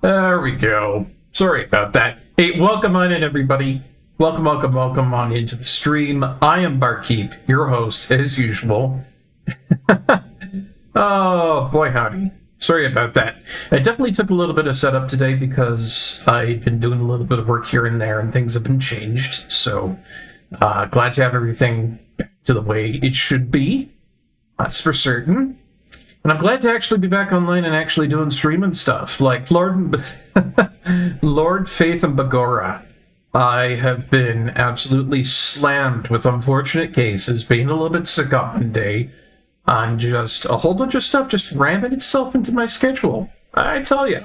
There we go. Sorry about that. Hey, welcome on in, everybody. Welcome on into the stream. I am Barkeep, your host, as usual. Oh, boy howdy. Sorry about that. I definitely took a little bit of setup today because I've been doing a little bit of work here and there and things have been changed. So, glad to have everything back to the way it should be. That's for certain. And I'm glad to actually be back online and actually doing streaming stuff. Like Lord Faith and Bagora. I have been absolutely slammed with unfortunate cases, being a little bit sick on Monday, on just a whole bunch of stuff just ramming itself into my schedule. I tell you.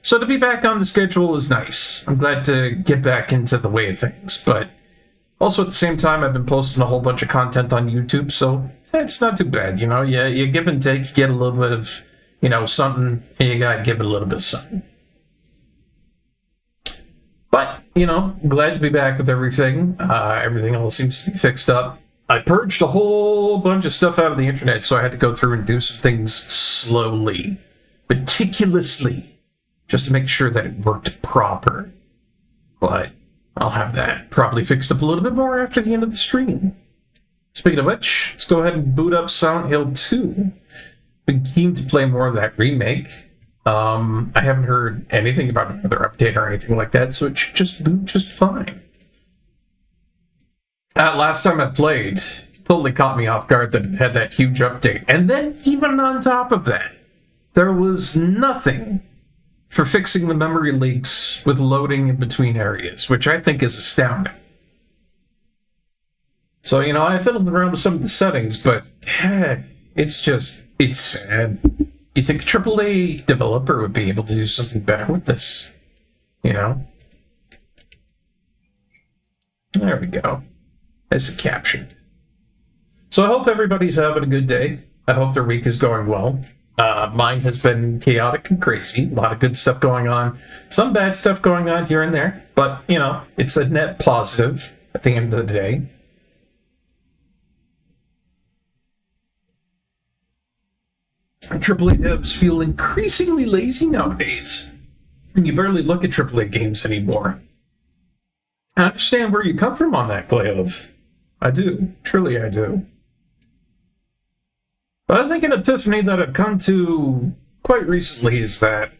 So to be back on the schedule is nice. I'm glad to get back into the way of things. But also at the same time, I've been posting a whole bunch of content on YouTube, so it's not too bad, you know. You give and take, you get a little bit of, something, and you gotta give it a little bit of something. But, glad to be back with everything. Everything all seems to be fixed up. I purged a whole bunch of stuff out of the internet, so I had to go through and do some things slowly, meticulously, just to make sure that it worked proper. But I'll have that probably fixed up a little bit more after the end of the stream. Speaking of which, let's go ahead and boot up Silent Hill 2. Been keen to play more of that remake. I haven't heard anything about another update or anything like that, so it should just boot just fine. Last time I played, it totally caught me off guard that it had that huge update. And then, even on top of that, there was nothing for fixing the memory leaks with loading in between areas, which I think is astounding. So, I fiddled around with some of the settings, but it's sad. You think a AAA developer would be able to do something better with this? There we go. As a caption. So I hope everybody's having a good day. I hope their week is going well. Mine has been chaotic and crazy. A lot of good stuff going on. Some bad stuff going on here and there. But, it's a net positive at the end of the day. AAA devs feel increasingly lazy nowadays. And you barely look at AAA games anymore. I understand where you come from on that, Glaive. I do. Truly I do. But I think an epiphany that I've come to quite recently is that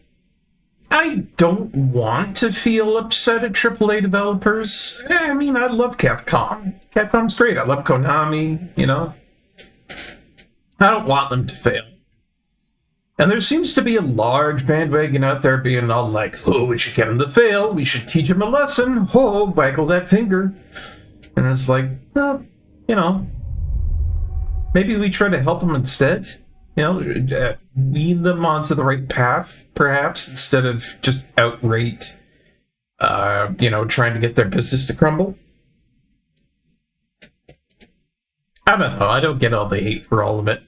I don't want to feel upset at AAA developers. I love Capcom. Capcom's great. I love Konami, I don't want them to fail. And there seems to be a large bandwagon out there being all like, oh, we should get them to fail. We should teach them a lesson. Oh, waggle that finger. And it's like, well, maybe we try to help them instead. Wean them onto the right path, perhaps, instead of just outright, trying to get their business to crumble. I don't know. I don't get all the hate for all of it.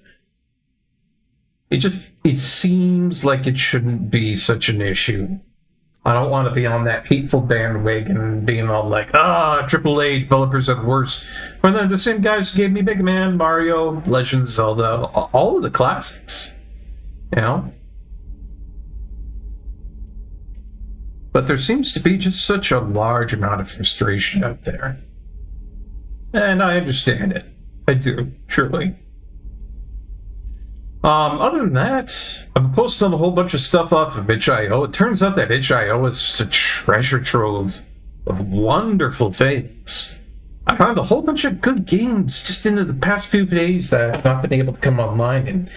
It seems like it shouldn't be such an issue. I don't want to be on that hateful bandwagon being all like, AAA developers are the worst. When they're the same guys who gave me Mega Man, Mario, Legend of Zelda, all of the classics. But there seems to be just such a large amount of frustration out there. And I understand it. I do, truly. Other than that, I've posted a whole bunch of stuff off of itch.io. It turns out that itch.io is just a treasure trove of wonderful things. I found a whole bunch of good games just in the past few days that I've not been able to come online, and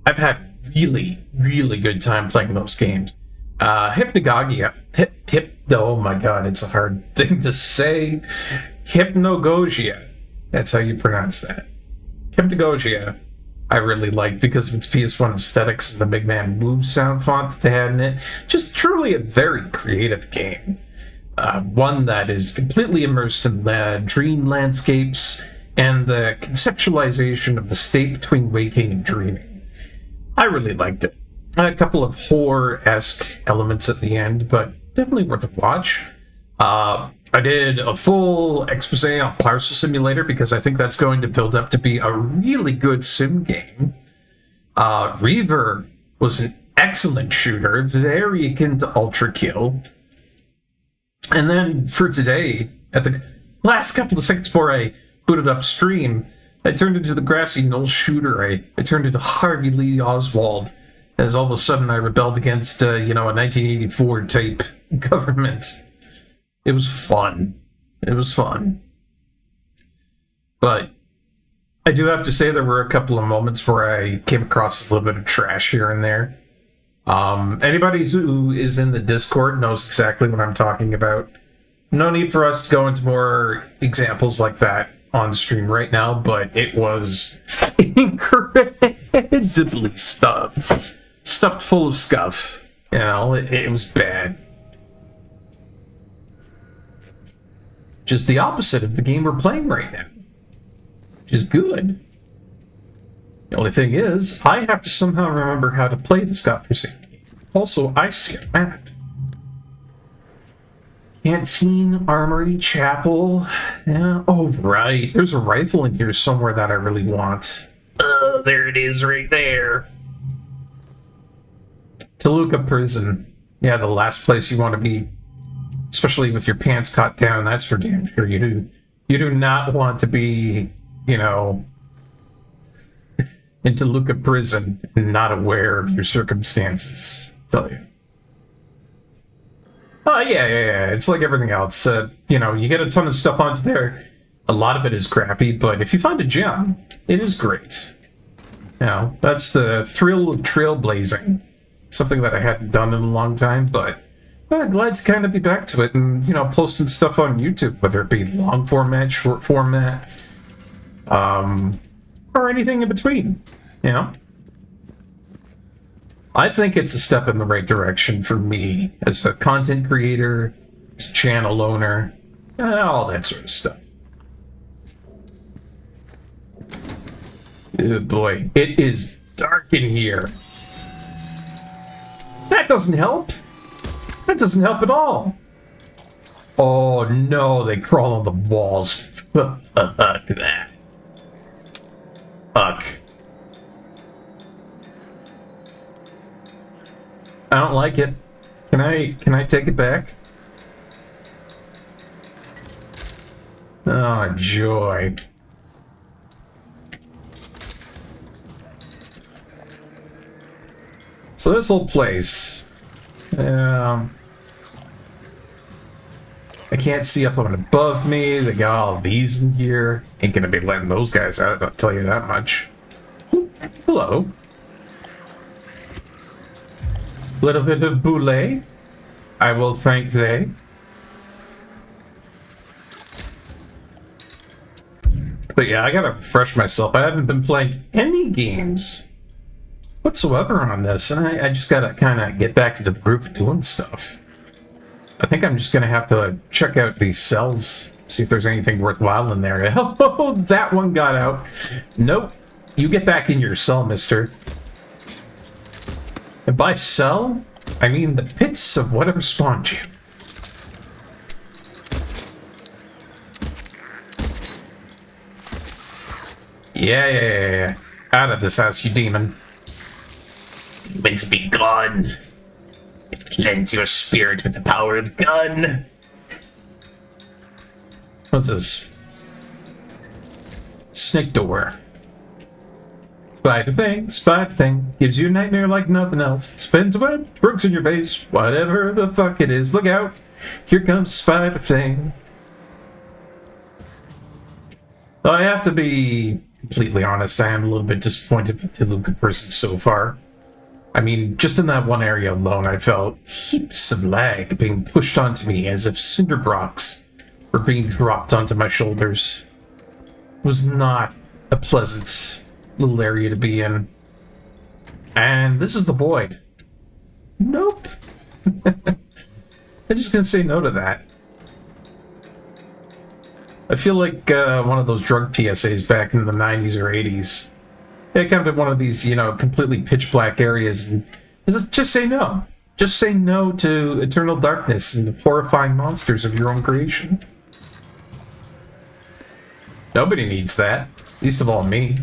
I've had really, really good time playing those games. Hypnagogia. Oh my god, it's a hard thing to say. Hypnagogia. That's how you pronounce that. Hypnagogia. I really liked because of its PS1 aesthetics and the big man move sound font that they had in it. Just truly a very creative game. One that is completely immersed in the dream landscapes and the conceptualization of the state between waking and dreaming. I really liked it. A couple of horror-esque elements at the end, but definitely worth a watch. I did a full expose on Parcel Simulator because I think that's going to build up to be a really good sim game. Reaver was an excellent shooter, very akin to Ultra Kill. And then for today, at the last couple of seconds before I booted up stream, I turned into the grassy knoll shooter. I turned into Harvey Lee Oswald, as all of a sudden I rebelled against, a 1984 type government. It was fun. It was fun. But I do have to say there were a couple of moments where I came across a little bit of trash here and there. Anybody who is in the Discord knows exactly what I'm talking about. No need for us to go into more examples like that on stream right now, but it was incredibly stuffed full of scuff. It was bad. Just the opposite of the game we're playing right now, which is good. The only thing is, I have to somehow remember how to play this godforsaken game. Also, I see a map. Canteen, Armory, Chapel. Yeah. Oh, right. There's a rifle in here somewhere that I really want. There it is right there. Toluca Prison. Yeah, the last place you want to be. Especially with your pants caught down, that's for damn sure. You do not want to be, in Toluca Prison and not aware of your circumstances. I'll tell you. Oh, yeah. It's like everything else. You get a ton of stuff onto there. A lot of it is crappy, but if you find a gem, it is great. That's the thrill of trailblazing. Something that I hadn't done in a long time, but I'm glad to kind of be back to it and, posting stuff on YouTube, whether it be long format, short format, or anything in between, I think it's a step in the right direction for me as a content creator, as a channel owner, all that sort of stuff. Oh boy, it is dark in here. That doesn't help. That doesn't help at all. Oh no, they crawl on the walls. Fuck that. Fuck. I don't like it. Can I take it back? Oh, joy. So this whole place, I can't see up on above me. They got all these in here. Ain't gonna be letting those guys out, I'll tell you that much. Ooh, hello. Little bit of boulet. I will thank they. But yeah, I gotta refresh myself. I haven't been playing any games whatsoever on this, and I just gotta kind of get back into the groove of doing stuff. I think I'm just gonna have to check out these cells, see if there's anything worthwhile in there. Oh, that one got out. Nope. You get back in your cell, mister. And by cell, I mean the pits of whatever spawned you. Yeah. Out of this house, you demon. Demons be gone. Cleanse your spirit with the power of gun. What's this? Snake door. Spider thing. Gives you a nightmare like nothing else. Spins web, works in your face. Whatever the fuck it is. Look out. Here comes Spider thing. Though I have to be completely honest, I am a little bit disappointed with the Toluca Prison so far. I mean, just in that one area alone, I felt heaps of lag being pushed onto me as if cinder blocks were being dropped onto my shoulders. It was not a pleasant little area to be in. And this is the void. Nope. I'm just gonna say no to that. I feel like one of those drug PSAs back in the 90s or 80s. They come to one of these, completely pitch black areas and just say no. Just say no to eternal darkness and the horrifying monsters of your own creation. Nobody needs that. Least of all me.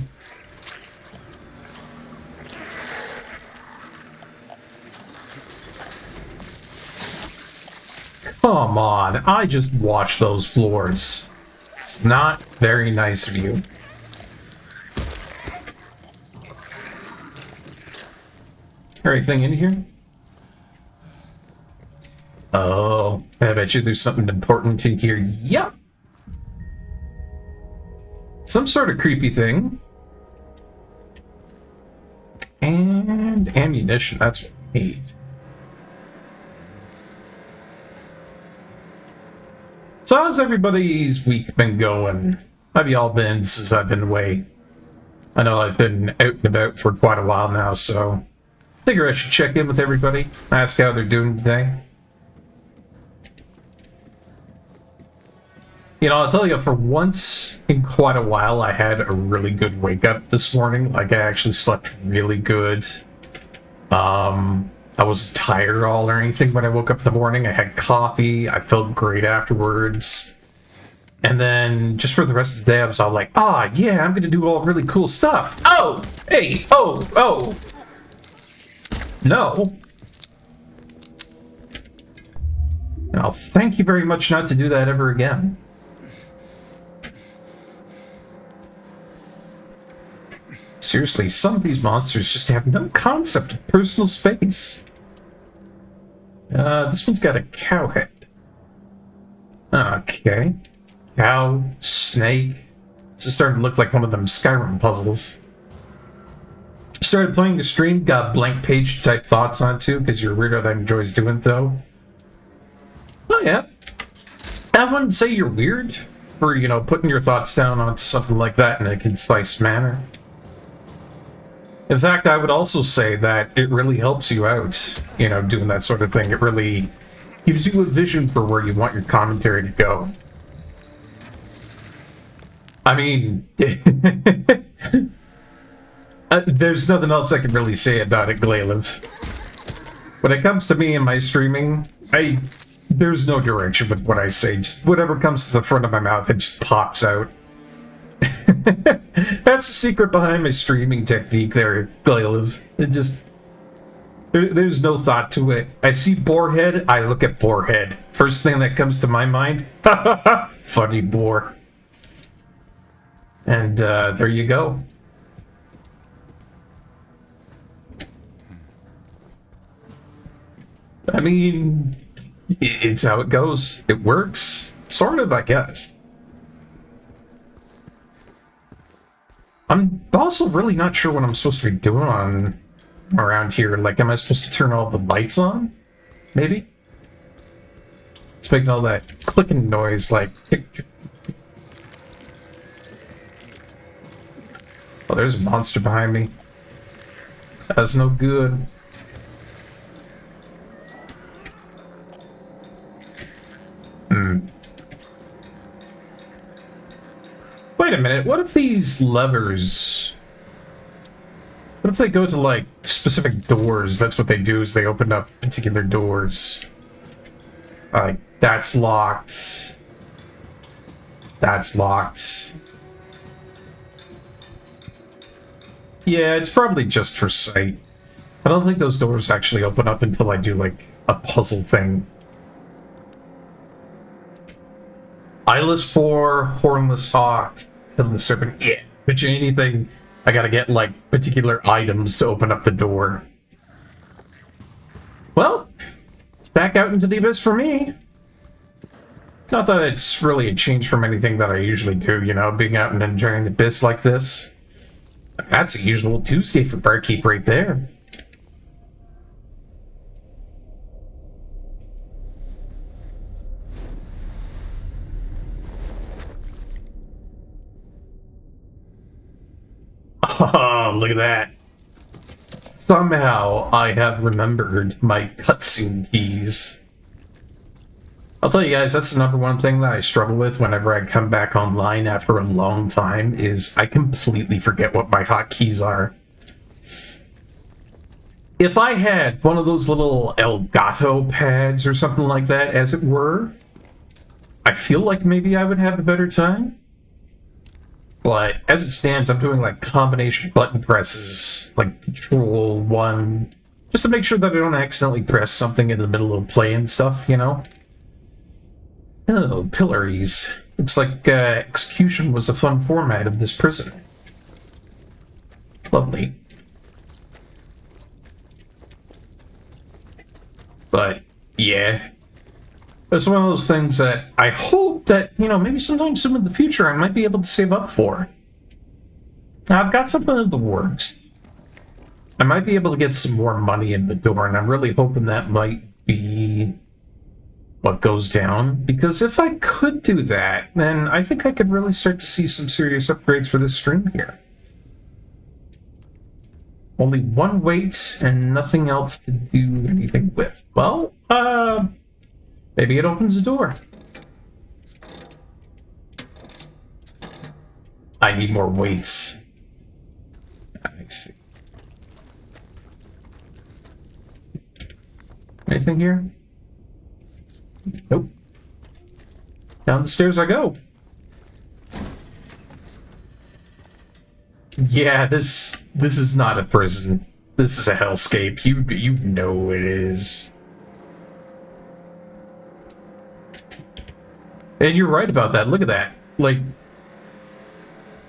Come on, I just washed those floors. It's not very nice of you. Anything in here? Oh, I bet you there's something important in here. Yep. Some sort of creepy thing. And ammunition, that's what I need. So how's everybody's week been going? How have y'all been since I've been away? I know I've been out and about for quite a while now, so I figure I should check in with everybody, ask how they're doing today. You know, I'll tell you, for once in quite a while, I had a really good wake-up this morning. Like, I actually slept really good. I wasn't tired at all or anything when I woke up in the morning. I had coffee. I felt great afterwards. And then, just for the rest of the day, I was all like, yeah, I'm gonna do all really cool stuff. Oh! Hey! Oh! No. Now, thank you very much not to do that ever again. Seriously, some of these monsters just have no concept of personal space. This one's got a cow head. Okay. Cow, snake. This is starting to look like one of them Skyrim puzzles. Started playing the stream, got blank page type thoughts on too, because you're a weirdo that enjoys doing though. Oh yeah. I wouldn't say you're weird for, you know, putting your thoughts down onto something like that in a concise manner. In fact, I would also say that it really helps you out, you know, doing that sort of thing. It really gives you a vision for where you want your commentary to go. I mean, there's nothing else I can really say about it, Glailev. When it comes to me and my streaming, there's no direction with what I say. Just whatever comes to the front of my mouth, it just pops out. That's the secret behind my streaming technique there, Glailev. It just... There's no thought to it. I see boarhead, I look at boarhead. First thing that comes to my mind, funny boar. And there you go. I mean, it's how it goes. It works. Sort of, I guess. I'm also really not sure what I'm supposed to be doing around here. Like, am I supposed to turn all the lights on? Maybe? It's making all that clicking noise, like... Oh, there's a monster behind me. That's no good. Wait a minute, what if these levers... What if they go to, like, specific doors? That's what they do, is they open up particular doors. Like, that's locked. That's locked. Yeah, it's probably just for sight. I don't think those doors actually open up until I do, like, a puzzle thing. Eyeless boar, hornless ox, headless serpent. Yeah, but anything, I gotta get, like, particular items to open up the door. Well, it's back out into the abyss for me. Not that it's really a change from anything that I usually do, you know, being out and enjoying the abyss like this. That's a usual Tuesday for Barkeep right there. Oh, look at that. Somehow I have remembered my cutscene keys. I'll tell you guys, that's the number one thing that I struggle with whenever I come back online after a long time, is I completely forget what my hotkeys are. If I had one of those little Elgato pads or something like that, as it were, I feel like maybe I would have a better time. But as it stands, I'm doing like combination button presses, like Control 1, just to make sure that I don't accidentally press something in the middle of play and stuff, you know? Oh, pillories. Looks like execution was a fun format of this prison. Lovely. But, yeah. It's one of those things that I hope that, you know, maybe sometime soon in the future I might be able to save up for. Now, I've got something in the works. I might be able to get some more money in the door, and I'm really hoping that might be what goes down. Because if I could do that, then I think I could really start to see some serious upgrades for this stream here. Only one weight and nothing else to do anything with. Well, maybe it opens the door. I need more weights. I see. Anything here? Nope. Down the stairs I go. Yeah, this is not a prison. This is a hellscape. You know it is. And you're right about that. Look at that. Like,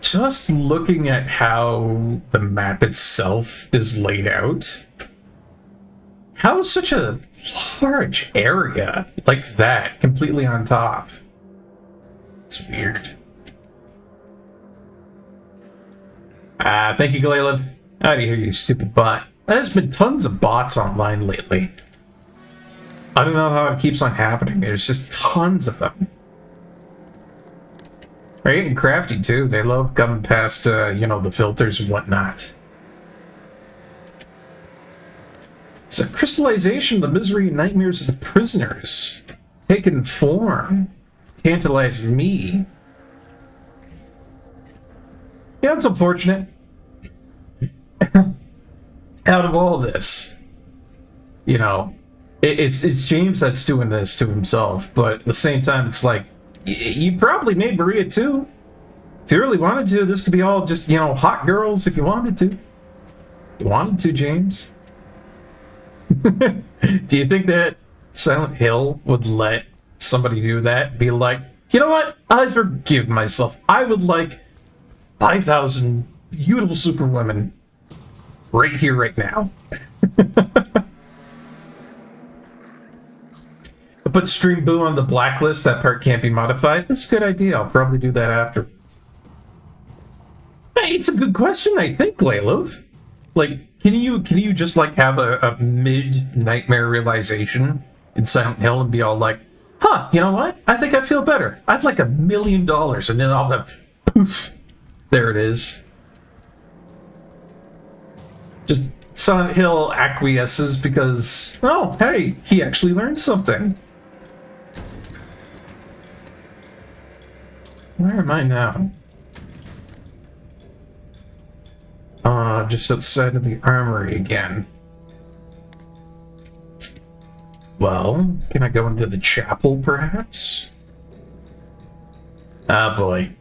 just looking at how the map itself is laid out, how is such a large area like that completely on top? It's weird. Thank you, Glaylev. Out of here, you stupid bot. There's been tons of bots online lately. I don't know how it keeps on happening. There's just tons of them. They're getting crafty, too. They love coming past, you know, the filters and whatnot. It's a crystallization of the misery and nightmares of the prisoners. Taking form. Tantalizing me. Yeah, it's unfortunate. Out of all this, you know, it's James that's doing this to himself, but at the same time, it's like, you probably made Maria too. If you really wanted to, this could be all just, you know, hot girls if you wanted to. You wanted to, James. Do you think that Silent Hill would let somebody do that? Be like, you know what? I forgive myself. I would like 5,000 beautiful superwomen right here, right now. Put Stream Boo on the blacklist. That part can't be modified. That's a good idea. I'll probably do that after. Hey, it's a good question, I think, Laylo. Like, can you just like have a mid-nightmare realization in Silent Hill and be all like, huh, you know what? I think I feel better. I'd like $1 million, and then all the poof, there it is. Just Silent Hill acquiesces because, oh, hey, he actually learned something. Where am I now? Just outside of the armory again. Well, can I go into the chapel, perhaps? Ah, boy.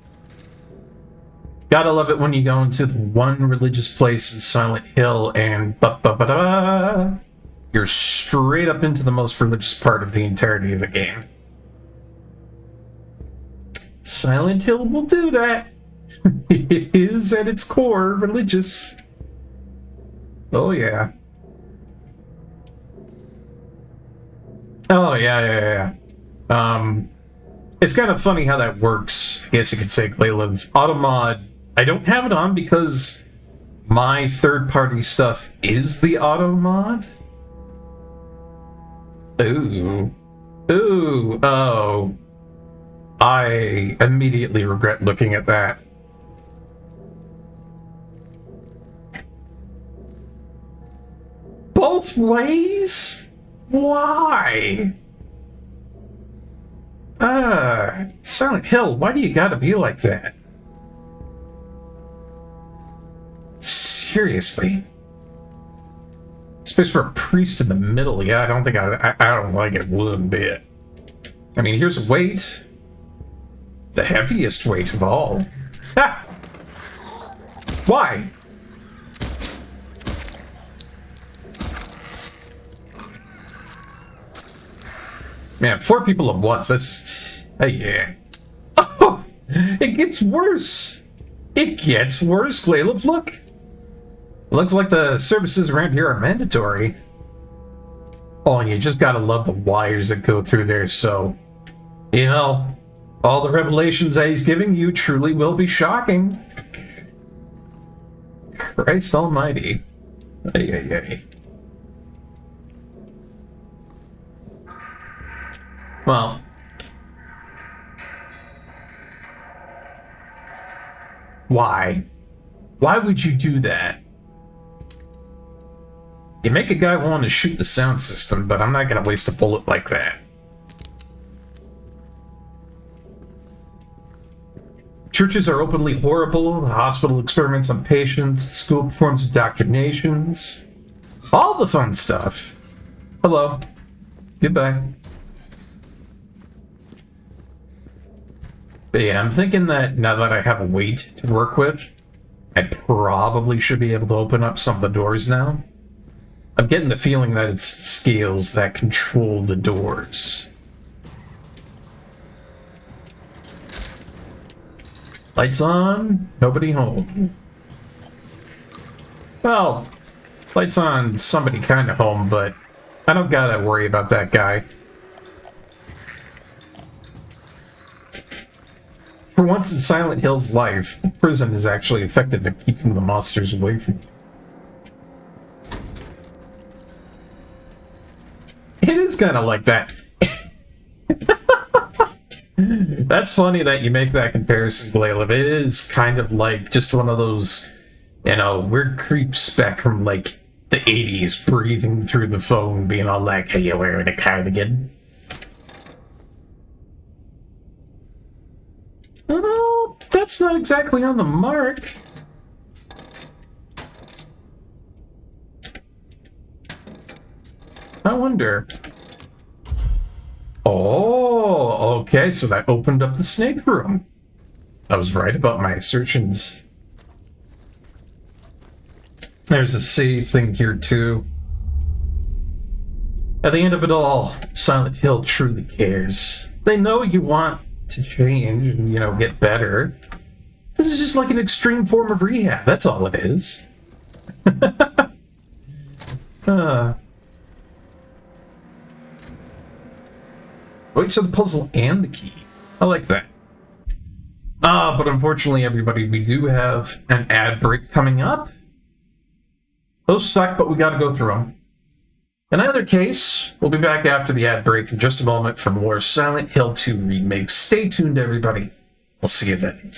Gotta love it when you go into the one religious place in Silent Hill and you're straight up into the most religious part of the entirety of the game. Silent Hill will do that. It is at its core religious. Oh yeah. Oh yeah. It's kind of funny how that works. I guess you could say Glayliv. Automod, I don't have it on because my third-party stuff is the Automod. Ooh. Oh. I immediately regret looking at that. Both ways? Why? Silent Hill, why do you gotta be like that? Seriously? Space for a priest in the middle, yeah, I don't think I don't like it one bit. I mean, here's a weight. The heaviest weight of all. Ah! Why? Man, 4 people at once, that's Hey, yeah. Oh, it gets worse. It gets worse, Caleb. Look. Looks like the services around here are mandatory. Oh, and you just gotta love the wires that go through there, so... You know, all the revelations that he's giving you truly will be shocking. Christ almighty. Ay, ay, ay. Well... Why? Why would you do that? You make a guy want to shoot the sound system, but I'm not gonna waste a bullet like that. Churches are openly horrible, the hospital experiments on patients, the school performs indoctrinations. All the fun stuff. Hello. Goodbye. But yeah, I'm thinking that now that I have a weight to work with, I probably should be able to open up some of the doors now. I'm getting the feeling that it's scales that control the doors. Lights on, nobody home. Well, lights on, somebody kind of home, but I don't gotta worry about that guy. For once in Silent Hill's life, the prison is actually effective at keeping the monsters away from you. It is kind of like that. That's funny that you make that comparison, Glaleb. It is kind of like just one of those, you know, weird creeps back from, like, the 80s breathing through the phone, being all like, hey, you wearing a cardigan? Well, that's not exactly on the mark. I wonder. Oh, okay, so that opened up the snake room. I was right about my assertions. There's a save thing here, too. At the end of it all, Silent Hill truly cares. They know you want to change and, you know, get better. This is just like an extreme form of rehab, that's all it is. Wait, so the puzzle and the key. I like that. But unfortunately, everybody, we do have an ad break coming up. Those suck, but we gotta go through them. In either case, we'll be back after the ad break in just a moment for more Silent Hill 2 Remake. Stay tuned, everybody. We'll see you then.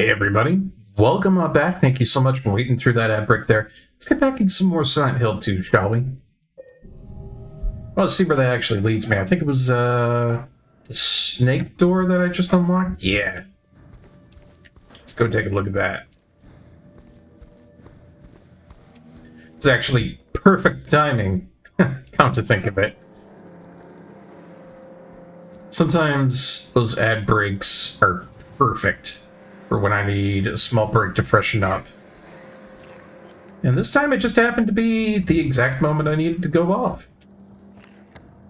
Hey everybody, welcome on back. Thank you so much for waiting through that ad break there. Let's get back into some more Silent Hill 2, shall we? Well, let's see where that actually leads me. I think it was the snake door that I just unlocked? Yeah. Let's go take a look at that. It's actually perfect timing, come to think of it. Sometimes those ad breaks are perfect for when I need a small break to freshen up. And this time it just happened to be the exact moment I needed to go off.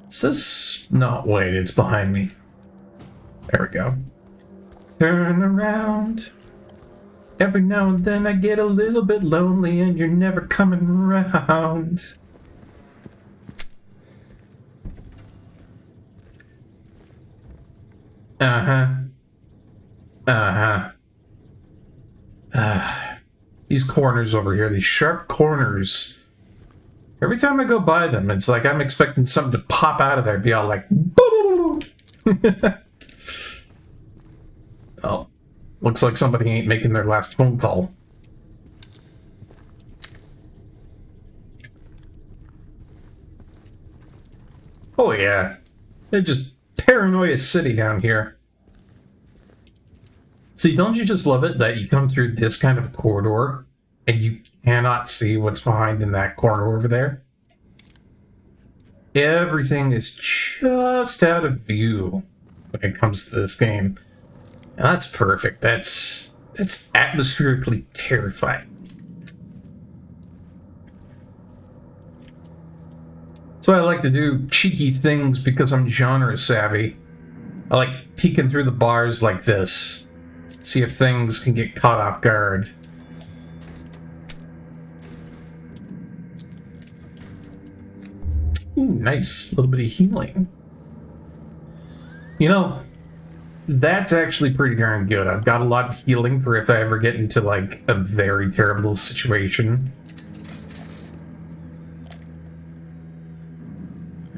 Is this... No, wait, it's behind me. There we go. Turn around. Every now and then I get a little bit lonely and you're never coming around. These corners over here, these sharp corners. Every time I go by them, it's like I'm expecting something to pop out of there and be all like, boo! Oh, looks like somebody ain't making their last phone call. Oh yeah, they're just paranoia city down here. See, don't you just love it that you come through this kind of corridor and you cannot see what's behind in that corner over there? Everything is just out of view when it comes to this game. And that's perfect. That's atmospherically terrifying. So I like to do cheeky things because I'm genre savvy. I like peeking through the bars like this. See if things can get caught off guard. Ooh, nice. A little bit of healing. You know, that's actually pretty darn good. I've got a lot of healing for if I ever get into, like, a very terrible situation.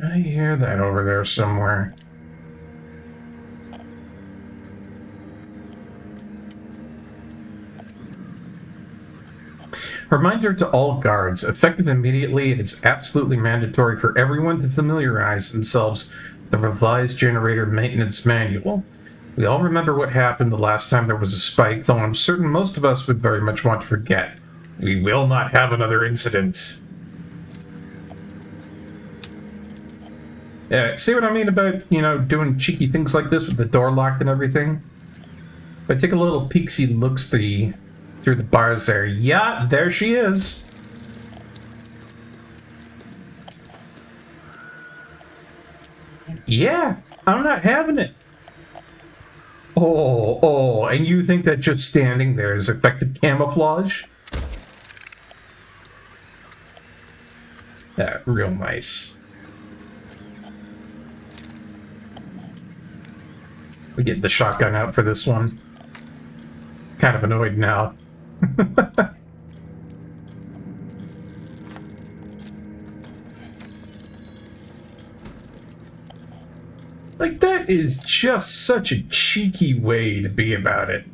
I hear that over there somewhere. Reminder to all guards, effective immediately, it is absolutely mandatory for everyone to familiarize themselves with the revised generator maintenance manual. We all remember what happened the last time there was a spike, though I'm certain most of us would very much want to forget. We will not have another incident. Yeah, see what I mean about, you know, doing cheeky things like this with the door locked and everything? If I take a little peeksy looks-see through the bars there. Yeah, there she is. Yeah, I'm not having it. Oh, and you think that just standing there is effective camouflage? Yeah, real nice. We get the shotgun out for this one. Kind of annoyed now. Like, that is just such a cheeky way to be about it.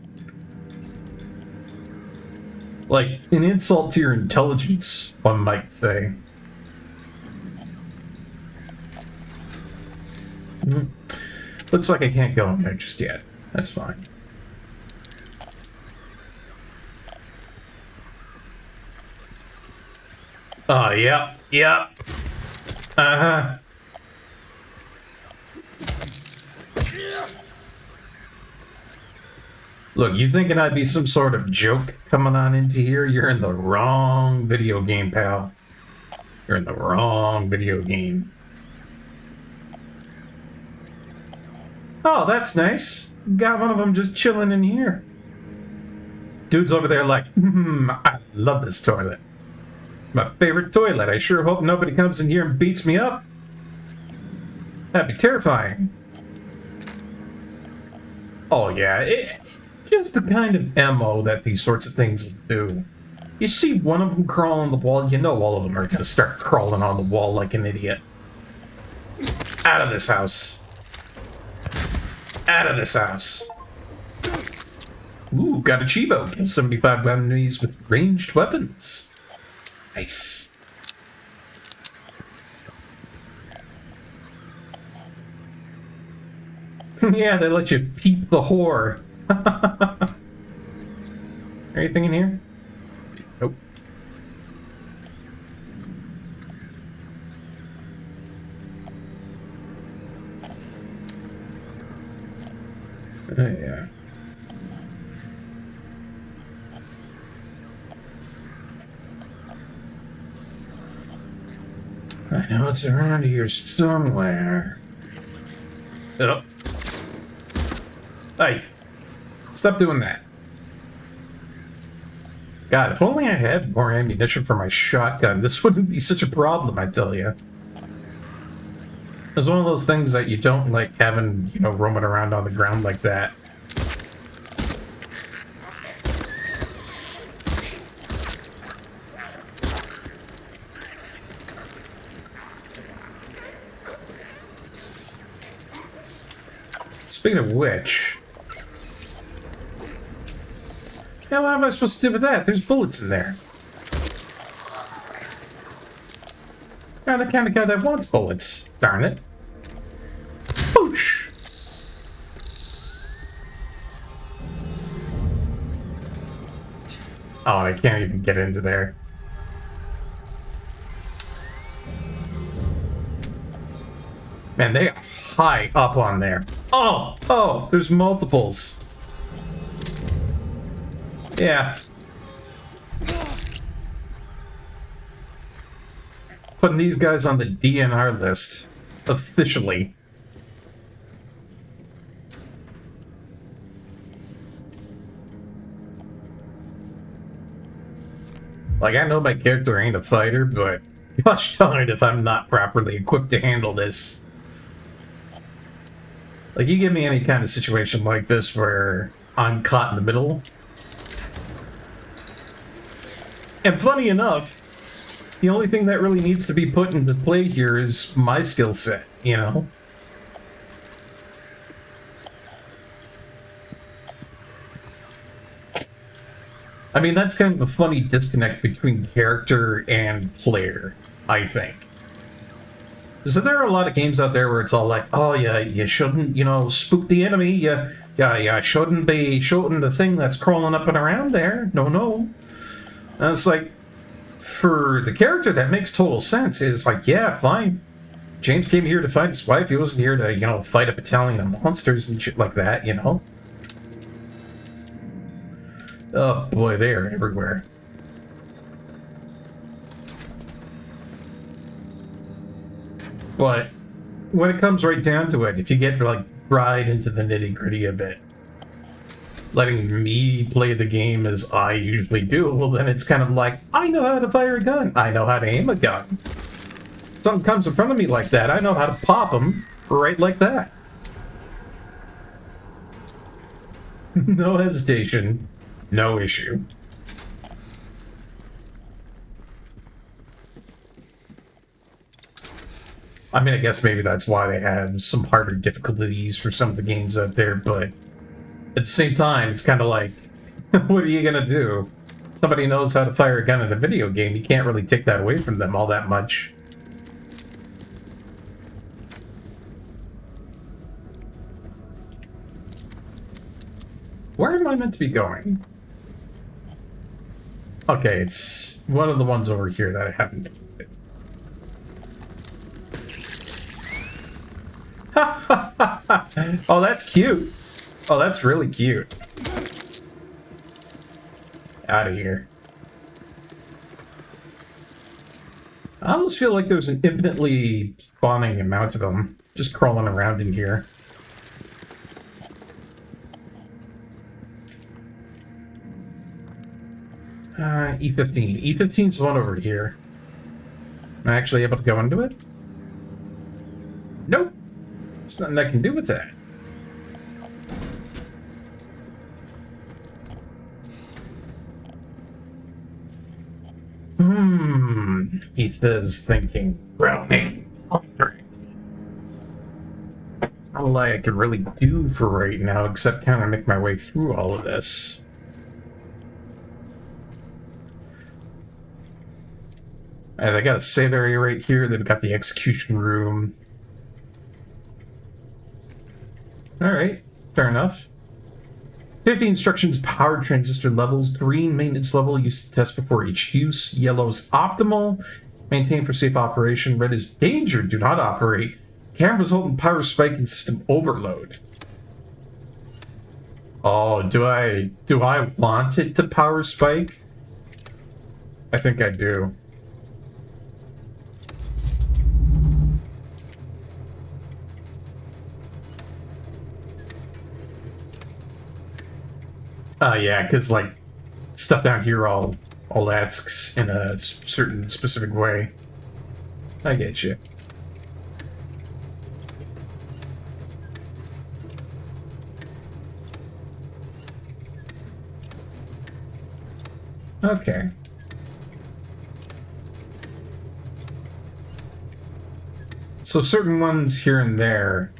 Like, an insult to your intelligence, one might say. Looks like I can't go in there just yet. That's fine. Oh, yep. Uh-huh. Look, you thinking I'd be some sort of joke coming on into here? You're in the wrong video game, pal. You're in the wrong video game. Oh, that's nice. Got one of them just chilling in here. Dude's over there like, I love this toilet. My favorite toilet. I sure hope nobody comes in here and beats me up. That'd be terrifying. Oh yeah, it's just the kind of MO that these sorts of things do. You see one of them crawl on the wall, you know all of them are gonna start crawling on the wall like an idiot. Out of this house. Out of this house. Ooh, got a Chivo. Kill 75 enemies with ranged weapons. Nice. Yeah, they let you peep the whore. Anything in here? Nope. Oh, yeah. I know it's around here somewhere. Oh. Hey, stop doing that. God, if only I had more ammunition for my shotgun, this wouldn't be such a problem, I tell you. It's one of those things that you don't like having, you know, roaming around on the ground like that. Speaking of which... yeah, what am I supposed to do with that? There's bullets in there. I'm the kind of guy that wants bullets. Darn it. Boosh! Oh, I can't even get into there. Man, they are high up on there. Oh, there's multiples. Yeah. Putting these guys on the DNR list. Officially. Like, I know my character ain't a fighter, but gosh darn it if I'm not properly equipped to handle this. Like, you give me any kind of situation like this where I'm caught in the middle. And funny enough, the only thing that really needs to be put into play here is my skill set, you know? I mean, that's kind of a funny disconnect between character and player, I think. So there are a lot of games out there where it's all like, oh yeah, you shouldn't, you know, spook the enemy, yeah, shouldn't be shooting the thing that's crawling up and around there, no. And it's like, for the character, that makes total sense. It's like, yeah, fine. James came here to find his wife, he wasn't here to, you know, fight a battalion of monsters and shit like that, you know? Oh boy, they are everywhere. But when it comes right down to it, if you get like right into the nitty-gritty of it, letting me play the game as I usually do, well then it's kind of like, I know how to fire a gun, I know how to aim a gun. Something comes in front of me like that, I know how to pop them right like that. No hesitation, no issue. I mean, I guess maybe that's why they have some harder difficulties for some of the games out there, but at the same time, it's kind of like, what are you gonna do? Somebody knows how to fire a gun in a video game, you can't really take that away from them all that much. Where am I meant to be going? Okay, it's one of the ones over here that I haven't. Oh, that's cute. Oh, that's really cute. Out of here. I almost feel like there's an infinitely spawning amount of them just crawling around in here. E15. E15's the one over here. Am I actually able to go into it? Nope. There's nothing I can do with that. He says, thinking, drowning, wondering. not a lot I could really do for right now, except kind of make my way through all of this. They got a save area right here. They've got the execution room. Alright, fair enough. 50 instructions, power transistor levels. Green, maintenance level, use to test before each use. Yellow is optimal, maintain for safe operation. Red is danger, do not operate. Can result in power spike and system overload. Oh, do I want it to power spike? I think I do. Yeah, because, like, stuff down here all asks in a certain specific way. I get you. Okay. So certain ones here and there,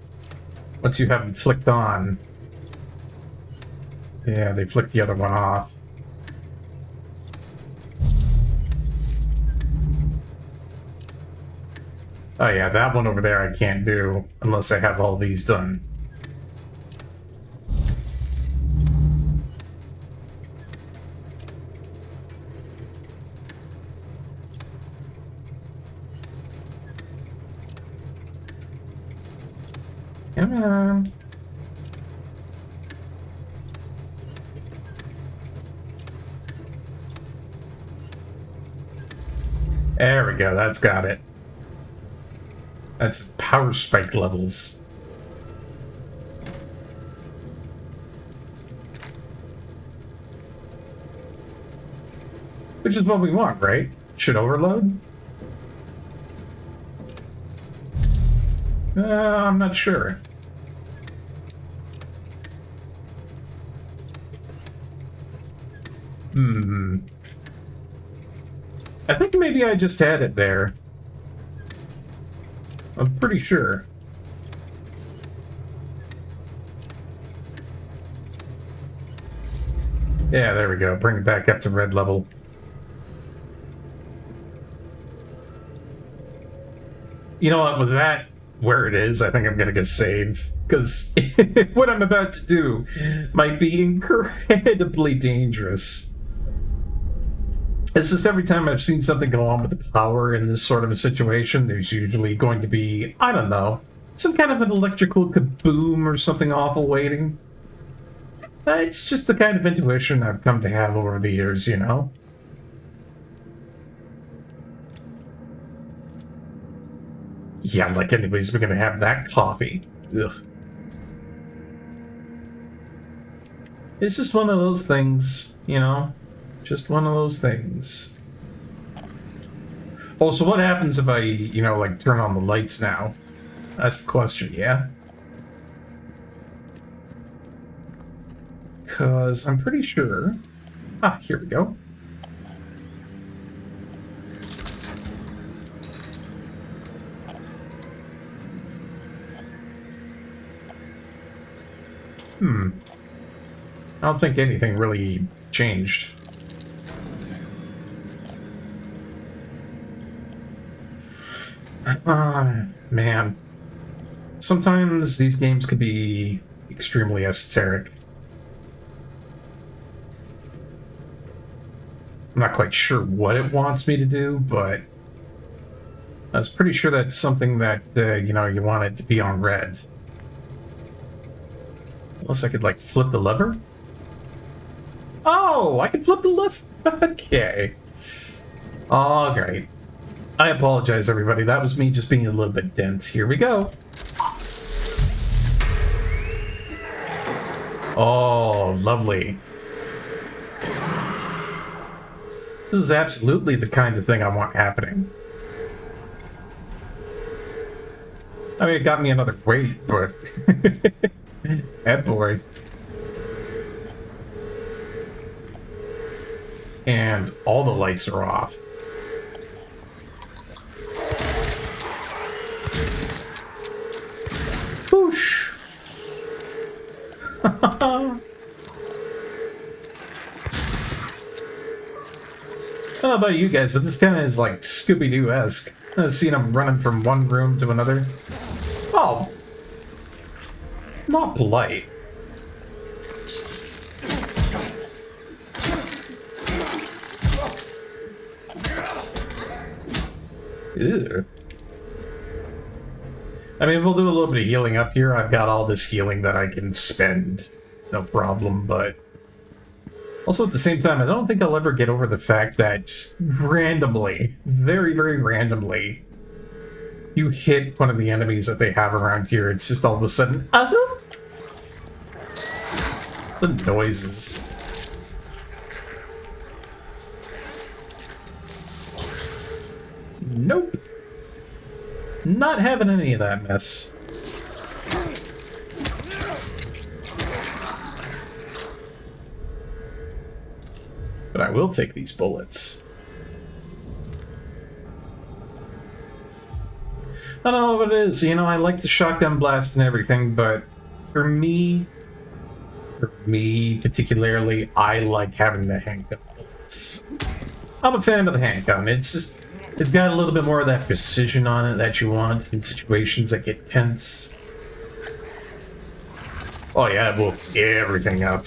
once you have them flicked on, yeah, they flick the other one off. Oh yeah, that one over there I can't do unless I have all these done. Come on. There we go, that's got it. That's power spike levels. Which is what we want, right? Should overload? I'm not sure. I think maybe I just had it there. I'm pretty sure. Yeah, there we go. Bring it back up to red level. You know what, with that where it is, I think I'm gonna go save. Because what I'm about to do might be incredibly dangerous. It's just every time I've seen something go on with the power in this sort of a situation, there's usually going to be, I don't know, some kind of an electrical kaboom or something awful waiting. It's just the kind of intuition I've come to have over the years, you know? Yeah, like anyways, we're gonna have that coffee. Ugh. It's just one of those things, you know? Just one of those things. Oh, so what happens if I, you know, like, turn on the lights now? That's the question, yeah? Because I'm pretty sure... Ah, here we go. I don't think anything really changed. Man. Sometimes these games can be extremely esoteric. I'm not quite sure what it wants me to do, but I was pretty sure that's something that, you know, you want it to be on red. Unless I could, like, flip the lever? Oh, I can flip the lever? Okay. All right. I apologize, everybody. That was me just being a little bit dense. Here we go. Oh, lovely. This is absolutely the kind of thing I want happening. I mean, it got me another weight, but... Oh boy. And all the lights are off. Whoosh! I don't know about you guys, but this kind of is like Scooby-Doo-esque. Seeing him running from one room to another. Oh. Not polite. Ew. I mean, we'll do a little bit of healing up here. I've got all this healing that I can spend. No problem, but... Also, at the same time, I don't think I'll ever get over the fact that just randomly, very, very randomly, you hit one of the enemies that they have around here, it's just all of a sudden, the noises. Nope. Not having any of that mess. But I will take these bullets. I don't know what it is. You know, I like the shotgun blast and everything, but for me particularly, I like having the handgun bullets. I'm a fan of the handgun. It's got a little bit more of that precision on it that you want in situations that get tense. Oh yeah, it will everything up.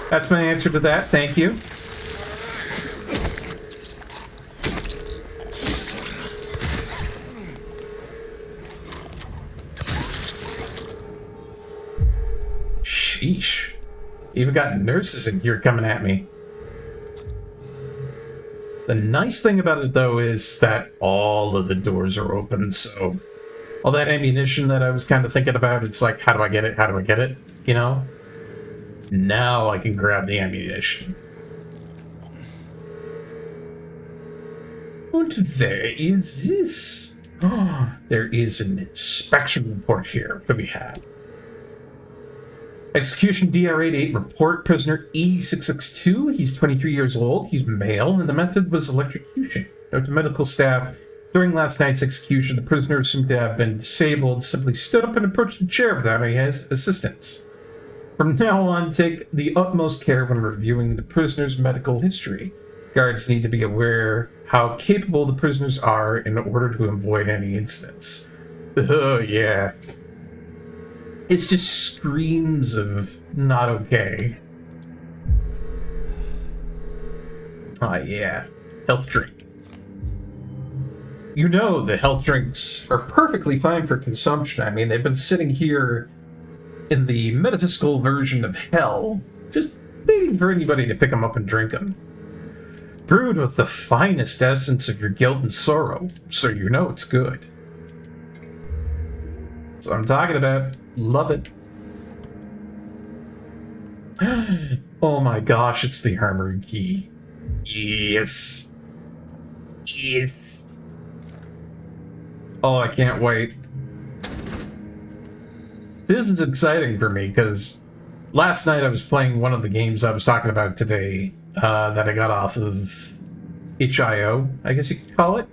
That's my answer to that. Thank you. Sheesh. Even got nurses in here coming at me. The nice thing about it, though, is that all of the doors are open, so... all that ammunition that I was kind of thinking about, it's like, how do I get it? How do I get it? You know? Now I can grab the ammunition. What there is this? Oh, there is an inspection report here. What do we have? Execution DR88 report, prisoner E662. He's 23 years old. He's male, and the method was electrocution. Note to medical staff. During last night's execution, the prisoner assumed to have been disabled, simply stood up and approached the chair without any assistance. From now on, take the utmost care when reviewing the prisoner's medical history. Guards need to be aware how capable the prisoners are in order to avoid any incidents. Oh, yeah. It's just screams of not okay. Oh, yeah. Health drink. You know the health drinks are perfectly fine for consumption. I mean, they've been sitting here in the metaphysical version of hell, just waiting for anybody to pick them up and drink them. Brewed with the finest essence of your guilt and sorrow, so you know it's good. That's what I'm talking about. Love it. Oh my gosh, it's the armored key. Yes. Yes. Oh, I can't wait. This is exciting for me, because last night I was playing one of the games I was talking about today that I got off of itch.io, I guess you could call it.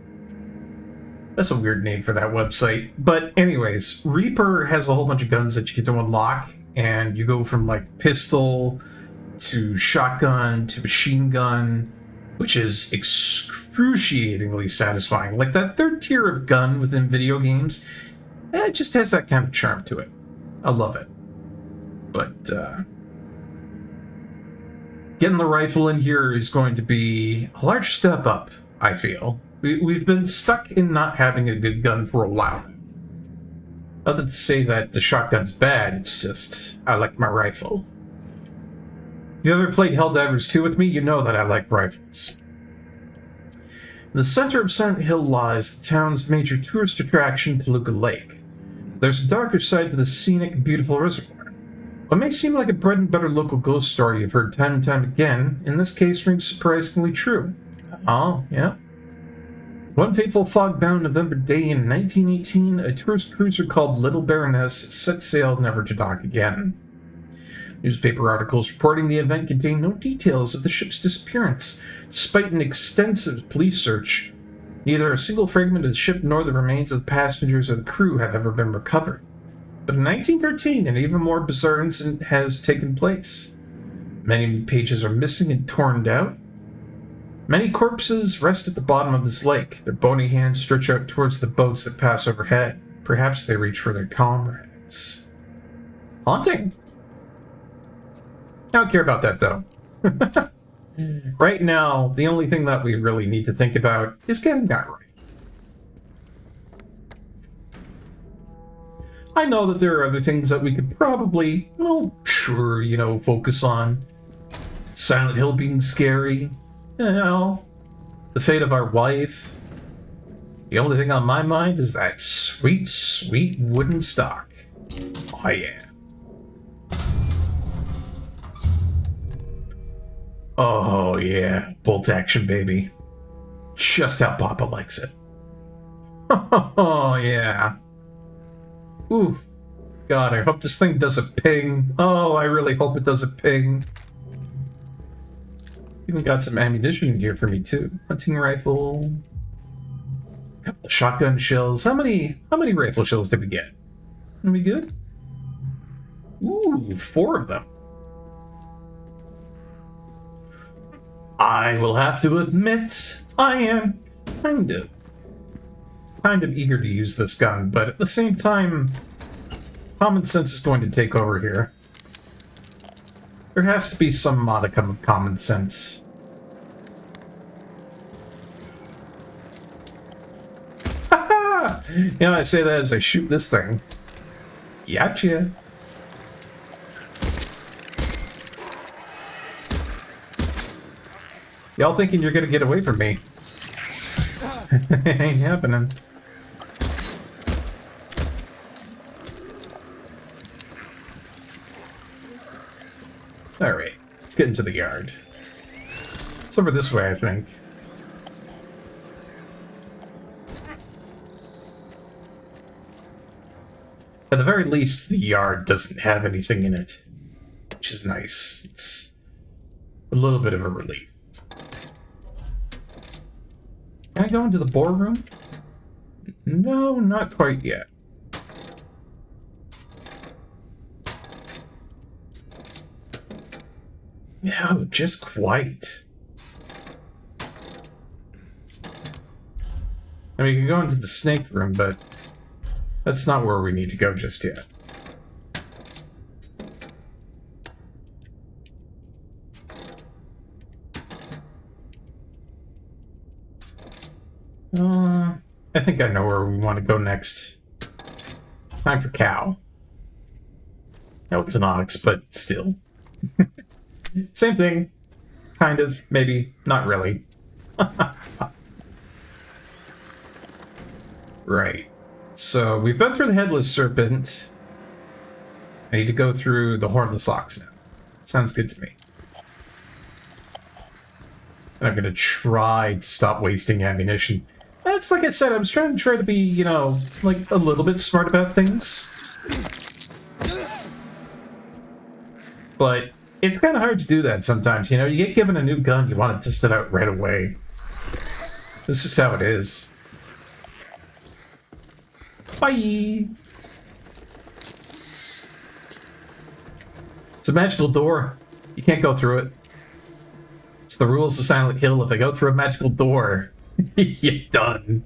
That's a weird name for that website. But anyways, Reaper has a whole bunch of guns that you get to unlock, and you go from like pistol to shotgun to machine gun, which is excruciatingly satisfying. Like that third tier of gun within video games, it just has that kind of charm to it. I love it. But getting the rifle in here is going to be a large step up, I feel. We've been stuck in not having a good gun for a while. Not to say that the shotgun's bad, it's just, I like my rifle. If you ever played Helldivers 2 with me, you know that I like rifles. In the center of Silent Hill lies the town's major tourist attraction, Toluca Lake. There's a darker side to the scenic, beautiful reservoir. What may seem like a bread-and-butter local ghost story you've heard time and time again, in this case rings surprisingly true. Oh, yeah. One fateful fog-bound November day in 1918, a tourist cruiser called Little Baroness set sail never to dock again. Newspaper articles reporting the event contain no details of the ship's disappearance. Despite an extensive police search, neither a single fragment of the ship nor the remains of the passengers or the crew have ever been recovered. But in 1913, an even more bizarre incident has taken place. Many pages are missing and torn out. Many corpses rest at the bottom of this lake. Their bony hands stretch out towards the boats that pass overhead. Perhaps they reach for their comrades. Haunting. I don't care about that, though. Right now, the only thing that we really need to think about is getting that right. I know that there are other things that we could probably, well, sure, focus on. Silent Hill being scary. The fate of our wife. The only thing on my mind is that sweet, sweet wooden stock. Oh, yeah. Oh, yeah. Bolt action, baby. Just how Papa likes it. Oh, yeah. Ooh. God, I hope this thing does a ping. Oh, I really hope it does a ping. Even got some ammunition here for me, too. Hunting rifle. A couple of shotgun shells. How many rifle shells did we get? Are we good? Ooh, 4 of them. I will have to admit, I am kind of eager to use this gun, but at the same time, common sense is going to take over here. There has to be some modicum of common sense. Ha-ha! I say that as I shoot this thing. Gotcha. Y'all thinking you're gonna get away from me. Ain't happening. Alright, let's get into the yard. It's over this way, I think. At the very least, the yard doesn't have anything in it, which is nice. It's a little bit of a relief. Can I go into the boar room? No, not quite yet. No, just quite. I mean, you can go into the snake room, but that's not where we need to go just yet. I think I know where we want to go next. Time for cow. No, it's an ox, but still. Same thing. Kind of, maybe, not really. Right. So, we've been through the Headless Serpent. I need to go through the Hornless Ox now. Sounds good to me. And I'm gonna try to stop wasting ammunition. That's like I said, I was trying to be, like a little bit smart about things. But it's kind of hard to do that sometimes, You get given a new gun, you want to test it out right away. This is how it is. Bye! It's a magical door. You can't go through it. It's the rules of Silent Hill. If I go through a magical door, you're done.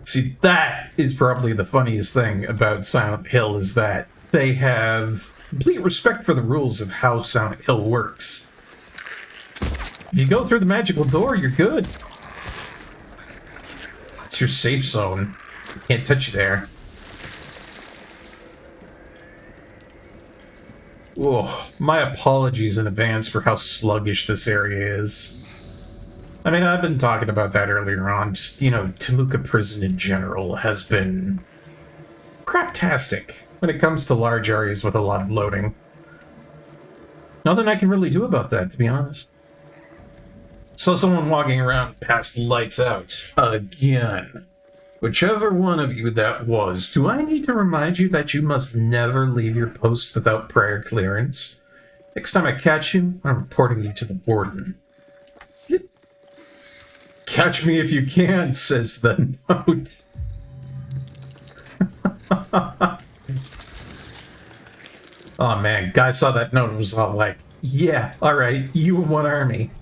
See, that is probably the funniest thing about Silent Hill, is that they have complete respect for the rules of how Silent Hill works. If you go through the magical door, you're good. It's your safe zone. Can't touch you there. Oh, my apologies in advance for how sluggish this area is. I mean, I've been talking about that earlier on. Just, Toluca Prison in general has been craptastic when it comes to large areas with a lot of loading. Nothing I can really do about that, to be honest. Saw someone walking around past lights out. Again. Whichever one of you that was, do I need to remind you that you must never leave your post without prior clearance? Next time I catch you, I'm reporting you to the warden. Catch me if you can, says the note. Oh man, guy saw that note and was all like, Yeah, alright, you and one army.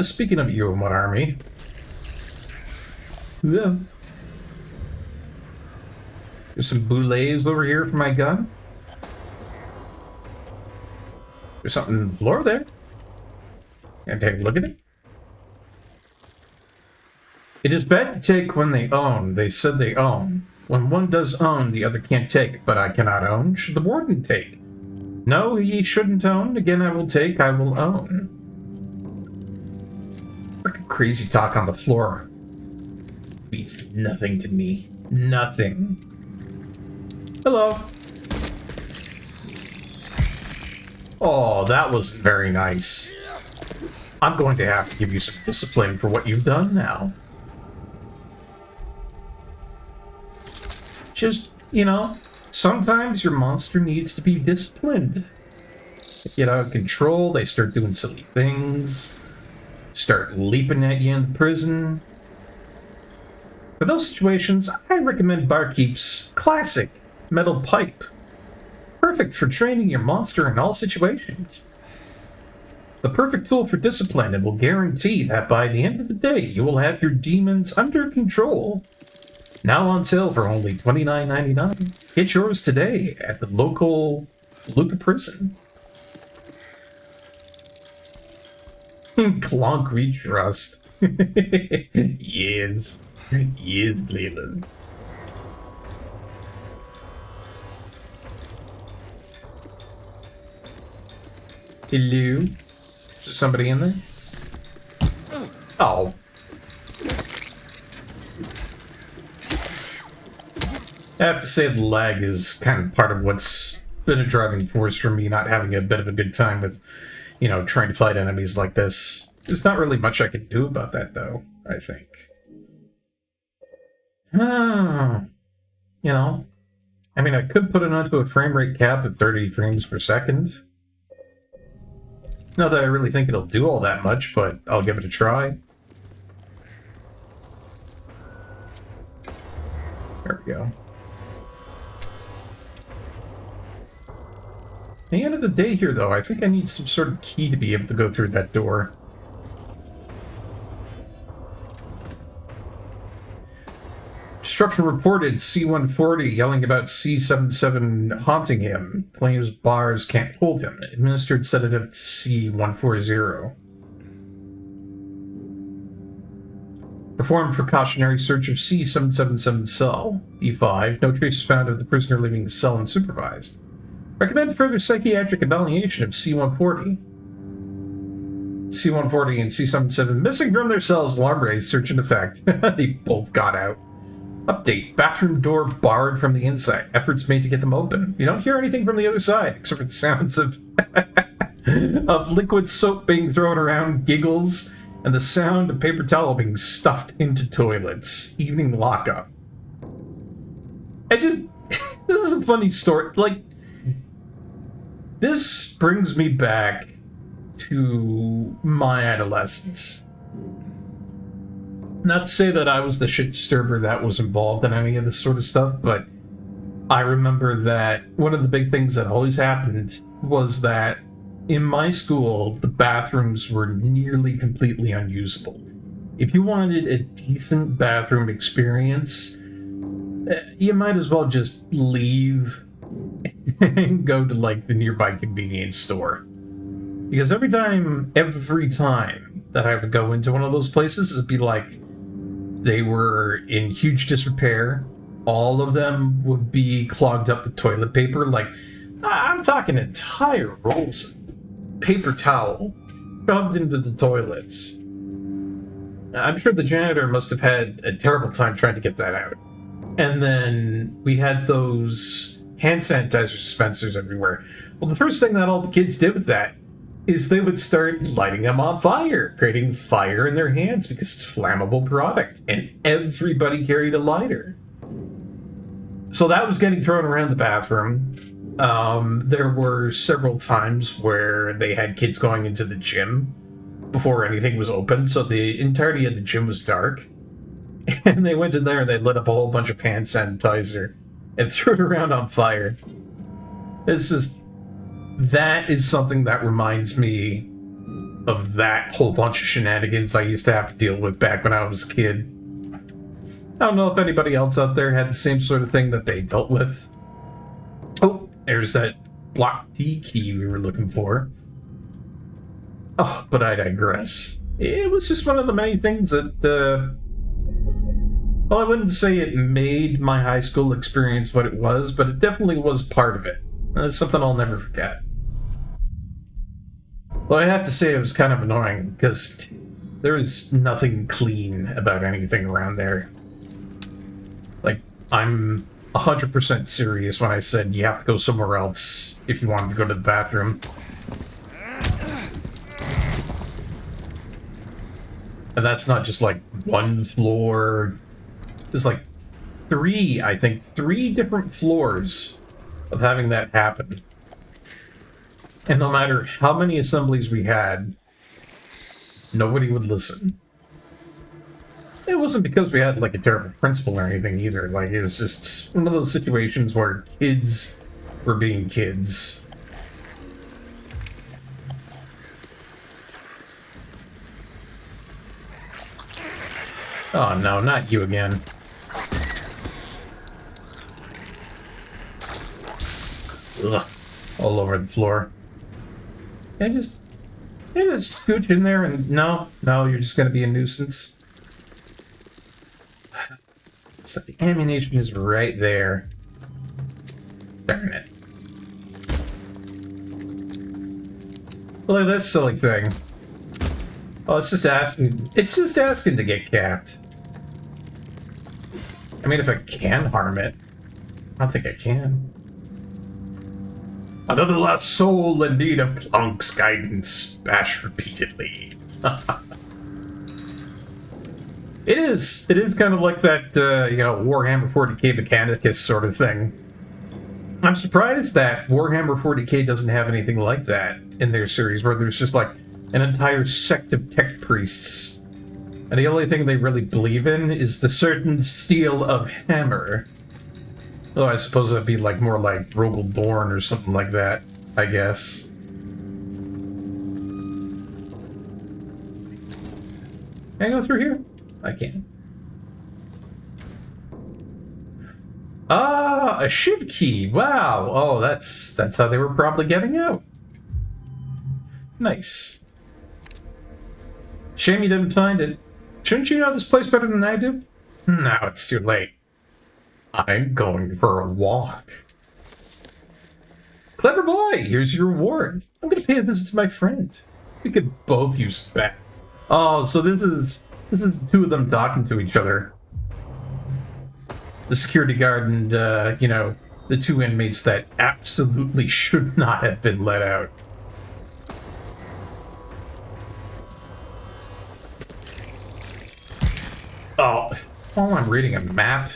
Speaking of you and one army. Yeah. There's some boulets over here for my gun. There's something on the floor there. Can I take a look at it? It is bad to take when they own. They said they own. When one does own, the other can't take. But I cannot own. Should the warden take? No, he shouldn't own. Again, I will take. I will own. Freaking crazy talk on the floor. Beats nothing to me. Nothing. Hello. Oh, that wasn't very nice. I'm going to have to give you some discipline for what you've done now. Just, you know, sometimes your monster needs to be disciplined. They get out of control, they start doing silly things, start leaping at you in the prison. For those situations, I recommend Barkeep's classic metal pipe. Perfect for training your monster in all situations. The perfect tool for discipline, and will guarantee that by the end of the day, you will have your demons under control. Now on sale for only $29.99. Get yours today at the local Luca prison. Clonk we trust. Yes. Yes, Leland. Hello? Is there somebody in there? Oh. I have to say the lag is kind of part of what's been a driving force for me not having a bit of a good time with, you know, trying to fight enemies like this. There's not really much I can do about that, though, I think. You know, I mean, I could put it onto a frame rate cap at 30 frames per second. Not that I really think it'll do all that much, but I'll give it a try. There we go. At the end of the day here, though, I think I need some sort of key to be able to go through that door. Disruption reported. C-140 yelling about C-77 haunting him. Claims bars can't hold him. Administered sedative to C-140. Performed precautionary search of C-777 cell. E5. No traces found of the prisoner leaving the cell unsupervised. Recommend further psychiatric evaluation of C-140. C-140 and C-77 missing from their cells. Alarm raised. Search in effect. They both got out. Update. Bathroom door barred from the inside. Efforts made to get them open. You don't hear anything from the other side, except for the sounds of of liquid soap being thrown around, giggles, and the sound of paper towel being stuffed into toilets. Evening lockup. This is a funny story. Like, this brings me back to my adolescence. Not to say that I was the shit disturber that was involved in any of this sort of stuff, but I remember that one of the big things that always happened was that in my school, the bathrooms were nearly completely unusable. If you wanted a decent bathroom experience, you might as well just leave and go to, like, the nearby convenience store. Because every time that I would go into one of those places, it'd be like they were in huge disrepair. All of them would be clogged up with toilet paper. Like, I'm talking entire rolls of paper towel shoved into the toilets. I'm sure the janitor must have had a terrible time trying to get that out. And then we had those hand sanitizer dispensers everywhere. Well, the first thing that all the kids did with that is they would start lighting them on fire, creating fire in their hands because it's a flammable product, and everybody carried a lighter. So that was getting thrown around the bathroom. There were several times where they had kids going into the gym before anything was open, so the entirety of the gym was dark. And they went in there and they lit up a whole bunch of hand sanitizer and threw it around on fire. That is something that reminds me of that whole bunch of shenanigans I used to have to deal with back when I was a kid. I don't know if anybody else out there had the same sort of thing that they dealt with. Oh, there's that block D key we were looking for. Oh, but I digress. It was just one of the many things that, well, I wouldn't say it made my high school experience what it was, but it definitely was part of it. And it's something I'll never forget. Well, I have to say it was kind of annoying, because there was nothing clean about anything around there. Like, I'm 100% serious when I said you have to go somewhere else if you wanted to go to the bathroom. And that's not just like one floor. There's like three different floors of having that happen. And no matter how many assemblies we had, nobody would listen. It wasn't because we had like a terrible principal or anything either. Like, it was just one of those situations where kids were being kids. Oh no, not you again. Ugh, all over the floor. And just scooch in there and no, you're just gonna be a nuisance. So the ammunition is right there. Darn it. Look at this silly thing. Oh, it's just asking to get capped. I mean, if I can harm it. I don't think I can. Another lost soul in need of Plunk's guidance, bashed repeatedly. It is kind of like that, Warhammer 40k Mechanicus sort of thing. I'm surprised that Warhammer 40k doesn't have anything like that in their series, where there's just like an entire sect of tech priests. And the only thing they really believe in is the certain steel of hammer. Though I suppose that'd be like more like Rogel Dorn or something like that, I guess. Can I go through here? I can. Ah, a shiv key. Wow. Oh, that's how they were probably getting out. Nice. Shame you didn't find it. Shouldn't you know this place better than I do? Now it's too late. I'm going for a walk. Clever boy, here's your reward. I'm going to pay a visit to my friend. We could both use that. Oh, so this is two of them talking to each other. The security guard and, the two inmates that absolutely should not have been let out. Oh, I'm reading a map.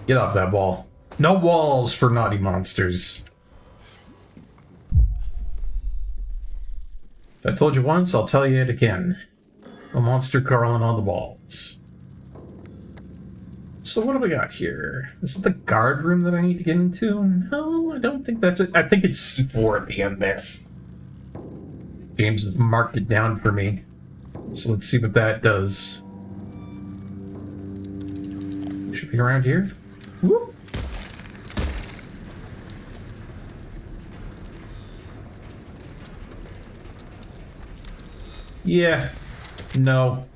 Get off that wall. No walls for naughty monsters. If I told you once, I'll tell you it again. A monster crawling on the walls. So what do we got here? Is it the guard room that I need to get into? No, I don't think that's it. I think it's C4 at the end there. James has marked it down for me. So let's see what that does. Should be around here. Whoop. Yeah. No.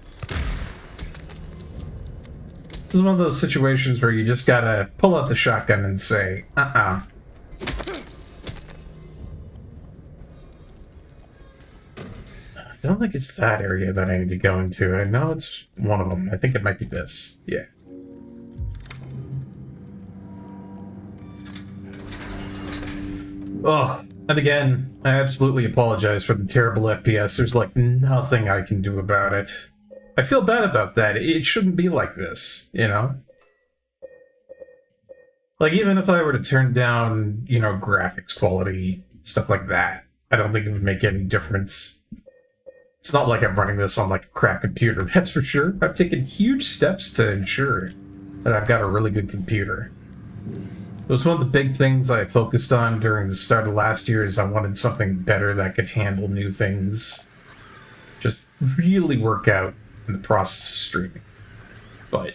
This is one of those situations where you just gotta pull out the shotgun and say, I don't think it's that area that I need to go into. I know it's one of them. I think it might be this. Yeah. Oh, and again, I absolutely apologize for the terrible FPS. There's like nothing I can do about it. I feel bad about that. It shouldn't be like this, you know? Like, even if I were to turn down, graphics quality, stuff like that, I don't think it would make any difference. It's not like I'm running this on like a crap computer, that's for sure. I've taken huge steps to ensure that I've got a really good computer. It was one of the big things I focused on during the start of last year is I wanted something better that could handle new things. Just really work out in the process of streaming. But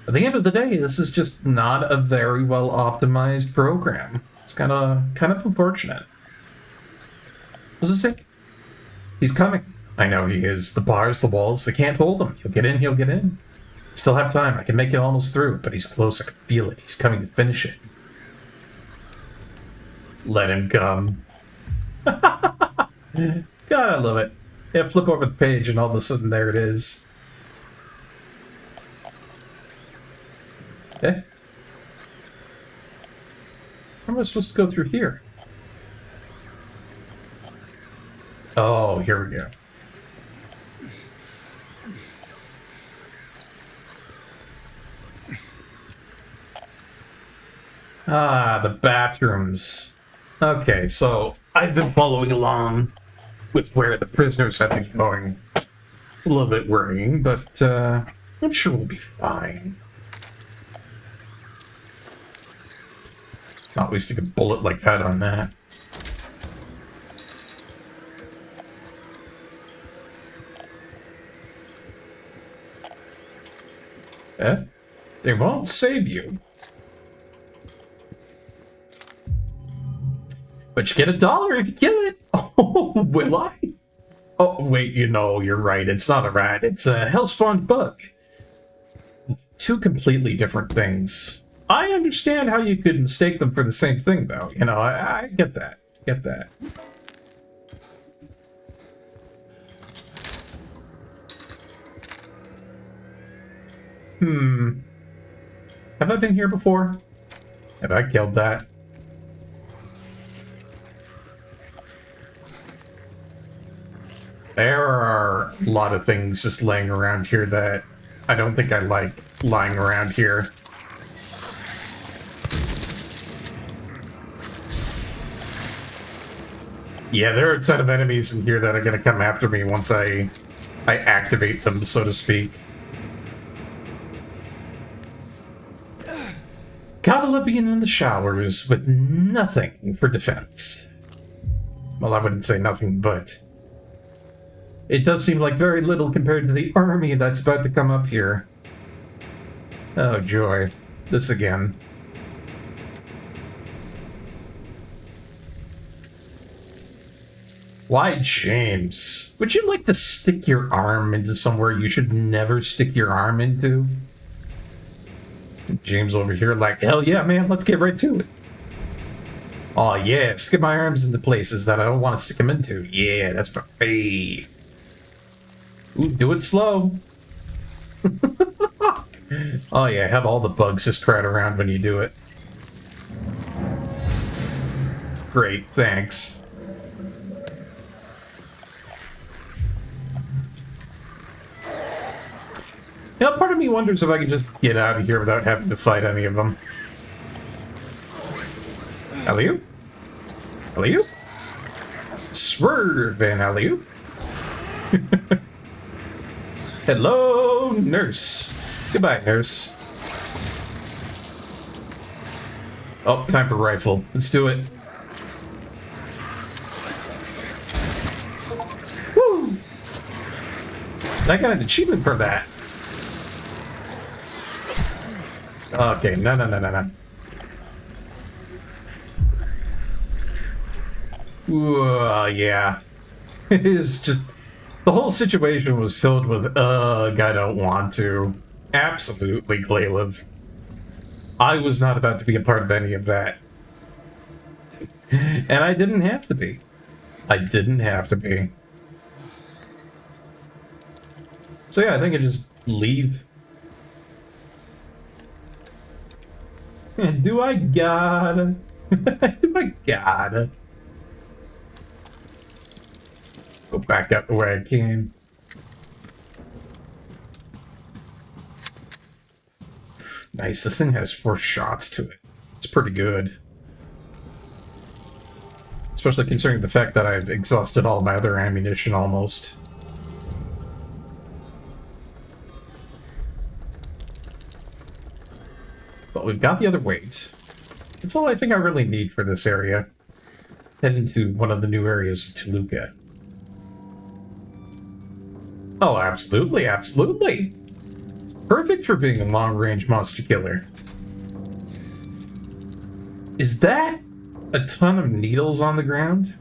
at the end of the day, this is just not a very well optimized program. It's kind of unfortunate. What's it say? He's coming. I know he is. The bars, the walls, they can't hold him. He'll get in, he'll get in. Still have time. I can make it almost through, but he's close. I can feel it. He's coming to finish it. Let him come. God, I love it. Yeah, flip over the page and all of a sudden there it is. Eh? How am I supposed to go through here? Oh, here we go. Ah, the bathrooms. Okay, so I've been following along with where the prisoners have been going. It's a little bit worrying, but I'm sure we'll be fine. Not wasting a bullet like that on that. Eh? They won't save you. But you get $1 if you kill it. Oh, will I? Oh, wait, you know, you're right. It's not a rat. It's a hell-spawned bug. Two completely different things. I understand how you could mistake them for the same thing, though. You know, I get that. Get that. Have I been here before? Have I killed that? There are a lot of things just laying around here that I don't think I like lying around here. Yeah, there are a ton of enemies in here that are going to come after me once I activate them, so to speak. Gotta love being in the showers with nothing for defense. Well, I wouldn't say nothing, but it does seem like very little compared to the army that's about to come up here. Oh, joy. This again. Why, James? Would you like to stick your arm into somewhere you should never stick your arm into? James over here like, hell yeah, man, let's get right to it. Oh yeah, stick my arms into places that I don't want to stick them into. Yeah, that's my fave. Ooh, do it slow. Oh yeah, have all the bugs just crowd around when you do it. Great, thanks. You know, part of me wonders if I can just get out of here without having to fight any of them. Alley-oop? Alley-oop? Swerve and alley-oop. Hello, nurse. Goodbye, nurse. Oh, time for rifle. Let's do it. Woo! I got an achievement for that. Okay, no. Ooh, yeah. It is just... The whole situation was filled with, ugh, I don't want to. Absolutely, Glaive. I was not about to be a part of any of that. And I didn't have to be. I didn't have to be. So yeah, I think I just leave. Do I gotta? Do I gotta? Go back out the way I came. Nice, this thing has 4 shots to it. It's pretty good. Especially considering the fact that I've exhausted all my other ammunition almost. But we've got the other weight. That's all I think I really need for this area. Head into one of the new areas of Toluca. Oh, absolutely, absolutely! It's perfect for being a long-range monster killer. Is that a ton of needles on the ground?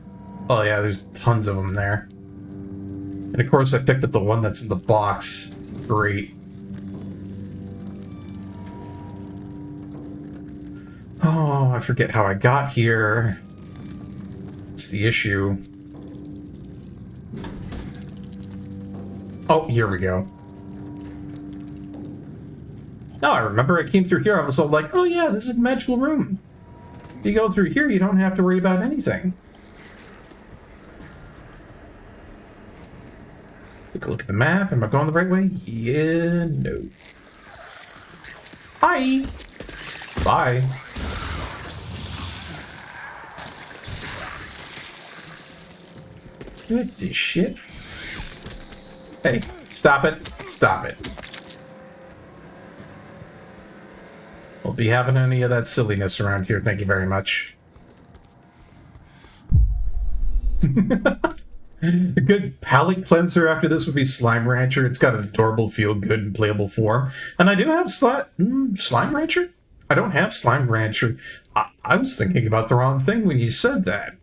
Oh yeah, there's tons of them there. And of course I picked up the one that's in the box. Great. Oh, I forget how I got here. It's the issue. Oh, here we go. Now I remember I came through here, I was all like, oh yeah, this is a magical room. If you go through here, you don't have to worry about anything. Take a look at the map. Am I going the right way? Yeah, no. Hi! Bye. What the shit? Hey, stop it. Stop it. Won't be having any of that silliness around here, thank you very much. A good palate cleanser after this would be Slime Rancher. It's got an adorable, feel-good, and playable form. And I do have Slime Rancher? I don't have Slime Rancher. I was thinking about the wrong thing when you said that.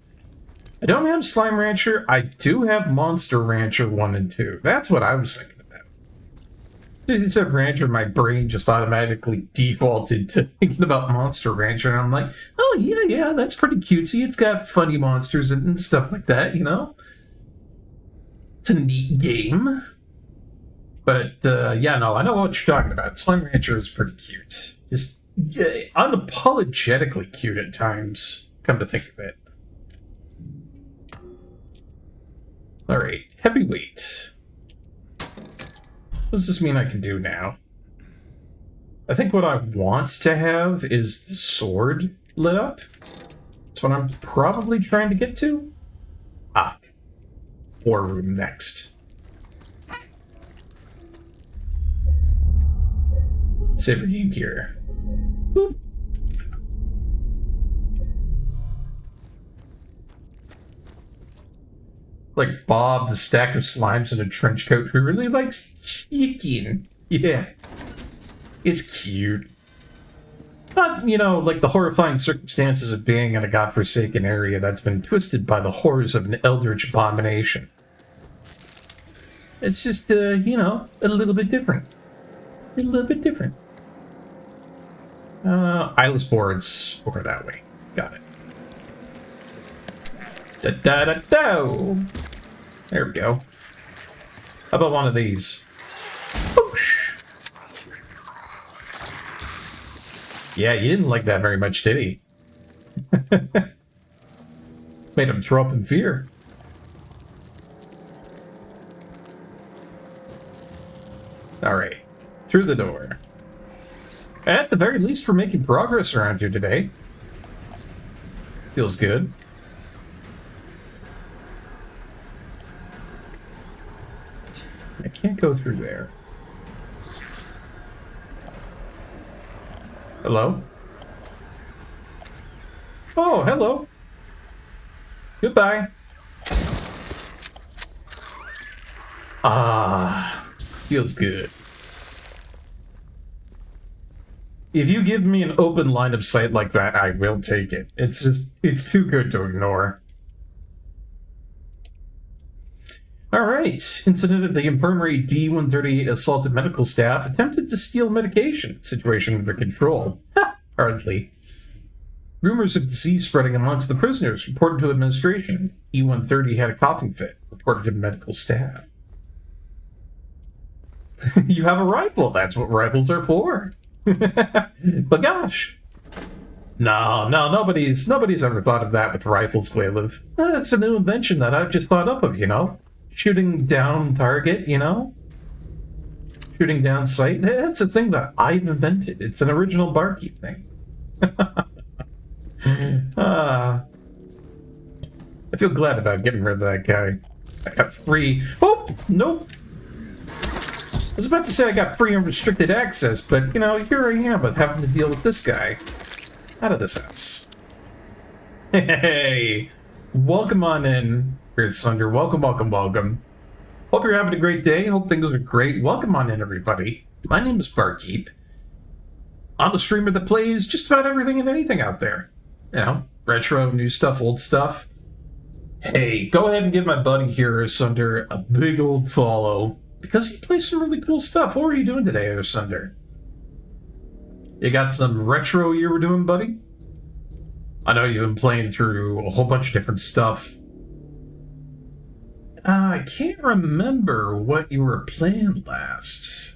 I don't have Slime Rancher. I do have Monster Rancher 1 and 2. That's what I was thinking about. As you said Rancher, my brain just automatically defaulted to thinking about Monster Rancher, and I'm like, oh, yeah, that's pretty cutesy. It's got funny monsters and stuff like that, you know? It's a neat game. But, yeah, no, I know what you're talking about. Slime Rancher is pretty cute. Just unapologetically cute at times, come to think of it. Alright, heavyweight. What does this mean I can do now? I think what I want to have is the sword lit up. That's what I'm probably trying to get to. Ah. War room next. Save your game here. Boop. Like Bob, the stack of slimes in a trench coat who really likes chicken. Yeah. It's cute. Not, you know, like the horrifying circumstances of being in a godforsaken area that's been twisted by the horrors of an eldritch abomination. It's just, you know, a little bit different. A little bit different. Eyeless boards over that way. Got it. Da-da-da-do! There we go. How about one of these? Whoosh! Yeah, you didn't like that very much, did he? Made him throw up in fear. Alright. Through the door. At the very least, we're making progress around here today. Feels good. I can't go through there. Hello? Oh, hello. Goodbye. Ah, feels good. If you give me an open line of sight like that, I will take it. It's too good to ignore. Alright. Incident at the infirmary. D-138 assaulted medical staff, attempted to steal medication. Situation under control. Ha! Hardly. Rumors of disease spreading amongst the prisoners, reported to administration. E-130 had a coughing fit, reported to medical staff. You have a rifle. That's what rifles are for. But gosh. No, nobody's ever thought of that with rifles, Glaive. That's a new invention that I've just thought up of, you know? Shooting down target, you know? Shooting down sight. That's a thing that I've invented. It's an original Barkeep thing. I feel glad about getting rid of that guy. I got free... Oh! Nope! I was about to say I got free unrestricted access, but, you know, here I am with having to deal with this guy. Out of this house. Hey! Welcome on in, Earth Sunder. Welcome, welcome, welcome. Hope you're having a great day. Hope things are great. Welcome on in, everybody. My name is Barkeep. I'm a streamer that plays just about everything and anything out there. You know, retro, new stuff, old stuff. Hey, go ahead and give my buddy here, Earth Sunder, a big old follow, because he plays some really cool stuff. What are you doing today, Earth Sunder? You got some retro you were doing, buddy? I know you've been playing through a whole bunch of different stuff. I can't remember what you were playing last.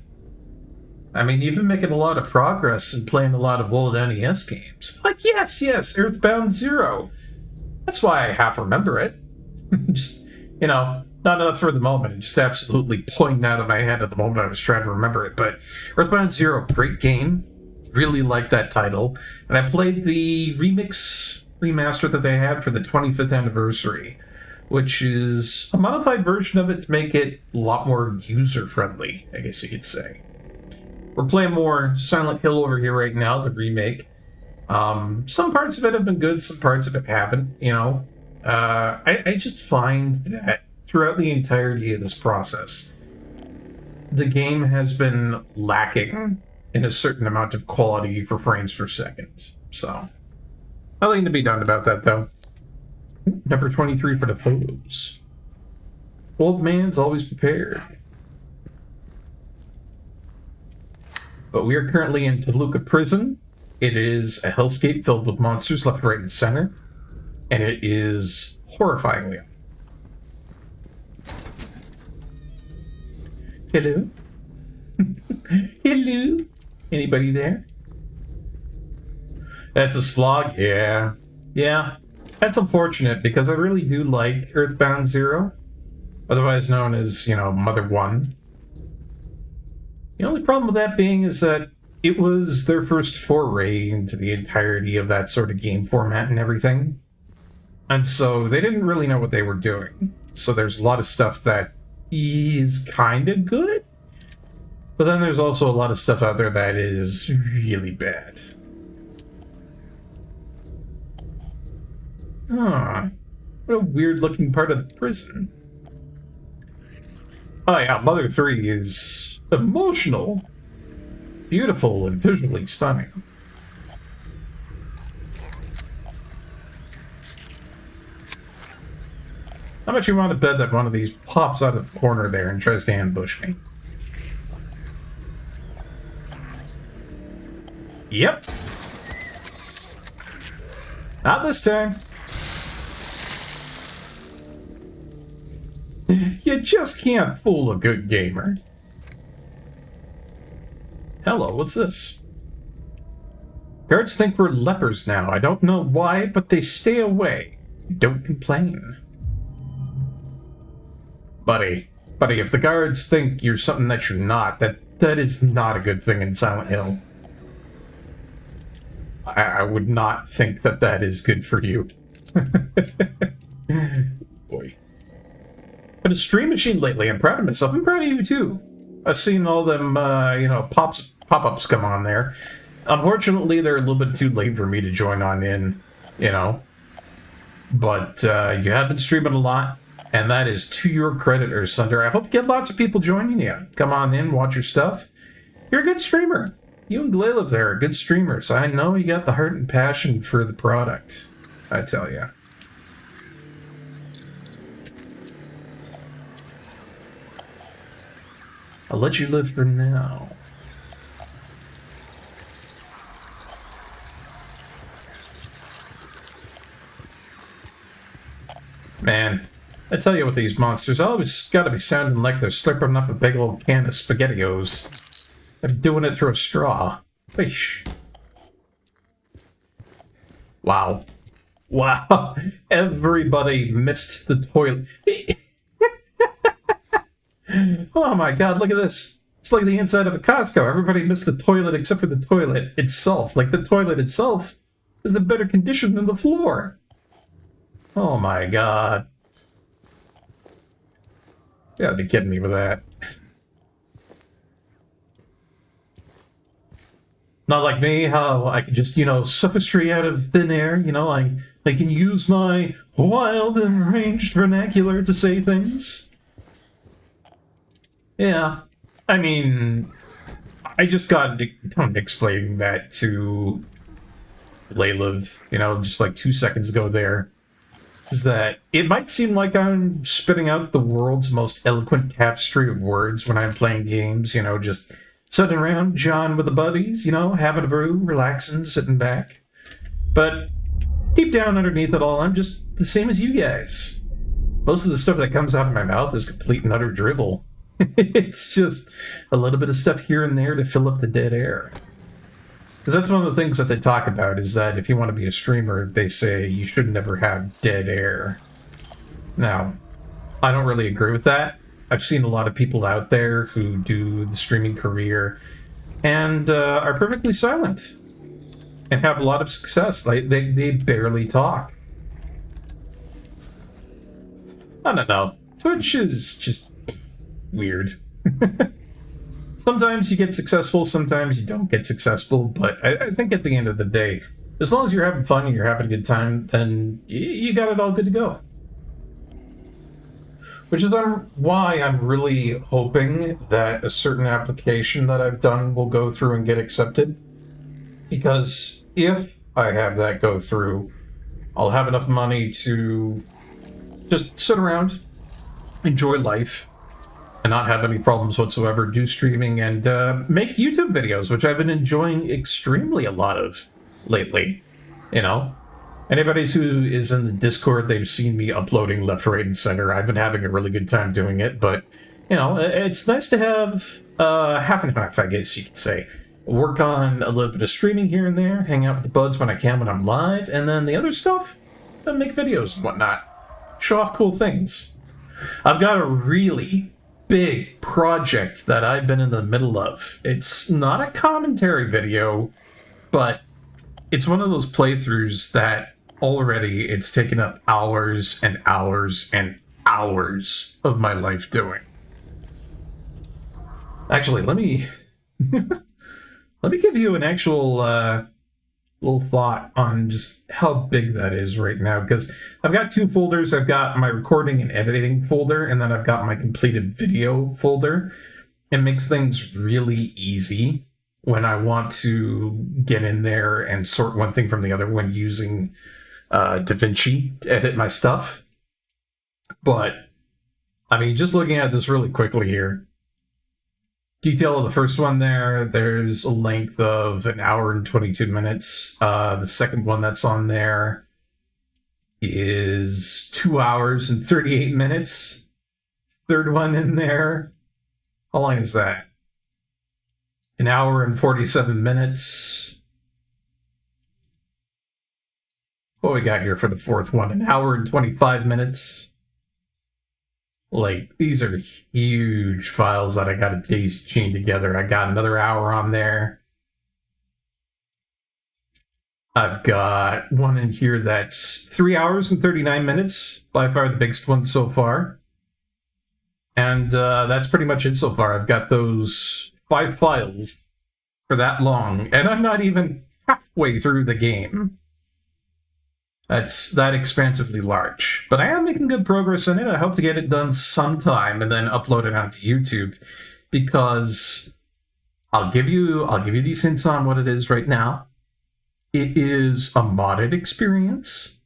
I mean, you've been making a lot of progress and playing a lot of old NES games. Like, yes, Earthbound Zero. That's why I half remember it. Just, you know, not enough for the moment. It just absolutely pointing out of my head at the moment I was trying to remember it. But Earthbound Zero, great game. Really like that title. And I played the remaster that they had for the 25th anniversary, which is a modified version of it to make it a lot more user-friendly, I guess you could say. We're playing more Silent Hill over here right now, the remake. Some parts of it have been good, some parts of it haven't, you know. I just find that throughout the entirety of this process, the game has been lacking in a certain amount of quality for frames per second. So, nothing to be done about that, though. Number 23 for the photos. Old man's always prepared. But we are currently in Toluca Prison. It is a hellscape filled with monsters left, right, and center. And it is horrifyingly. Hello? Hello? Anybody there? That's a slog? Yeah. Yeah. That's unfortunate, because I really do like Earthbound Zero. Otherwise known as, you know, Mother 1. The only problem with that being is that it was their first foray into the entirety of that sort of game format and everything. And so they didn't really know what they were doing. So there's a lot of stuff that is kind of good. But then there's also a lot of stuff out there that is really bad. What a weird looking part of the prison. Oh yeah, Mother 3 is emotional, beautiful, and visually stunning. How much you want to bet that one of these pops out of the corner there and tries to ambush me? Yep. Not this time. You just can't fool a good gamer. Hello, what's this? Guards think we're lepers now. I don't know why, but they stay away. Don't complain. Buddy, if the guards think you're something that you're not, that is not a good thing in Silent Hill. I would not think that is good for you. Boy. But a stream machine lately. I'm proud of myself. I'm proud of you, too. I've seen all them, you know, pop-ups come on there. Unfortunately, they're a little bit too late for me to join on in, you know. But you have been streaming a lot, and that is to your credit, Earth Sunder. I hope you get lots of people joining you. Come on in, watch your stuff. You're a good streamer. You and Glayliv there are good streamers. I know you got the heart and passion for the product. I tell you. I'll let you live for now. Man, I tell you what, these monsters always gotta be sounding like they're slurping up a big old can of SpaghettiOs. They're doing it through a straw. Fish. Wow. Wow. Everybody missed the toilet. Oh my god, look at this. It's like the inside of a Costco. Everybody missed the toilet except for the toilet itself. Like, the toilet itself is in better condition than the floor. Oh my god. You gotta be kidding me with that. Not like me, how I can just, sophistry out of thin air, I can use my wild and ranged vernacular to say things. Yeah. I mean, I just got done explaining that to Layliv, just like 2 seconds ago there. Is that it might seem like I'm spitting out the world's most eloquent tapestry of words when I'm playing games, just sitting around, John with the buddies, having a brew, relaxing, sitting back. But deep down underneath it all, I'm just the same as you guys. Most of the stuff that comes out of my mouth is complete and utter drivel. It's just a little bit of stuff here and there to fill up the dead air. Because that's one of the things that they talk about, is that if you want to be a streamer, they say you should never have dead air. Now, I don't really agree with that. I've seen a lot of people out there who do the streaming career and are perfectly silent and have a lot of success. They barely talk. I don't know. Twitch is just weird. Sometimes you get successful, sometimes you don't get successful, but I think at the end of the day, as long as you're having fun and you're having a good time, then you got it all good to go. Which is why I'm really hoping that a certain application that I've done will go through and get accepted. Because if I have that go through, I'll have enough money to just sit around, enjoy life, and not have any problems whatsoever, do streaming, and make YouTube videos, which I've been enjoying extremely a lot of lately. Anybody who is in the Discord, they've seen me uploading left, right, and center. I've been having a really good time doing it, but, it's nice to have half and half, I guess you could say. Work on a little bit of streaming here and there, hang out with the buds when I can when I'm live, and then the other stuff, make videos and whatnot. Show off cool things. I've got a really big project that I've been in the middle of. It's not a commentary video, but it's one of those playthroughs that already it's taken up hours and hours and hours of my life doing. Actually, let me let me give you an actual little thought on just how big that is right now, because I've got two folders. I've got my recording and editing folder, and then I've got my completed video folder. It makes things really easy when I want to get in there and sort one thing from the other when using DaVinci to edit my stuff. But, just looking at this really quickly here, detail of the first one there's a length of 1 hour and 22 minutes. The second one that's on there is 2 hours and 38 minutes. Third one in there, how long is that? 1 hour and 47 minutes. What we got here for the fourth one? 1 hour and 25 minutes. These are huge files that I got to daisy chain together. I got another hour on there. I've got one in here that's 3 hours and 39 minutes. By far the biggest one so far. And that's pretty much it so far. I've got those 5 files for that long. And I'm not even halfway through the game. That's that expansively large. But I am making good progress in it. I hope to get it done sometime and then upload it onto YouTube, because I'll give you these hints on what it is right now. It is a modded experience,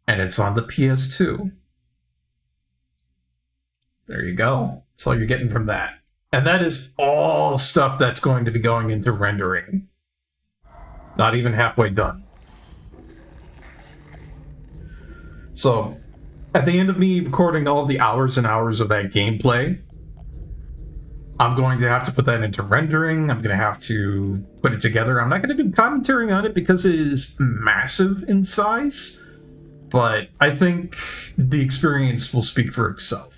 and it's on the PS2. There you go. That's all you're getting from that. And that is all stuff that's going to be going into rendering. Not even halfway done. So, at the end of me recording all the hours and hours of that gameplay, I'm going to have to put that into rendering. I'm going to have to put it together. I'm not going to do commentary on it because it is massive in size, but I think the experience will speak for itself.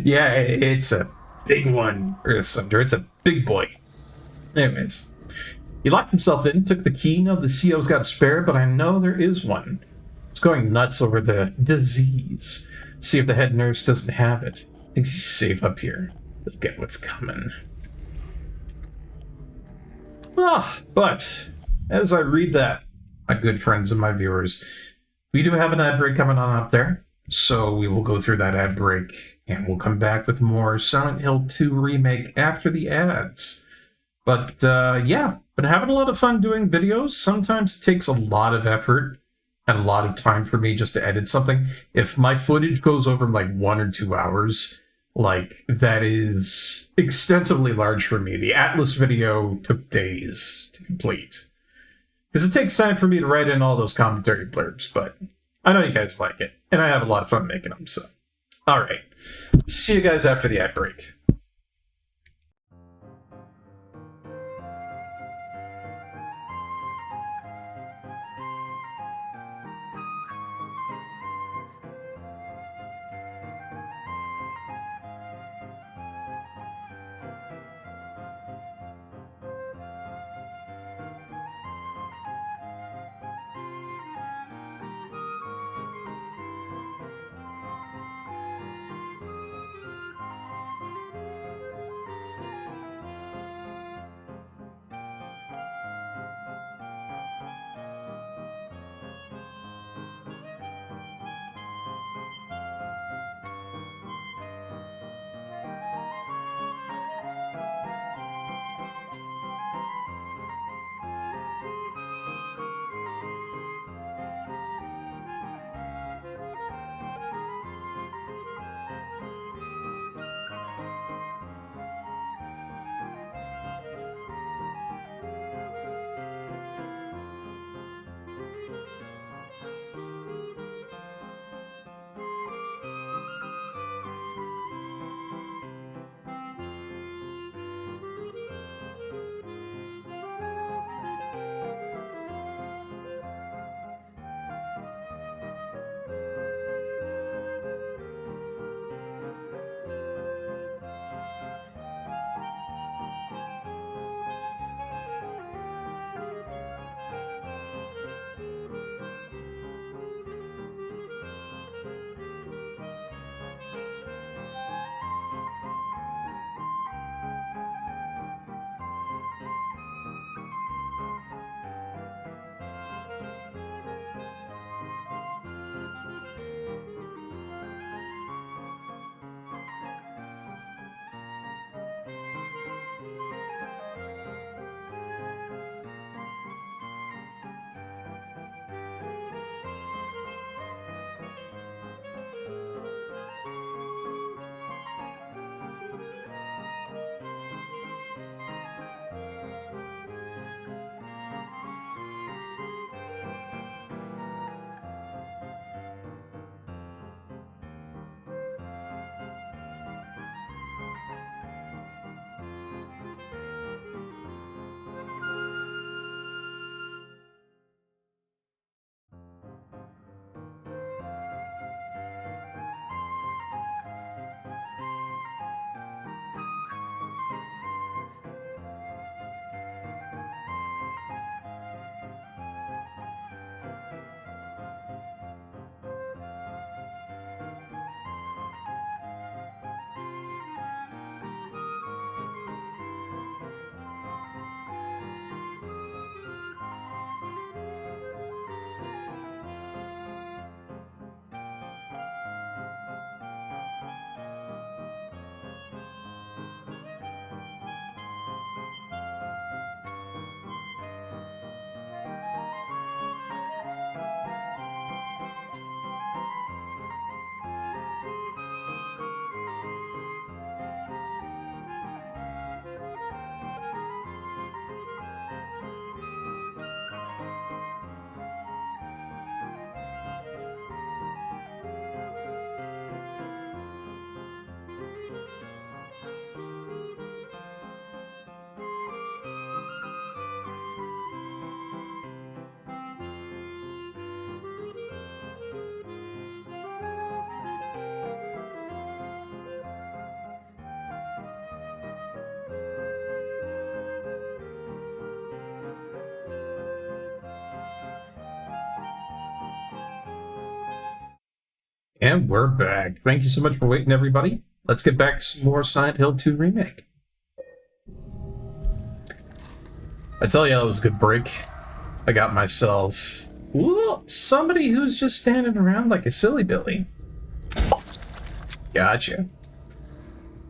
Yeah, it's a big one, Earth Sunder. It's a big boy. Anyways, He locked himself in, took the key. No, the CO's got a spare, but I know there is one. He's going nuts over the disease. See if the head nurse doesn't have it. Thinks he's safe up here. He'll get what's coming. But as I read that, my good friends and my viewers, we do have an ad break coming on up there. So we will go through that ad break, and we'll come back with more Silent Hill 2 Remake after the ads. But yeah, been having a lot of fun doing videos. Sometimes it takes a lot of effort and a lot of time for me just to edit something. If my footage goes over like 1 or 2 hours, like that is extensively large for me. The Atlas video took days to complete. Because it takes time for me to write in all those commentary blurbs, but I know you guys like it, and I have a lot of fun making them, so. Alright, see you guys after the ad break. And we're back. Thank you so much for waiting, everybody. Let's get back to some more Silent Hill 2 Remake. I tell you, that was a good break. I got myself... Ooh, somebody who's just standing around like a silly Billy. Gotcha.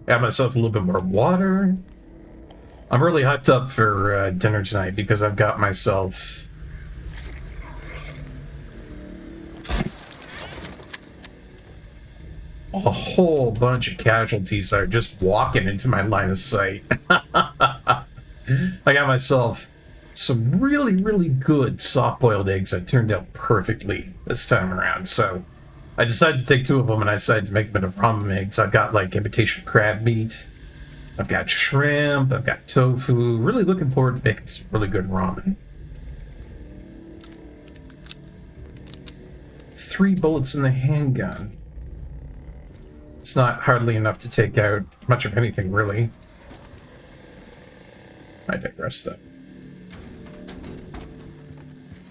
Got myself a little bit more water. I'm really hyped up for dinner tonight because I've got myself... a whole bunch of casualties that are just walking into my line of sight. I got myself some really, really good soft-boiled eggs that turned out perfectly this time around. So I decided to take 2 of them and I decided to make them into ramen eggs. I've got like imitation crab meat. I've got shrimp. I've got tofu. Really looking forward to making some really good ramen. 3 bullets in the handgun. It's not hardly enough to take out much of anything, really. I digress, though.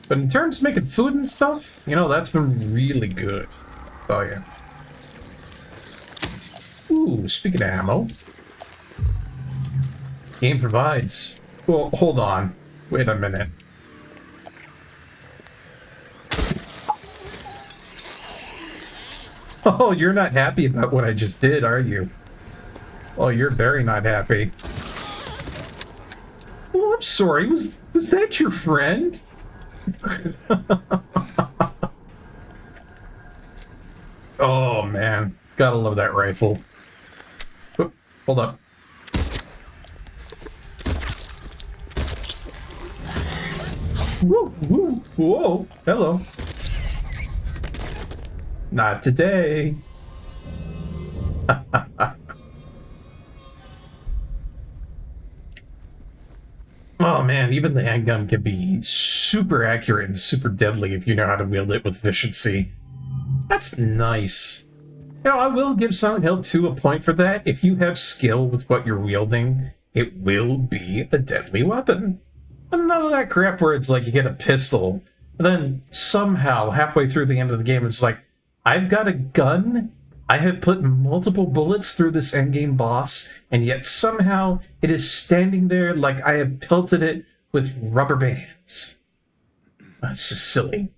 But in terms of making food and stuff, you know, that's been really good. I'll tell you. Ooh, speaking of ammo. Game provides... Well, hold on. Wait a minute. Oh, you're not happy about what I just did, are you? Oh, you're very not happy. Oh, I'm sorry. Was that your friend? Oh, man. Gotta love that rifle. Oop, hold up. Whoa, whoa, whoa. Hello. Not today. Oh man, even the handgun can be super accurate and super deadly if you know how to wield it with efficiency. That's nice. You know, I will give Silent Hill 2 a point for that. If you have skill with what you're wielding, it will be a deadly weapon. And none of that crap where it's like you get a pistol, and then somehow halfway through the end of the game it's like, I've got a gun, I have put multiple bullets through this endgame boss, and yet somehow it is standing there like I have pelted it with rubber bands. That's just silly.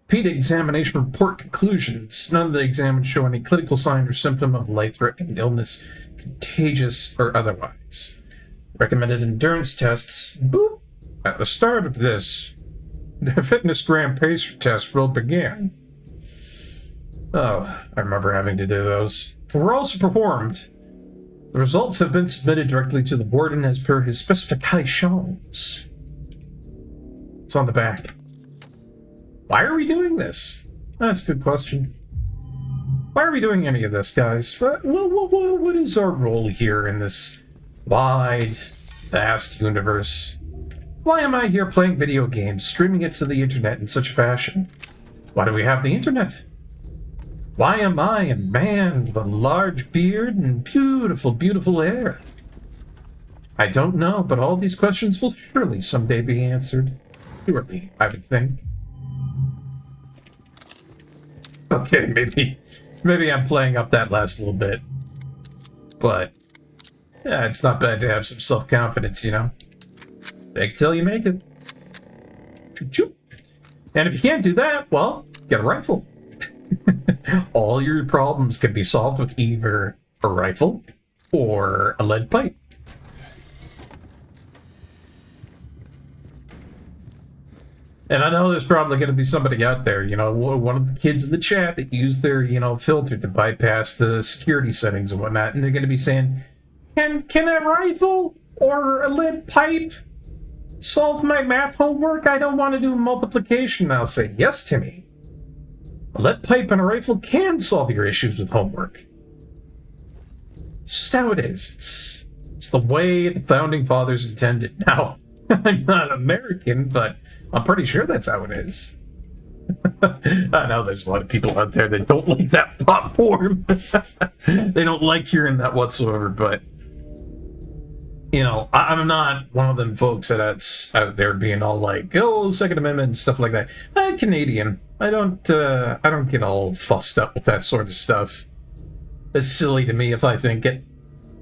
PETA examination report conclusions. None of the examined show any clinical sign or symptom of life-threatening illness, contagious or otherwise. Recommended endurance tests. Boop! At the start of this, the fitness gram pacer test will begin. Oh, I remember having to do those. Were also performed. The results have been submitted directly to the warden as per his specifications. It's on the back. Why are we doing this? That's a good question. Why are we doing any of this, guys? What is our role here in this wide, vast universe? Why am I here playing video games, streaming it to the internet in such a fashion? Why do we have the internet? Why am I a man with a large beard and beautiful, beautiful hair? I don't know, but all these questions will surely someday be answered. Surely, I would think. Okay, maybe I'm playing up that last little bit. But, yeah, it's not bad to have some self-confidence, you know? Fake it till you make it. Choo-choo. And if you can't do that, well, get a rifle. All your problems can be solved with either a rifle or a lead pipe. And I know there's probably going to be somebody out there, you know, one of the kids in the chat that used their, you know, filter to bypass the security settings and whatnot, and they're going to be saying, can a rifle or a lead pipe solve my math homework? I don't want to do multiplication. I'll say, yes, Timmy. A lead pipe and a rifle can solve your issues with homework. It's just how it is. It's the way the founding fathers intended. Now, I'm not American, but I'm pretty sure that's how it is. I know there's a lot of people out there that don't like that platform. They don't like hearing that whatsoever, but you know, I'm not one of them folks that's out there being all like, oh, Second Amendment and stuff like that. I'm Canadian. I don't get all fussed up with that sort of stuff. It's silly to me if I think it.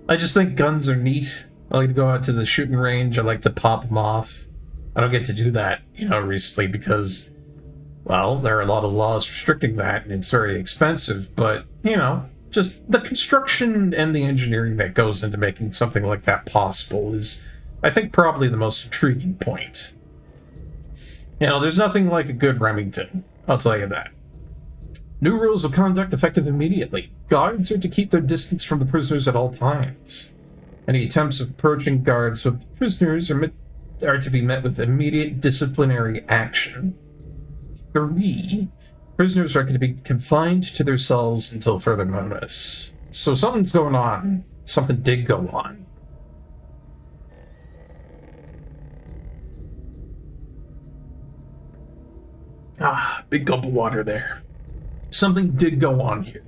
I just think guns are neat. I like to go out to the shooting range. I like to pop them off. I don't get to do that, recently because, well, there are a lot of laws restricting that, and it's very expensive. But, just the construction and the engineering that goes into making something like that possible is, I think, probably the most intriguing point. There's nothing like a good Remington. I'll tell you that. New rules of conduct effective immediately. Guards are to keep their distance from the prisoners at all times. Any attempts of approaching guards with prisoners are to be met with immediate disciplinary action. 3. Prisoners are going to be confined to their cells until further notice. So something's going on. Something did go on. Big gulp of water there. Something did go on here.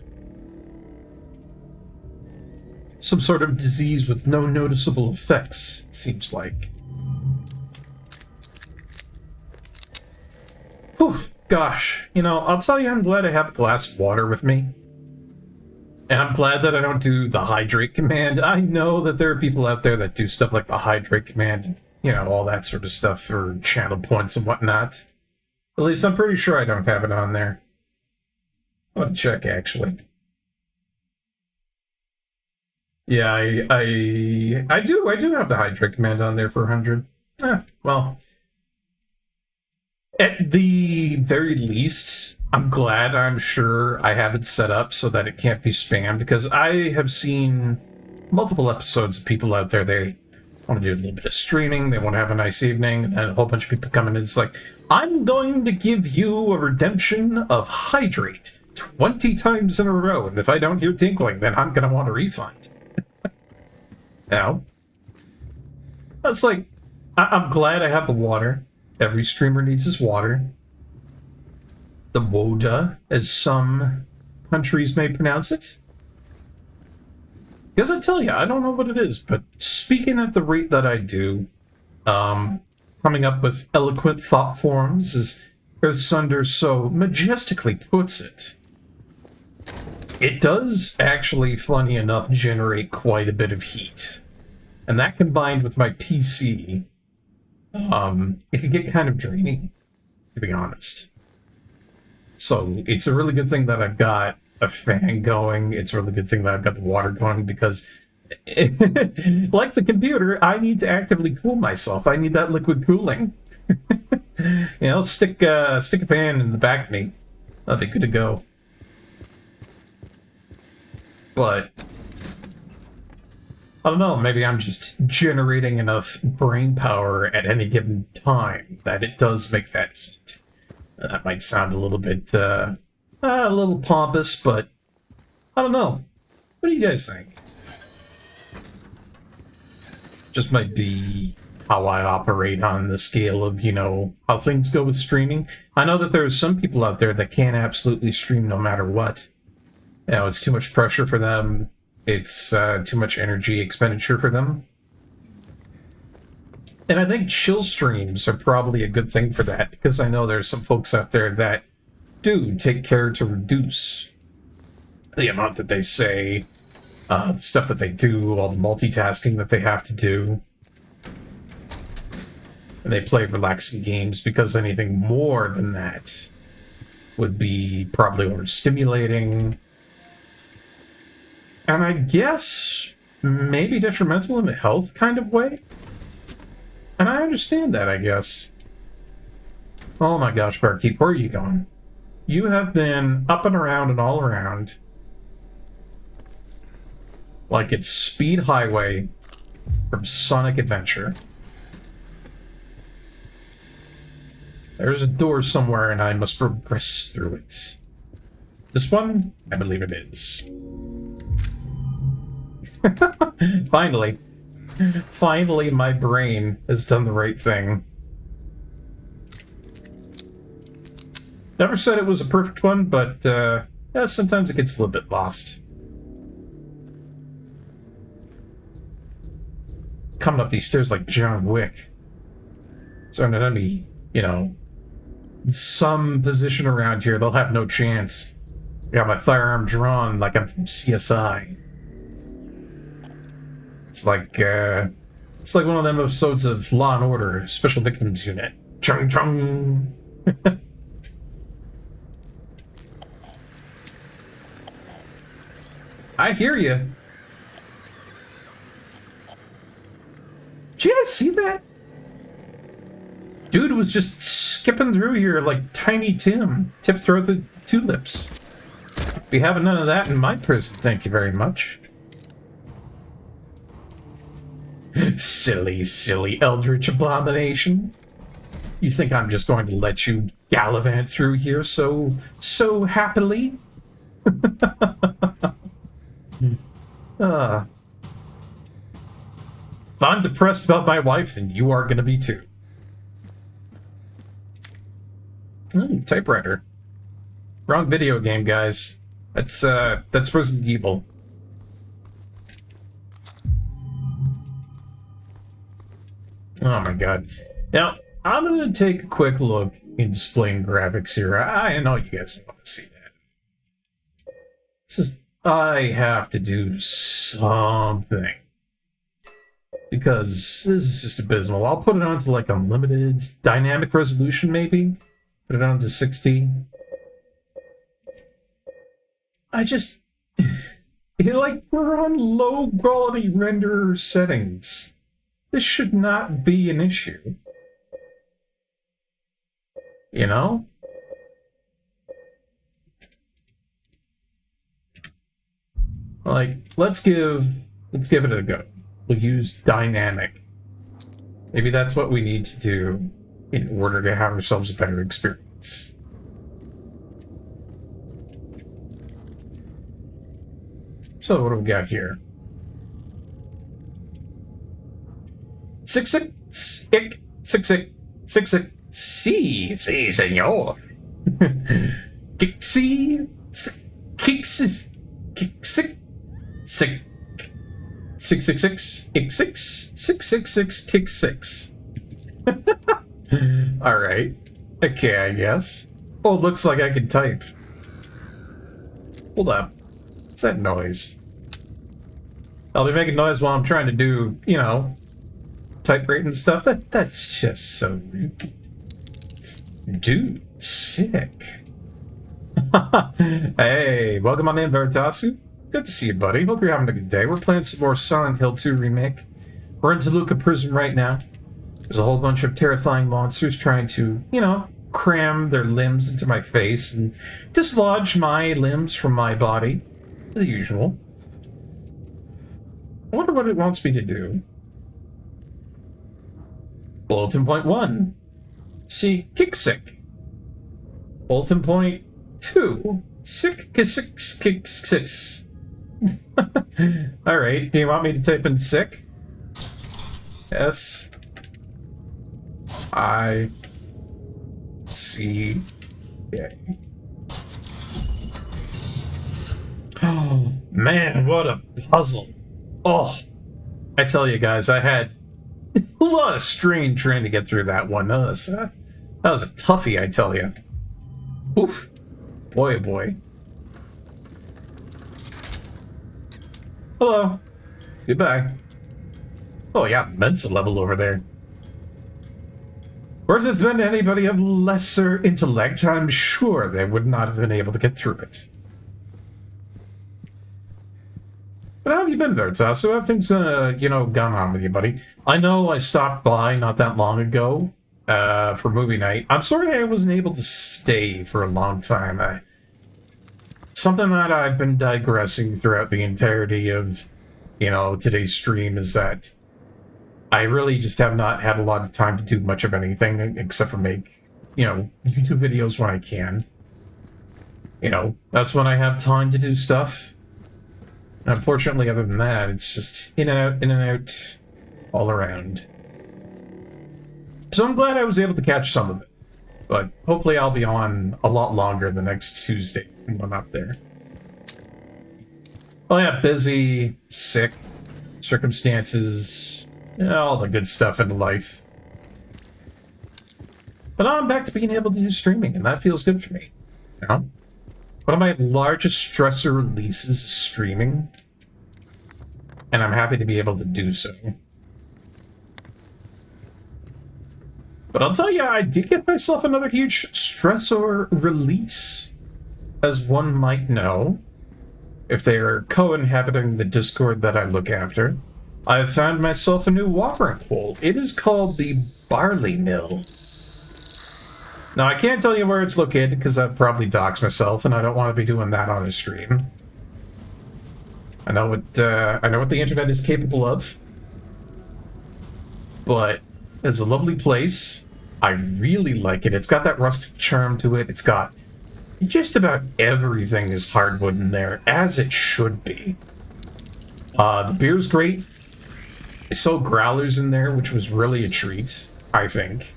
Some sort of disease with no noticeable effects, it seems like. Whew, gosh. I'll tell you, I'm glad I have a glass of water with me. And I'm glad that I don't do the hydrate command. I know that there are people out there that do stuff like the hydrate command, all that sort of stuff for channel points and whatnot. At least I'm pretty sure I don't have it on there. I'll check, actually. Yeah, I do have the hydrate command on there for 100. Well, at the very least, I'm sure I have it set up so that it can't be spammed, because I have seen multiple episodes of people out there, they want to do a little bit of streaming, they want to have a nice evening, and then a whole bunch of people come in and it's like, I'm going to give you a redemption of hydrate 20 times in a row, and if I don't hear tinkling, then I'm going to want a refund. Now, that's like, I'm glad I have the water. Every streamer needs his water. The woda, as some countries may pronounce it. Because I tell you, I don't know what it is, but speaking at the rate that I do, coming up with eloquent thought forms, as Earthsunder so majestically puts it, it does actually, funny enough, generate quite a bit of heat. And that combined with my PC, it can get kind of draining, to be honest. So it's a really good thing that I've got a fan going. It's a really good thing that I've got the water going, because like the computer, I need to actively cool myself. I need that liquid cooling. Stick a fan in the back of me. That'll be good to go. But I don't know, maybe I'm just generating enough brain power at any given time that it does make that heat. That might sound a little bit, a little pompous, but I don't know. What do you guys think? Just might be how I operate on the scale of, how things go with streaming. I know that there's some people out there that can't absolutely stream no matter what. It's too much pressure for them. It's too much energy expenditure for them. And I think chill streams are probably a good thing for that, because I know there's some folks out there that do take care to reduce the amount that they say, the stuff that they do, all the multitasking that they have to do. And they play relaxing games, because anything more than that would be probably overstimulating. And I guess maybe detrimental in a health kind of way. And I understand that, I guess. Oh my gosh, Barkeep, where are you going? You have been up and around and all around. Like it's Speed Highway from Sonic Adventure. There's a door somewhere and I must progress through it. This one? I believe it is. Finally. Finally, my brain has done the right thing. Never said it was a perfect one, but yeah, sometimes it gets a little bit lost. Coming up these stairs like John Wick. So not only, some position around here, they'll have no chance. I got my firearm drawn like I'm from CSI. It's like one of them episodes of Law and Order, Special Victims Unit. Chung chung. I hear you. Did you guys see that? Dude was just skipping through here like Tiny Tim. Tip throw the tulips. Be having none of that in my prison, thank you very much. Silly, silly eldritch abomination. You think I'm just going to let you gallivant through here so happily? If I'm depressed about my wife, then you are going to be too. Typewriter. Wrong video game, guys. That's Resident Evil. Oh my god. Now, I'm going to take a quick look in displaying graphics here. I know you guys want to see that. This is... I have to do something. Because this is just abysmal. I'll put it on to like unlimited dynamic resolution, maybe. Put it on to 60. Like, we're on low quality render settings. This should not be an issue. You know? Like, let's give it a go. We'll use dynamic. Maybe that's what we need to do in order to have ourselves a better experience. So what do we got here? 6-6 ick 6-6 6-6 sí señor. Kixi kicks kick 6 666 ick 6 666 kick 6. All right. Okay, I guess. Oh, it looks like I can type. Hold up. What's that noise? I'll be making noise while I'm trying to do, you know, type rate and stuff. That's just so rude. Dude, sick. Hey, welcome on in, Veritasu. Good to see you, buddy. Hope you're having a good day. We're playing some more Silent Hill 2 Remake. We're in Toluca Prison right now. There's a whole bunch of terrifying monsters trying to, you know, cram their limbs into my face and dislodge my limbs from my body. The usual. I wonder what it wants me to do. Bulletin point 1. See, kick sick. Bulletin point 2. Sick, kick 6. Alright, do you want me to type in sick? S I C A. Oh man, what a puzzle. Oh, I tell you guys, I had a lot of strain trying to get through that one. That was a toughie, I tell you. Oof. Boy, oh boy. Hello. Goodbye. Oh, yeah, Mensa level over there. Were it have been anybody of lesser intellect, I'm sure they would not have been able to get through it. But how have you been, Vertas? So have things, you know, gone on with you, buddy? I know I stopped by not that long ago, for movie night. I'm sorry I wasn't able to stay for a long time. Something that I've been digressing throughout the entirety of, you know, today's stream is that I really just have not had a lot of time to do much of anything except for make, you know, YouTube videos when I can. You know, that's when I have time to do stuff. And unfortunately, other than that, it's just in and out, all around. So I'm glad I was able to catch some of it. But hopefully I'll be on a lot longer the next Tuesday when I'm up there. Oh yeah, busy, sick, circumstances, you know, all the good stuff in life. But now I'm back to being able to do streaming, and that feels good for me. You know? One of my largest stressor releases is streaming, and I'm happy to be able to do so. But I'll tell you, I did get myself another huge stressor release, as one might know, if they are co-inhabiting the Discord that I look after. I have found myself a new watering hole. It is called the Barley Mill. Now, I can't tell you where it's located because I'd probably dox myself, and I don't want to be doing that on a stream. I know what the internet is capable of, but it's a lovely place. I really like it. It's got that rustic charm to it. It's got just about everything is hardwood in there, as it should be. The beer's great. I saw growlers in there, which was really a treat, I think.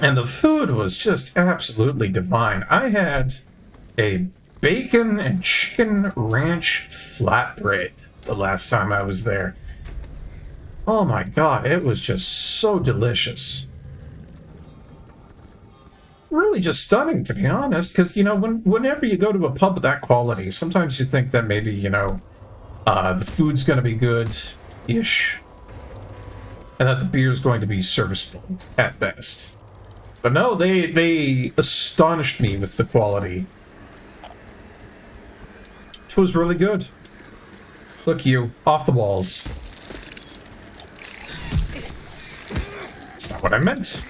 And the food was just absolutely divine. I had a bacon and chicken ranch flatbread the last time I was there. Oh my god, it was just so delicious. Really just stunning, to be honest, because, you know, whenever you go to a pub of that quality, sometimes you think that maybe, you know, the food's going to be good-ish, and that the beer's going to be serviceable at best. But no, they astonished me with the quality. It was really good. Look, you, off the walls. That's not what I meant.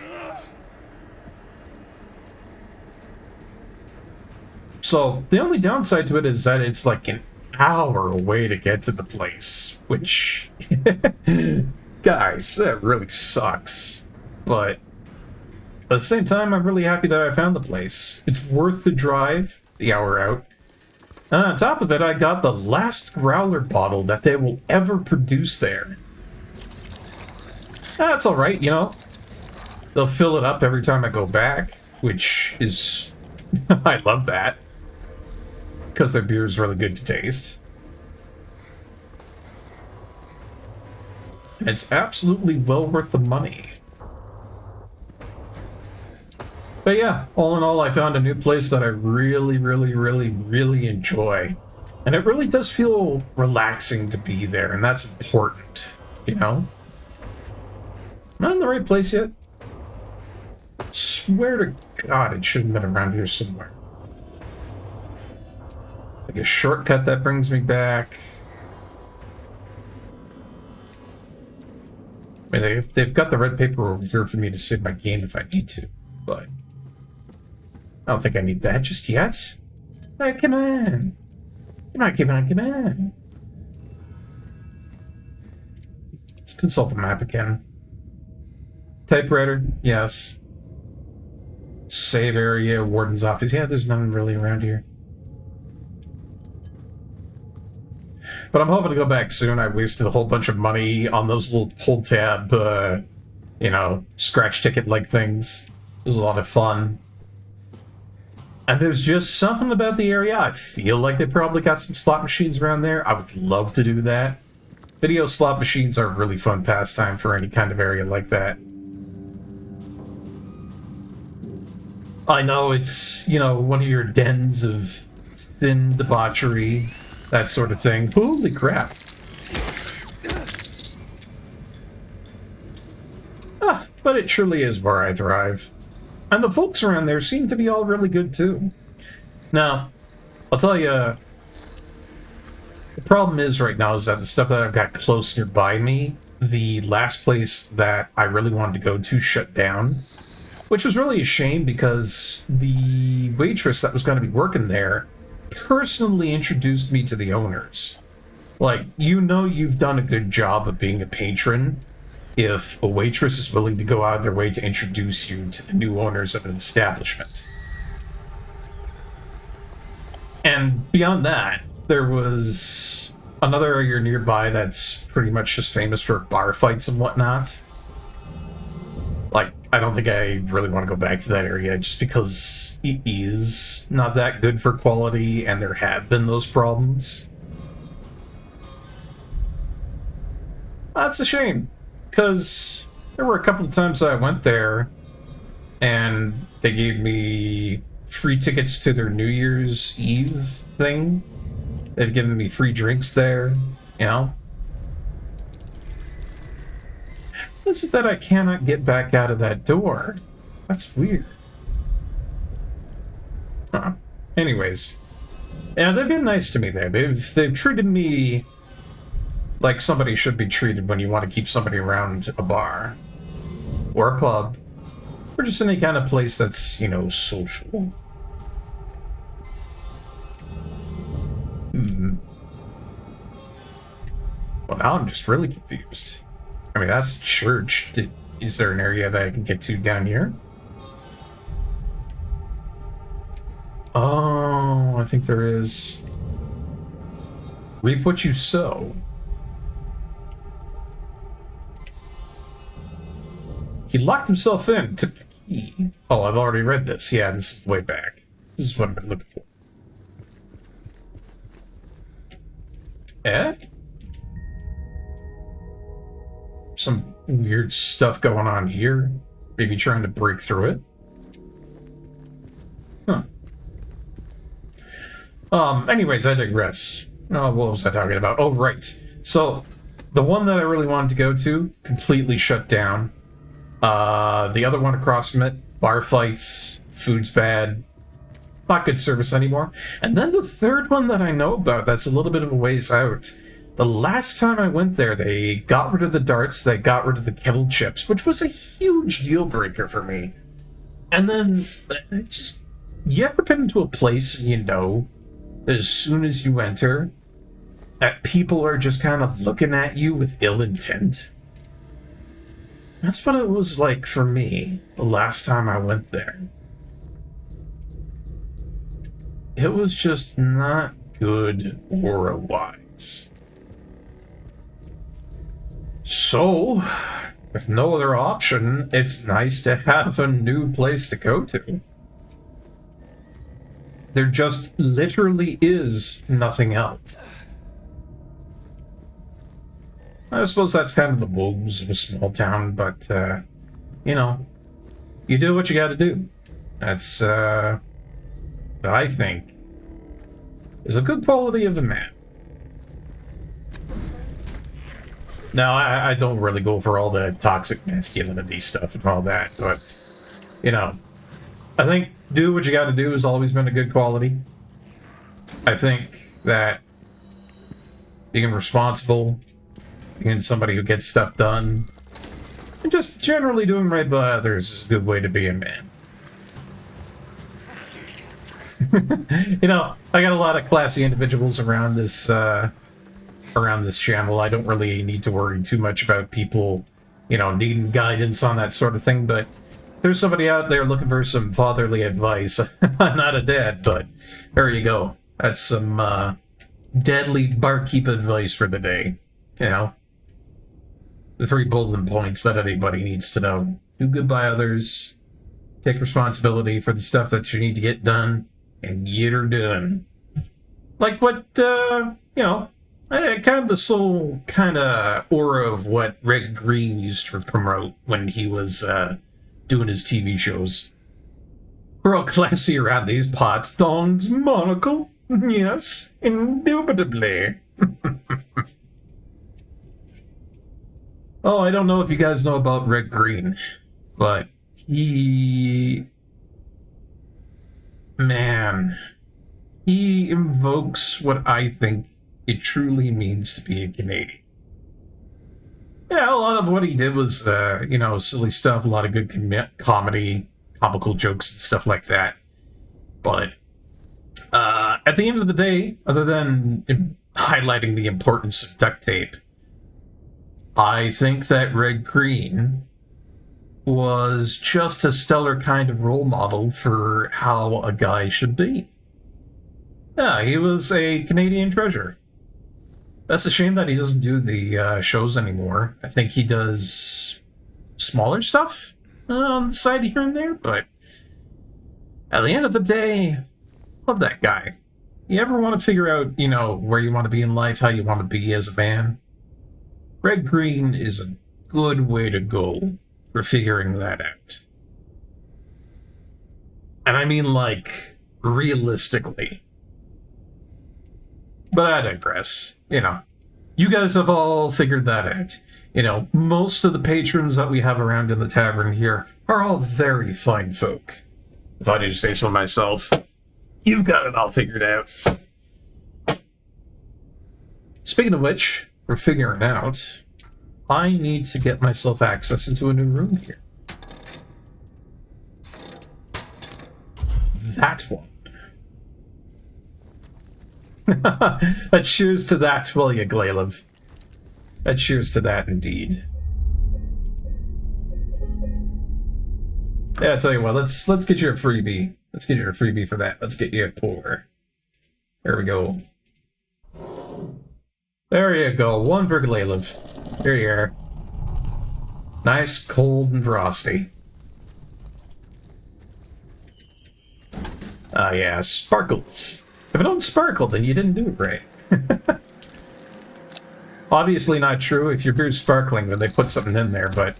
So, the only downside to it is that it's like an hour away to get to the place, which, guys, that really sucks. But at the same time, I'm really happy that I found the place. It's worth the drive, the hour out. And on top of it, I got the last growler bottle that they will ever produce there. That's alright, you know. They'll fill it up every time I go back, which is... I love that. Because their beer is really good to taste. And it's absolutely well worth the money. But yeah, all in all, I found a new place that I really, really, really, really enjoy. And it really does feel relaxing to be there, and that's important, you know? Not in the right place yet. Swear to God, it should have been around here somewhere. Like a shortcut that brings me back. I mean, they've got the red paper over here for me to save my game if I need to, but I don't think I need that just yet. Hey, come on. Come on, come on, come on. Let's consult the map again. Typewriter, yes. Save area, warden's office. Yeah, there's none really around here. But I'm hoping to go back soon. I wasted a whole bunch of money on those little pull tab, you know, scratch ticket-like things. It was a lot of fun. And there's just something about the area. I feel like they probably got some slot machines around there. I would love to do that. Video slot machines are a really fun pastime for any kind of area like that. I know it's, you know, one of your dens of sin, debauchery, that sort of thing. Holy crap. But it truly is where I thrive. And the folks around there seem to be all really good, too. Now, I'll tell you, the problem is right now is that the stuff that I've got close nearby me, the last place that I really wanted to go to shut down, which was really a shame because the waitress that was going to be working there personally introduced me to the owners. Like, you know you've done a good job of being a patron if a waitress is willing to go out of their way to introduce you to the new owners of an establishment. And beyond that, there was another area nearby that's pretty much just famous for bar fights and whatnot. Like, I don't think I really want to go back to that area just because it is not that good for quality and there have been those problems. That's a shame. Because there were a couple of times that I went there, and they gave me free tickets to their New Year's Eve thing. They've given me free drinks there, you know? How is it that I cannot get back out of that door? That's weird. Huh. Anyways. Yeah, they've been nice to me there. They've treated me like somebody should be treated when you want to keep somebody around a bar. Or a pub. Or just any kind of place that's, you know, social. Well, now I'm just really confused. I mean, that's church. Is there an area that I can get to down here? Oh, I think there is. Reap what you sow. He locked himself in, took the key. Oh, I've already read this. Yeah, this is the way back. This is what I've been looking for. Eh? Some weird stuff going on here. Maybe trying to break through it. Huh. Anyways, I digress. Oh, what was I talking about? Oh, right. So, the one that I really wanted to go to, completely shut down. The other one across from it, bar fights, food's bad, not good service anymore. And then the third one that I know about, that's a little bit of a ways out. The last time I went there, they got rid of the darts, they got rid of the kettle chips, which was a huge deal breaker for me. And then, just, you ever been into a place, you know, as soon as you enter, that people are just kind of looking at you with ill intent? That's what it was like for me the last time I went there. It was just not good or wise. So, with no other option, it's nice to have a new place to go to. There just literally is nothing else. I suppose that's kind of the woes of a small town, but, you know, you do what you gotta do. That's, I think, is a good quality of a man. Now, I don't really go for all the toxic masculinity stuff and all that, but, you know, I think do what you gotta do has always been a good quality. I think that being responsible, being somebody who gets stuff done, and just generally doing right by others is a good way to be a man. You know, I got a lot of classy individuals around this channel. I don't really need to worry too much about people, you know, needing guidance on that sort of thing, but there's somebody out there looking for some fatherly advice. I'm not a dad, but there you go. That's some deadly barkeep advice for the day. You know, the 3 golden points that anybody needs to know. Do good by others. Take responsibility for the stuff that you need to get done. And get her done. Like what, you know, kind of the soul kind of aura of what Red Green used to promote when he was doing his TV shows. We're all classy around these parts, Don's monocle. Yes, indubitably. Oh, I don't know if you guys know about Red Green, but man, he invokes what I think it truly means to be a Canadian. Yeah, a lot of what he did was, you know, silly stuff, a lot of good comedy, comical jokes and stuff like that. But at the end of the day, other than highlighting the importance of duct tape, I think that Red Green was just a stellar kind of role model for how a guy should be. Yeah, he was a Canadian treasure. That's a shame that he doesn't do the shows anymore. I think he does smaller stuff on the side here and there, but at the end of the day, love that guy. You ever want to figure out, you know, where you want to be in life, how you want to be as a man? Red Green is a good way to go for figuring that out. And I mean, like, realistically. But I digress. You know, you guys have all figured that out. You know, most of the patrons that we have around in the tavern here are all very fine folk. If I do say so myself, you've got it all figured out. Speaking of which, we're figuring out, I need to get myself access into a new room here. That one. Cheers to that, will you, Glaylov? Cheers to that, indeed. Yeah, I tell you what, let's get you a freebie. Let's get you a freebie for that. Let's get you a pour. There we go. There you go. One for Glaylov. Here you are. Nice, cold, and frosty. Ah, yeah, sparkles. If it don't sparkle, then you didn't do it right. Obviously not true. If your beer's sparkling, then they put something in there, but...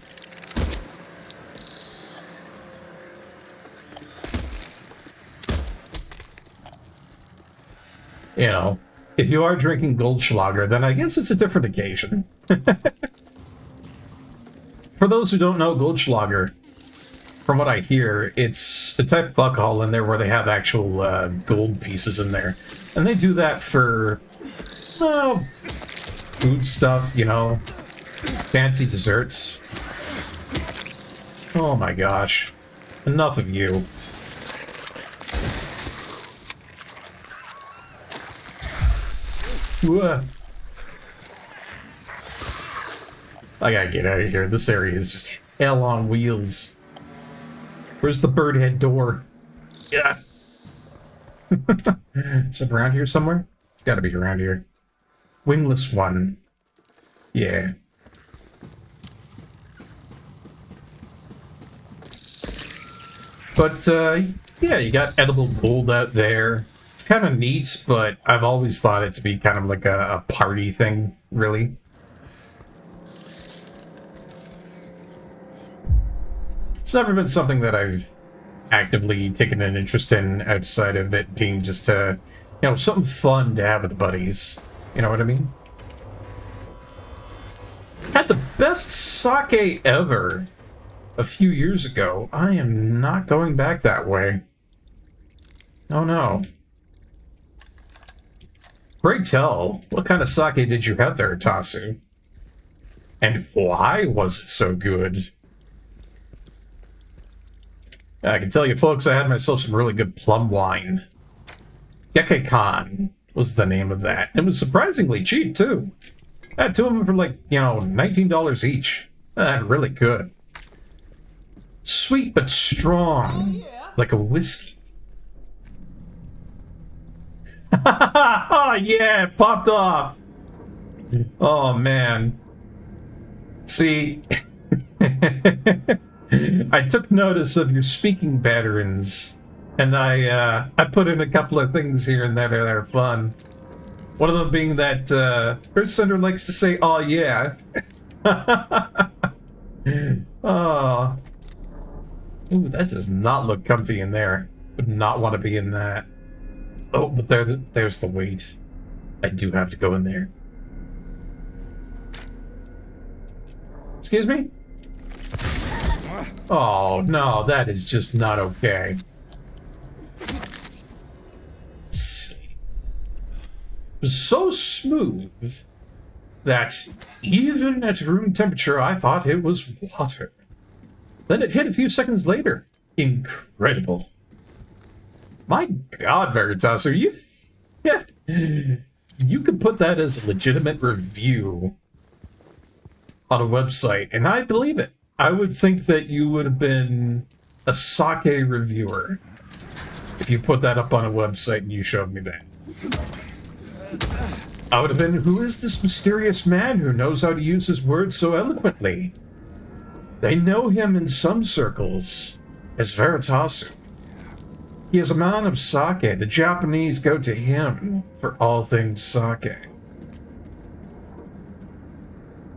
You know, if you are drinking Goldschlager, then I guess it's a different occasion. For those who don't know Goldschlager, from what I hear, it's a type of alcohol in there where they have actual gold pieces in there. And they do that for, food stuff, you know, fancy desserts. Oh my gosh. Enough of you. Whoa. I gotta get out of here. This area is just hell on wheels. Where's the bird head door? Yeah. Is it around here somewhere? It's gotta be around here. Wingless one. Yeah. But, yeah, you got edible gold out there. It's kind of neat, but I've always thought it to be kind of like a party thing, really. It's never been something that I've actively taken an interest in outside of it being just, you know, something fun to have with buddies. You know what I mean? Had the best sake ever a few years ago. I am not going back that way. Oh no. Pray tell, what kind of sake did you have there, Tasu? And why was it so good? I can tell you, folks, I had myself some really good plum wine. Gekkeikan was the name of that. It was surprisingly cheap, too. I had two of them for, like, you know, $19 each. Really good. Sweet but strong, like a whiskey. Oh, yeah, it popped off. Oh, man. See... I took notice of your speaking patterns, and I put in a couple of things here and there that are fun. One of them being that Earth Center likes to say, "Oh yeah." Oh, ooh, that does not look comfy in there. Would not want to be in that. Oh, but there's the weight. I do have to go in there. Excuse me? Oh, no, that is just not okay. It was so smooth that even at room temperature, I thought it was water. Then it hit a few seconds later. Incredible. My God, Veritas, are you... Yeah. You could put that as a legitimate review on a website, and I believe it. I would think that you would have been a sake reviewer if you put that up on a website and you showed me that. I would have been, who is this mysterious man who knows how to use his words so eloquently? They know him in some circles as Veritasu. He is a man of sake. The Japanese go to him for all things sake.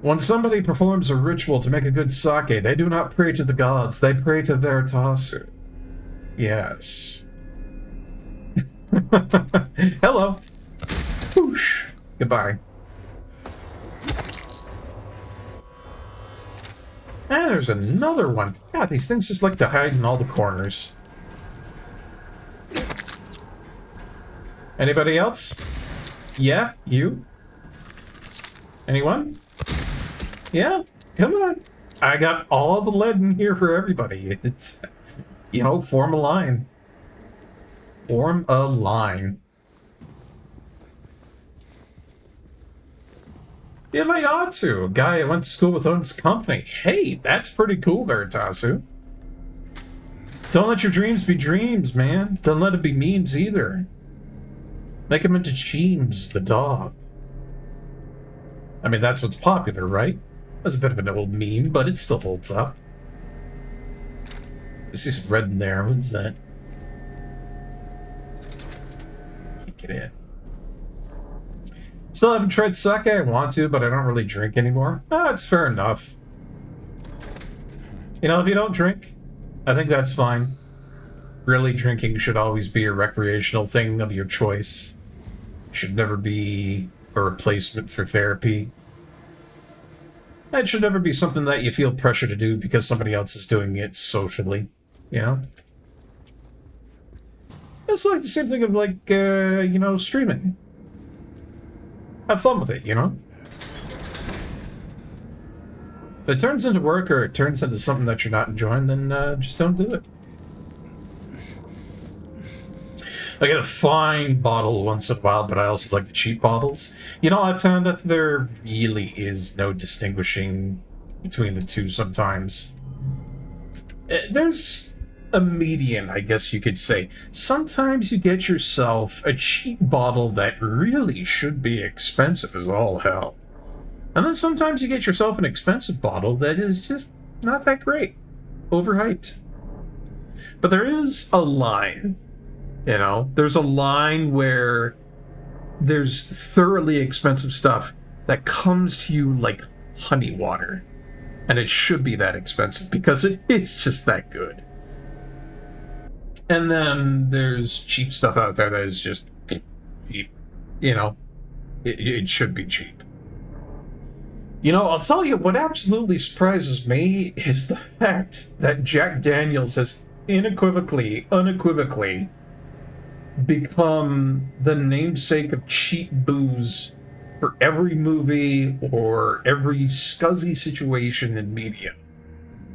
When somebody performs a ritual to make a good sake, they do not pray to the gods, they pray to Veritasu. Yes. Hello. Whoosh. Goodbye. And there's another one. God, these things just like to hide in all the corners. Anybody else? Yeah, you? Anyone? Yeah, come on. I got all the lead in here for everybody. It's, you know, form a line. Form a line. Yeah, I ought to. A guy I went to school with owns a company. Hey, that's pretty cool, Veritasu. Don't let your dreams be dreams, man. Don't let it be memes either. Make him into Cheems, the dog. I mean, that's what's popular, right? That's a bit of an old meme, but it still holds up. I see some red in there. What is that? Can't get in. Still haven't tried sake. I want to, but I don't really drink anymore. Ah, it's fair enough. You know, if you don't drink, I think that's fine. Really, drinking should always be a recreational thing of your choice. Should never be a replacement for therapy. It should never be something that you feel pressure to do because somebody else is doing it socially, you know? It's like the same thing of, like, you know, streaming. Have fun with it, you know? If it turns into work or it turns into something that you're not enjoying, then just don't do it. I get a fine bottle once in a while, but I also like the cheap bottles. You know, I found that there really is no distinguishing between the two sometimes. There's a median, I guess you could say. Sometimes you get yourself a cheap bottle that really should be expensive as all hell. And then sometimes you get yourself an expensive bottle that is just not that great. Overhyped. But there is a line. You know, there's a line where there's thoroughly expensive stuff that comes to you like honey water. And it should be that expensive because it is just that good. And then there's cheap stuff out there that is just cheap. You know, it should be cheap. You know, I'll tell you what absolutely surprises me is the fact that Jack Daniels has unequivocally become the namesake of cheap booze for every movie or every scuzzy situation in media.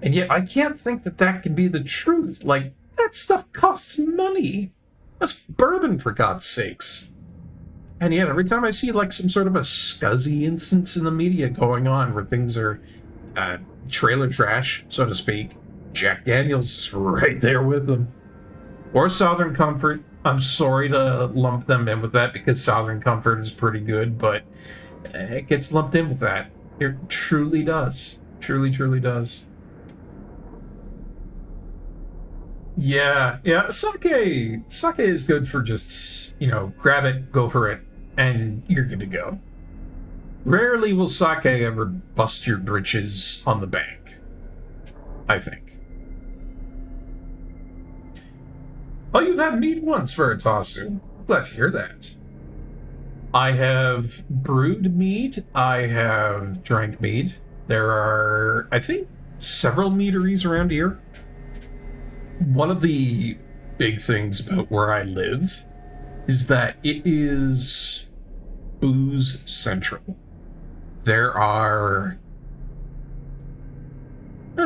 And yet I can't think that that can be the truth. Like, that stuff costs money. That's bourbon, for God's sakes. And yet every time I see like some sort of a scuzzy instance in the media going on where things are trailer trash, so to speak, Jack Daniels is right there with them. Or Southern Comfort. I'm sorry to lump them in with that because Southern Comfort is pretty good, but it gets lumped in with that. It truly does. Truly, truly does. Yeah. Sake is good for just, you know, grab it, go for it, and you're good to go. Rarely will sake ever bust your britches on the bank, I think. Oh, you've had mead once, Veritasu. Glad to hear that. I have brewed mead. I have drank mead. There are, I think, several meaderies around here. One of the big things about where I live is that it is booze central. That's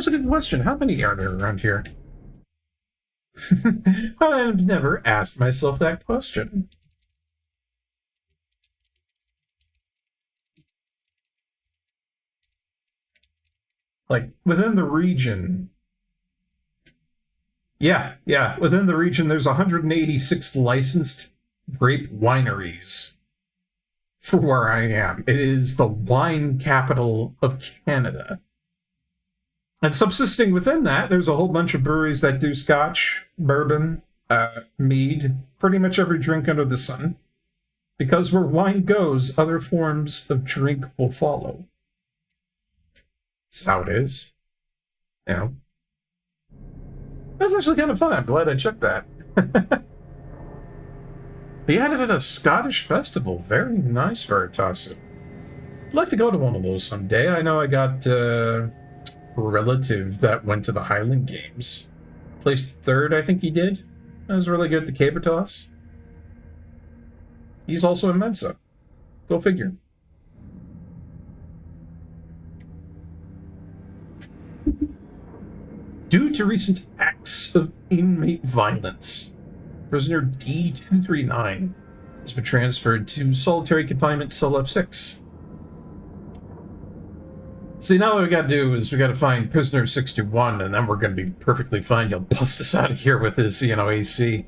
a good question. How many are there around here? I've never asked myself that question. Like, within the region... Yeah, within the region there's 186 licensed grape wineries for where I am. It is the wine capital of Canada. And subsisting within that, there's a whole bunch of breweries that do scotch, bourbon, mead, pretty much every drink under the sun. Because where wine goes, other forms of drink will follow. That's how it is. You know? That's actually kind of fun. I'm glad I checked that. He had it at a Scottish festival. Very nice, Veritasi. I'd like to go to one of those someday. I know I got a relative that went to the Highland Games. Placed third, I think he did. That was really good at the caber toss. He's also in Mensa. Go figure. Due to recent acts of inmate violence, prisoner D239 has been transferred to solitary confinement cell F6. See, now what we gotta do is we gotta find prisoner 621, and then we're gonna be perfectly fine. He'll bust us out of here with his, AC.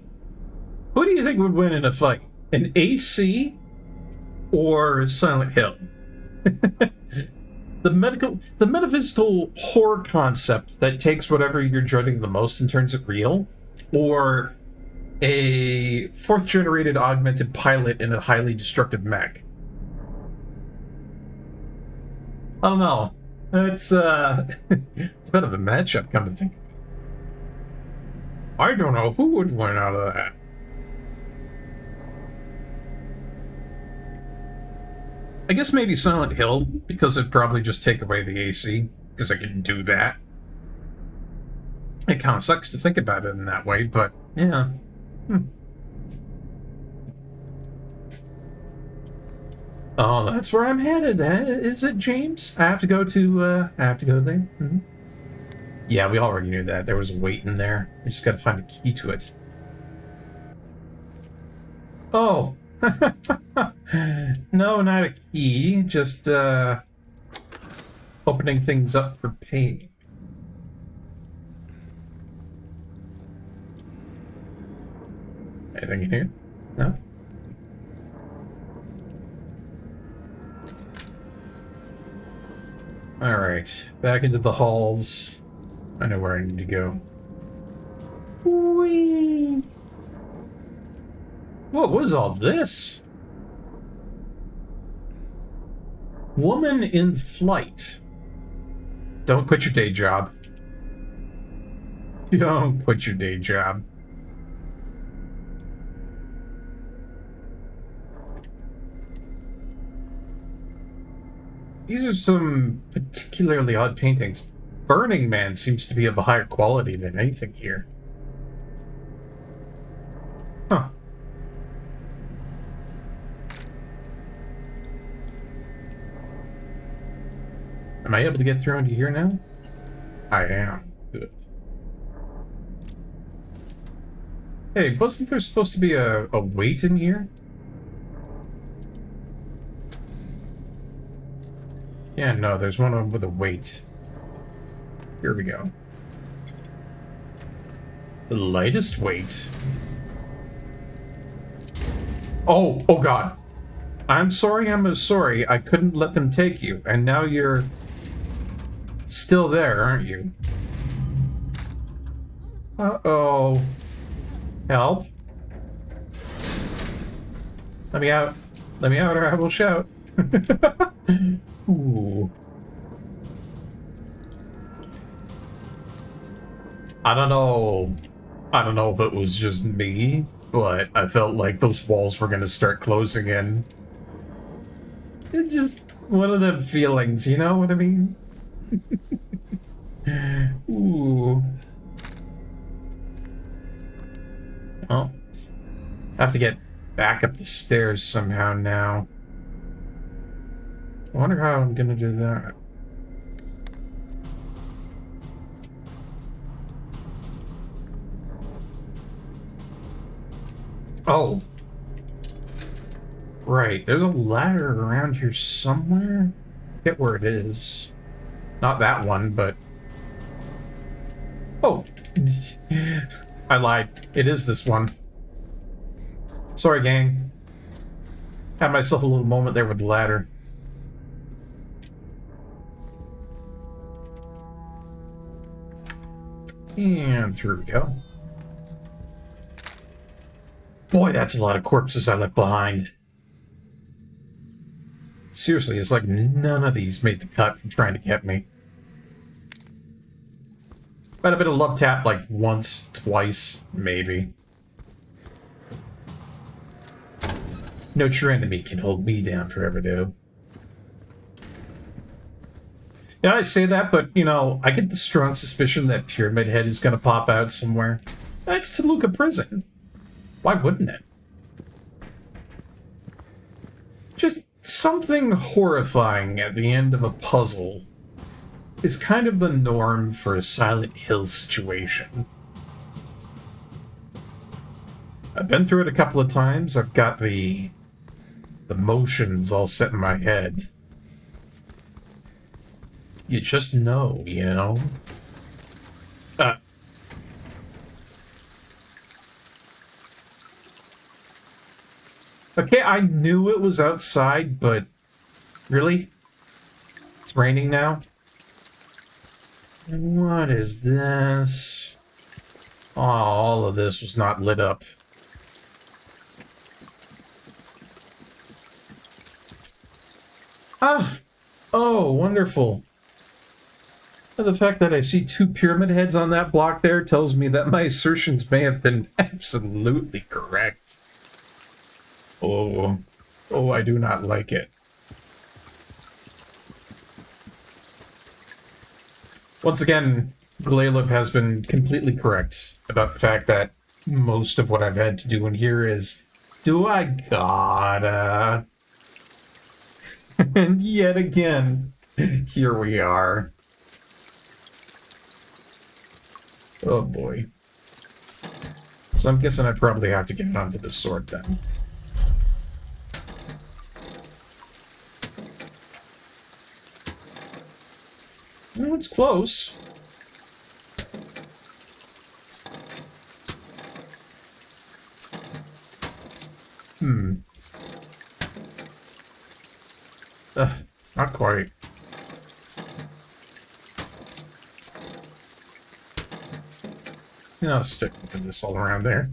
Who do you think would win in a fight? An AC or Silent Hill? The metaphysical horror concept that takes whatever you're dreading the most and turns it real, or a fourth-generated augmented pilot in a highly destructive mech? I don't know. It's it's a bit of a matchup, come to think of it. I don't know who would win out of that. I guess maybe Silent Hill, because it'd probably just take away the AC, because I can do that. It kind of sucks to think about it in that way, but yeah. Oh, that's where I'm headed. Is it, James? I have to go there. Mm-hmm. Yeah, we already knew that. There was a weight in there. We just gotta find a key to it. Oh. No, not a key. Just, opening things up for paying. Anything in here? No? Alright, back into the halls. I know where I need to go. Whee! What is all this? Woman in flight. Don't quit your day job. Don't quit your day job. These are some particularly odd paintings. Burning Man seems to be of a higher quality than anything here. Huh. Am I able to get through into here now? I am. Good. Hey, wasn't there supposed to be a weight in here? Yeah, no, there's one with a weight. Here we go. The lightest weight. Oh God. I'm sorry. I couldn't let them take you. And now you're still there, aren't you? Uh-oh. Help. Let me out. Let me out or I will shout. Ooh. I don't know if it was just me, but I felt like those walls were gonna start closing in. It's just one of them feelings, you know what I mean? Ooh. Oh. I have to get back up the stairs somehow now. I wonder how I'm gonna do that. Oh. Right, there's a ladder around here somewhere. I forget where it is. Not that one, but... Oh! I lied. It is this one. Sorry, gang. Had myself a little moment there with the ladder. And through we go. Boy, that's a lot of corpses I left behind. Seriously, it's like none of these made the cut from trying to get me. Might have been a love tap like once, twice, maybe. No true enemy can hold me down forever, though. Yeah, I say that, but, you know, I get the strong suspicion that Pyramid Head is going to pop out somewhere. It's Toluca Prison. Why wouldn't it? Just something horrifying at the end of a puzzle is kind of the norm for a Silent Hill situation. I've been through it a couple of times. I've got the motions all set in my head. You just know, you know? Okay, I knew it was outside, but really? It's raining now? What is this? Oh, all of this was not lit up. Ah! Oh, wonderful. The fact that I see 2 pyramid heads on that block there tells me that my assertions may have been absolutely correct. Oh, I do not like it. Once again, Glaliv has been completely correct about the fact that most of what I've had to do in here is, do I gotta? And yet again, here we are. Oh boy. So I'm guessing I probably have to get it onto the sword then. No, it's close. Not quite. I'll stick with this all around there.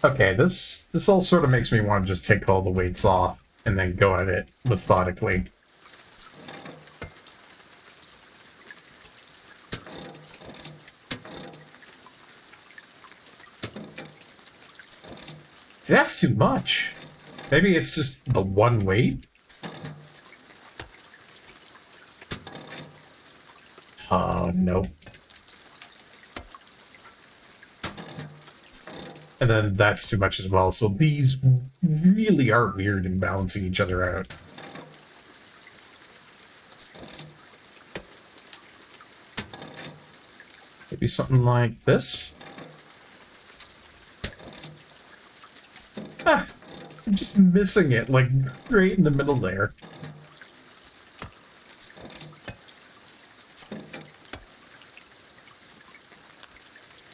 Okay, this all sort of makes me want to just take all the weights off and then go at it methodically. See, that's too much. Maybe it's just the one weight? Nope. And then that's too much as well, so these really are weird in balancing each other out. Maybe something like this? Ah, I'm just missing it, like, right in the middle there.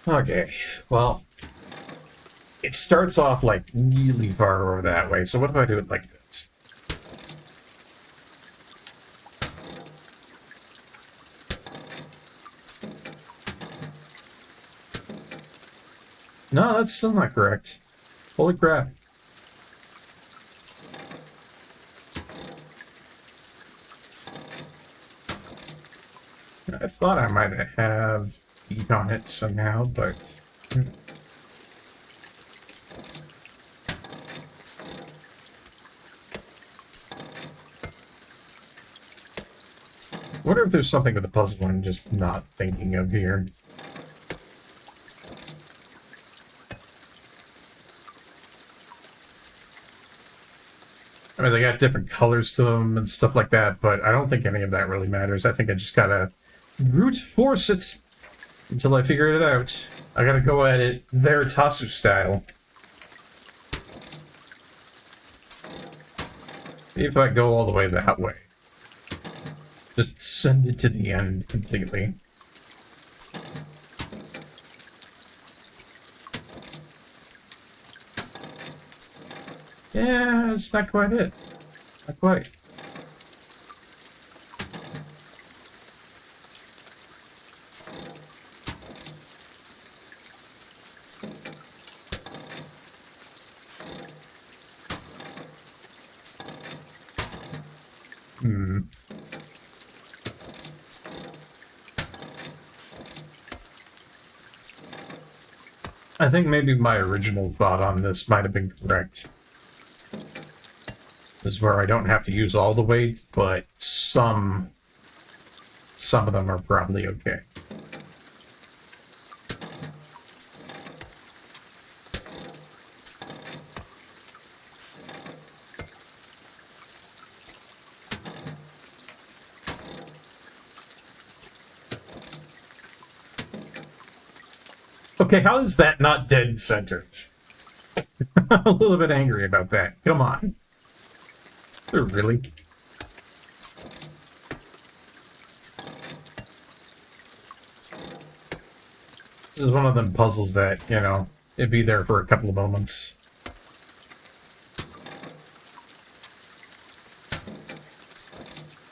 Okay, well, it starts off, like, really far over that way, so what if I do it like this? No, that's still not correct. Holy crap. I thought I might have heat on it somehow, but... I wonder if there's something with the puzzle I'm just not thinking of here. I mean, they got different colors to them and stuff like that, but I don't think any of that really matters. I think I just gotta brute force it until I figure it out. I gotta go at it Veritasu style. See if I go all the way that way. Just send it to the end completely. Yeah, it's not quite it. Not quite. I think maybe my original thought on this might have been correct. This is where I don't have to use all the weight, but some of them are probably okay. Okay, how is that not dead center? I'm a little bit angry about that. Come on. Really? This is one of them puzzles that, you know, it'd be there for a couple of moments.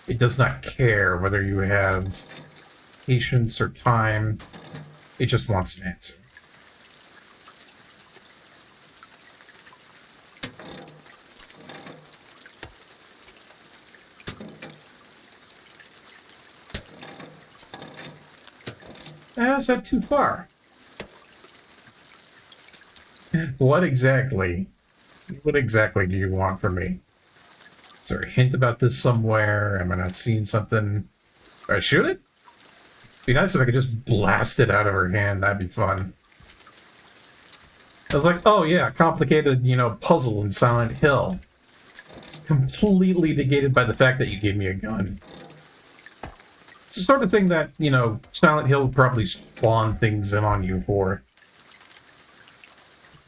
It does not care whether you have patience or time. It just wants an answer. Is that too far? What exactly do you want from me? Is there a hint about this somewhere? Am I not seeing something? Do I shoot it? It'd be nice if I could just blast it out of her hand. That'd be fun. I was like, oh yeah, complicated, you know, puzzle in Silent Hill. Completely negated by the fact that you gave me a gun. It's the sort of thing that, you know, Silent Hill would probably spawn things in on you for.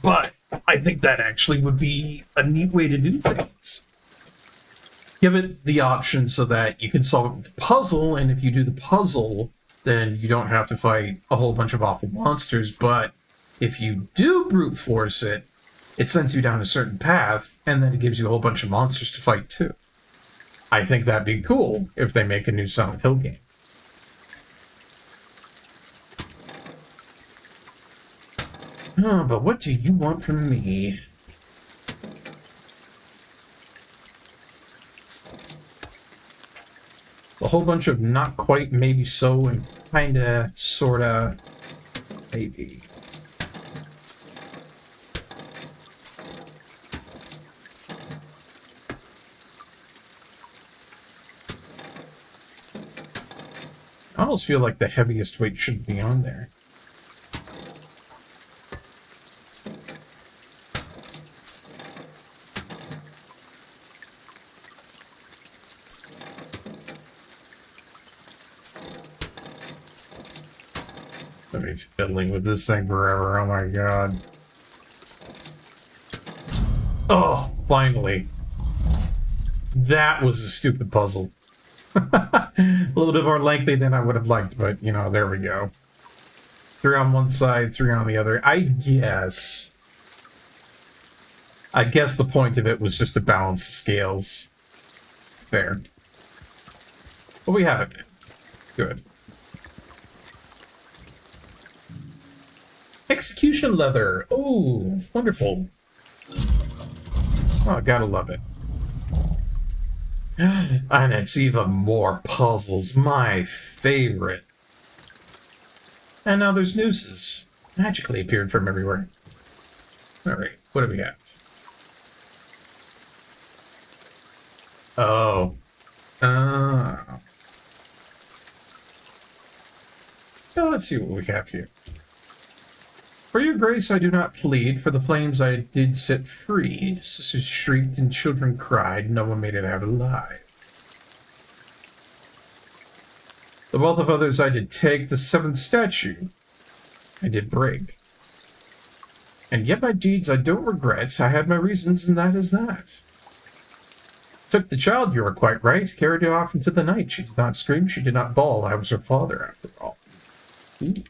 But I think that actually would be a neat way to do things. Give it the option so that you can solve the puzzle, and if you do the puzzle, then you don't have to fight a whole bunch of awful monsters, but if you do brute force it, it sends you down a certain path, and then it gives you a whole bunch of monsters to fight too. I think that'd be cool if they make a new Silent Hill game. Oh, but what do you want from me? It's a whole bunch of not quite, maybe so, and kinda, sorta, maybe. I almost feel like the heaviest weight should be on there. I've been fiddling with this thing forever, oh my god. Oh, finally. That was a stupid puzzle. A little bit more lengthy than I would have liked, but, you know, there we go. 3 on one side, 3 on the other. I guess the point of it was just to balance the scales. Fair. But we have it. Good. Execution leather. Oh, wonderful. Oh, gotta love it. And it's even more puzzles. My favorite. And now there's nooses. Magically appeared from everywhere. Alright, what do we have? Oh. Well, let's see what we have here. For your grace I do not plead, for the flames I did set free. Sisters shrieked and children cried, no one made it out alive. The wealth of others I did take, the 7th statue I did break. And yet my deeds I don't regret, I had my reasons, and that is that. Took the child, you are quite right, carried her off into the night. She did not scream, she did not bawl, I was her father after all. Ooh.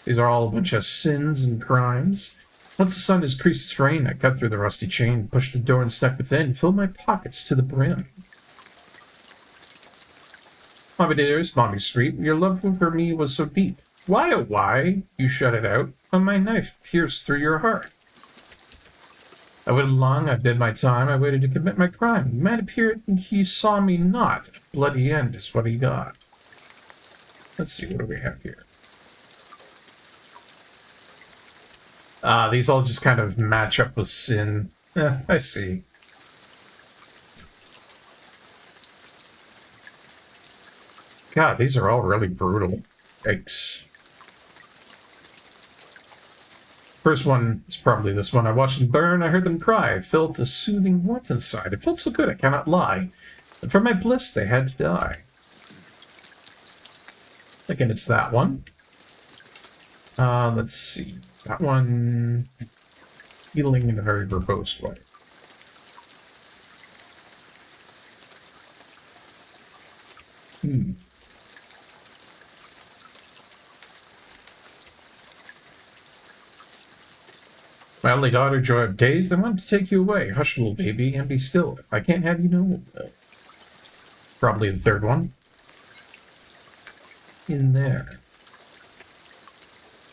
These are all a bunch of sins and crimes. Once the sun has creased its reign, I cut through the rusty chain, pushed the door and stepped within, filled my pockets to the brim. My dearest Mommy Street, your love for me was so deep. Why, oh why, you shut it out, when my knife pierced through your heart. I waited long, I bid my time, I waited to commit my crime. The man appeared, and he saw me not. A bloody end is what he got. Let's see, what do we have here? These all just kind of match up with sin. I see. God, these are all really brutal. Yikes. First one is probably this one. I watched them burn, I heard them cry. I felt a soothing warmth inside. It felt so good, I cannot lie. And for my bliss, they had to die. Again, it's that one. Let's see. That one... healing in a very verbose way. My only daughter, joy of days, they wanted to take you away. Hush, little baby, and be still. If I can't have you, no. Probably the third one. In there.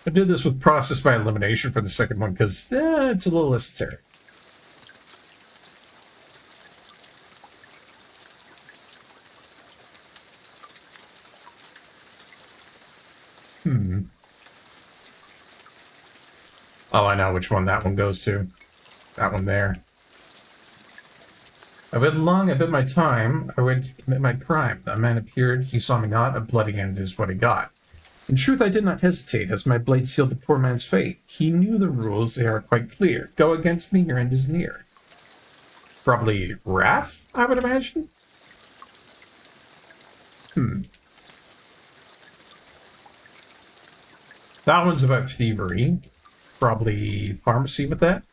I did this with process by elimination for the second one, because it's a little esoteric. Oh, I know which one that one goes to. That one there. I waited long, I bid my time, I waited to commit my crime. The man appeared, he saw me not, a bloody end is what he got. In truth, I did not hesitate, as my blade sealed the poor man's fate. He knew the rules, they are quite clear. Go against me, your end is near. Probably wrath, I would imagine? That one's about thievery. Probably pharmacy with that.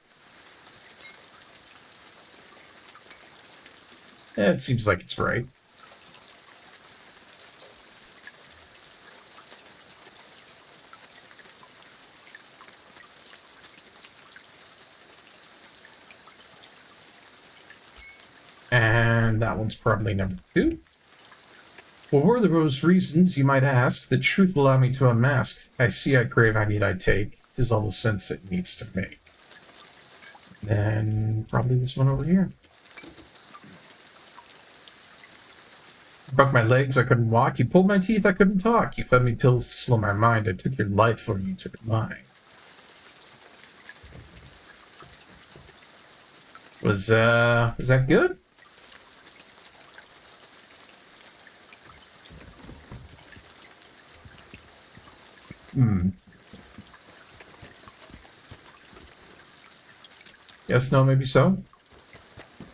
It seems like it's right. And that one's probably number 2. What were those reasons, you might ask? The truth allow me to unmask. I see, I crave, I need, I take. 'Tis all the sense it needs to make. Then probably this one over here. You broke my legs, I couldn't walk. You pulled my teeth, I couldn't talk. You fed me pills to slow my mind. I took your life or you took mine. Was that good? Yes, no, maybe so.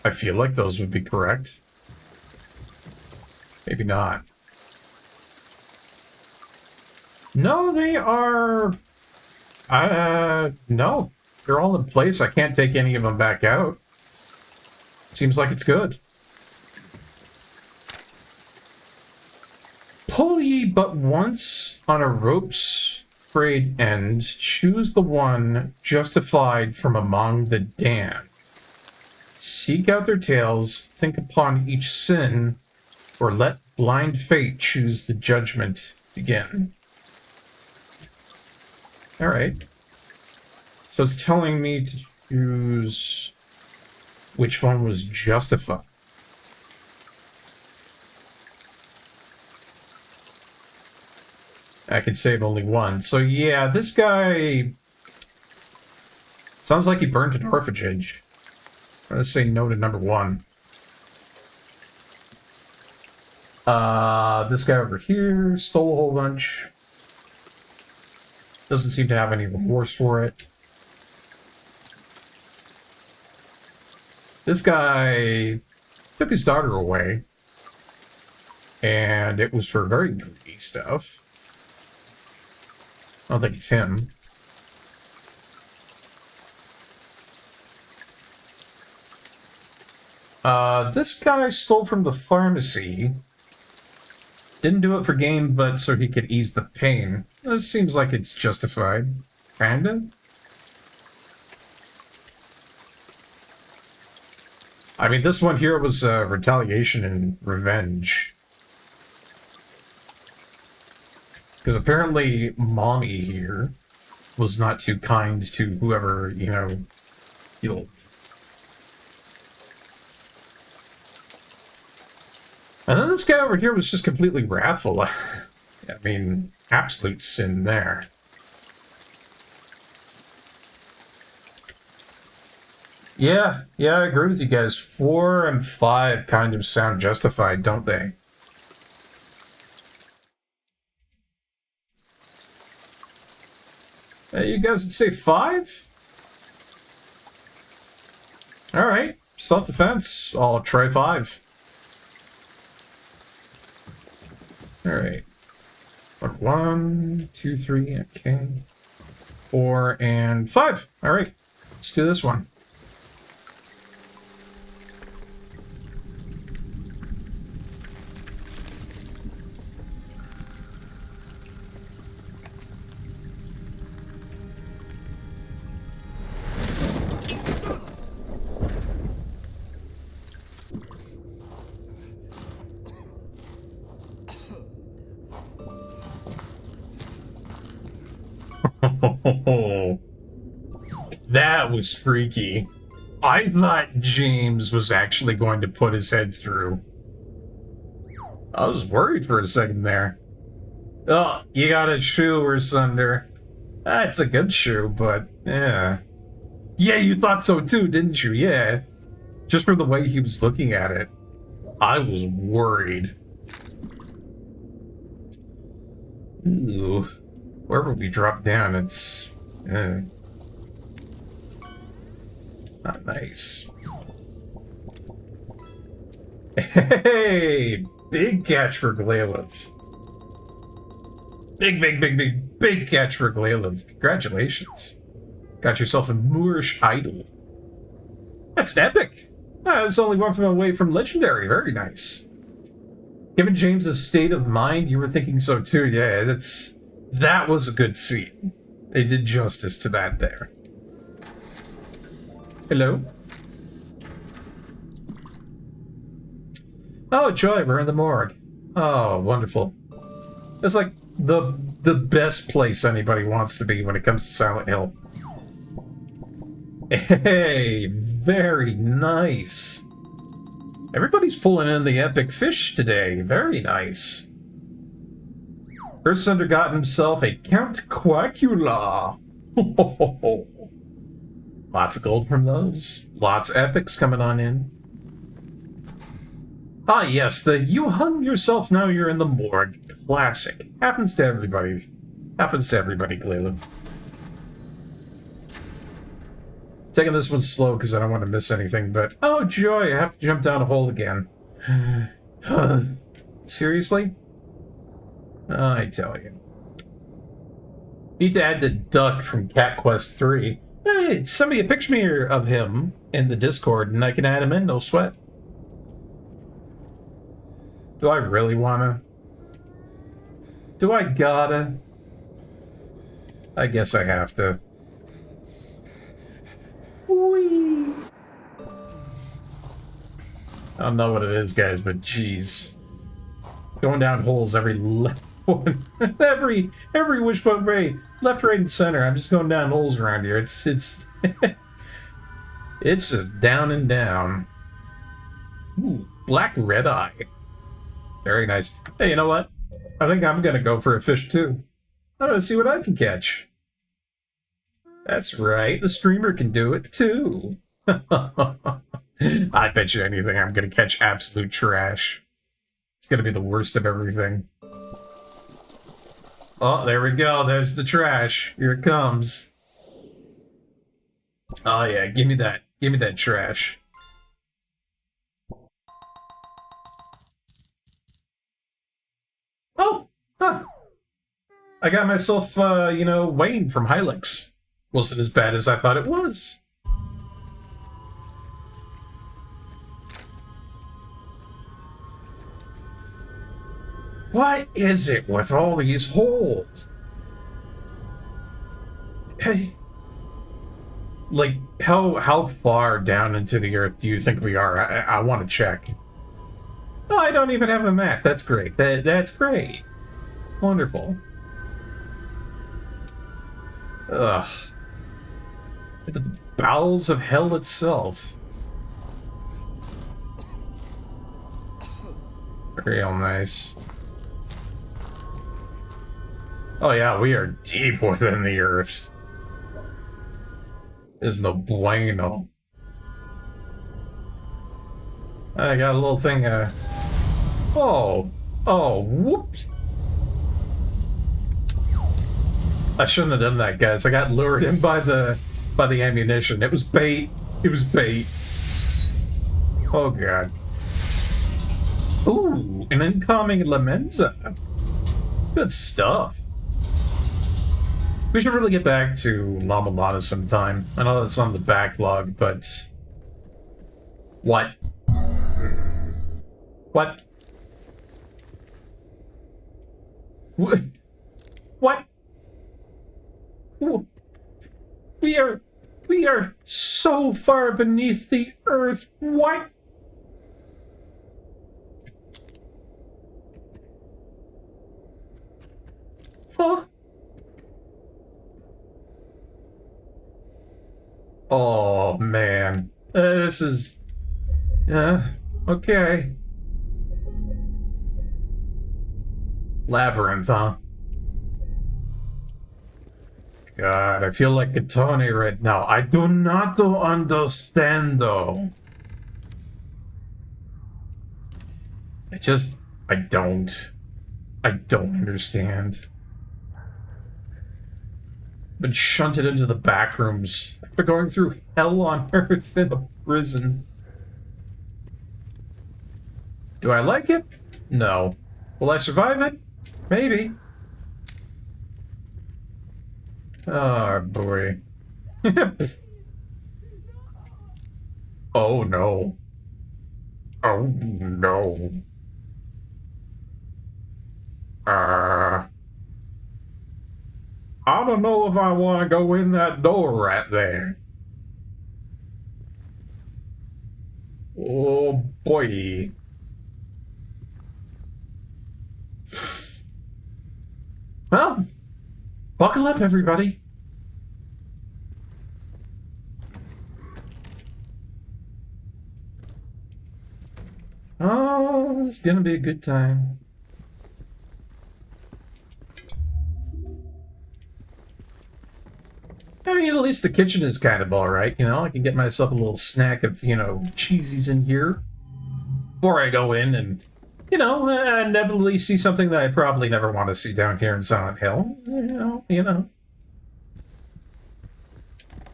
I feel like those would be correct. Maybe not. No, they are... no. They're all in place. I can't take any of them back out. Seems like it's good. Pull ye but once on a rope's frayed end, choose the one justified from among the damned. Seek out their tales, think upon each sin, or let blind fate choose the judgment begin. Alright. So it's telling me to choose which one was justified. I could save only one. So yeah, this guy... sounds like he burned an orphanage. I'm going to say no to number 1. This guy over here stole a whole bunch. Doesn't seem to have any remorse for it. This guy took his daughter away. And it was for very greedy stuff. I don't think it's him. This guy stole from the pharmacy. Didn't do it for gain, but so he could ease the pain. This seems like it's justified. Kinda? I mean, this one here was retaliation and revenge. Because apparently Mommy here was not too kind to whoever, you know, killed. And then this guy over here was just completely wrathful. I mean, absolute sin there. Yeah, I agree with you guys. 4 and 5 kind of sound justified, don't they? You guys would say 5? Alright, self-defense. I'll try 5. Alright. 1, 2, 3, okay. 4 and 5. Alright, let's do this one. That was freaky. I thought James was actually going to put his head through. I was worried for a second there. Oh, you got a shoe or Sunder. That's a good shoe, but yeah. Yeah, you thought so too, didn't you? Yeah. Just from the way he was looking at it, I was worried. Ooh. Wherever we drop down, it's... not nice. Hey! Big catch for Glailev. Big catch for Glailev. Congratulations. Got yourself a Moorish idol. That's epic. It's only one from away from legendary. Very nice. Given James's state of mind, you were thinking so too. Yeah, that was a good scene. They did justice to that there. Hello? Oh, Joy, we're in the morgue. Oh, wonderful. It's like the best place anybody wants to be when it comes to Silent Hill. Hey, very nice. Everybody's pulling in the epic fish today. Very nice. First Sunder got himself a Count Quackula. Lots of gold from those. Lots of epics coming on in. Ah, yes, the you hung yourself, now you're in the morgue. Classic. Happens to everybody. Happens to everybody, Glailev. Taking this one slow because I don't want to miss anything, but... Oh, joy, I have to jump down a hole again. Seriously? I tell you. Need to add the duck from Cat Quest 3. Hey, send me a picture of him in the Discord, and I can add him in, no sweat. Do I really wanna? Do I gotta? I guess I have to. Whee! I don't know what it is, guys, but jeez. Going down holes every left one, every wishbone way, left, right, and center. I'm just going down holes around here. It's it's just down and down. Ooh, black red eye. Very nice. Hey, you know what? I think I'm gonna go for a fish too. I'm gonna see what I can catch. That's right, the streamer can do it too. I bet you anything I'm gonna catch absolute trash. It's gonna be the worst of everything. Oh, there we go. There's the trash. Here it comes. Oh yeah, give me that. Give me that trash. Oh! Huh. I got myself, Wayne from Hylix. Wasn't as bad as I thought it was. What is it with all these holes? Hey. Like, how far down into the earth do you think we are? I want to check. Oh, I don't even have a map. That's great. That's great. Wonderful. Ugh. Into the bowels of hell itself. Real nice. Oh yeah, we are deep within the earth. There's no bueno. I got a little thing, Oh! Oh, whoops! I shouldn't have done that, guys. I got lured in by the ammunition. It was bait. It was bait. Oh god. Ooh, an incoming Lamenza. Good stuff. We should really get back to La Mulana sometime. I know that's on the backlog, but... What? What? What? We are so far beneath the earth. What? Huh? Oh, man. This is... okay. Labyrinth, huh? God, I feel like a Tony right now. I do not understand, though. I don't understand. Been shunted into the back rooms after going through hell on earth in a prison. Do I like it? No. Will I survive it? Maybe. Oh, boy. Oh, no. Oh, no. I don't know if I want to go in that door right there. Oh, boy. Well, buckle up, everybody. Oh, it's gonna be a good time. I mean, at least the kitchen is kind of alright, you know? I can get myself a little snack of, you know, cheesies in here before I go in and, you know, inevitably see something that I probably never want to see down here in Silent Hill. You know.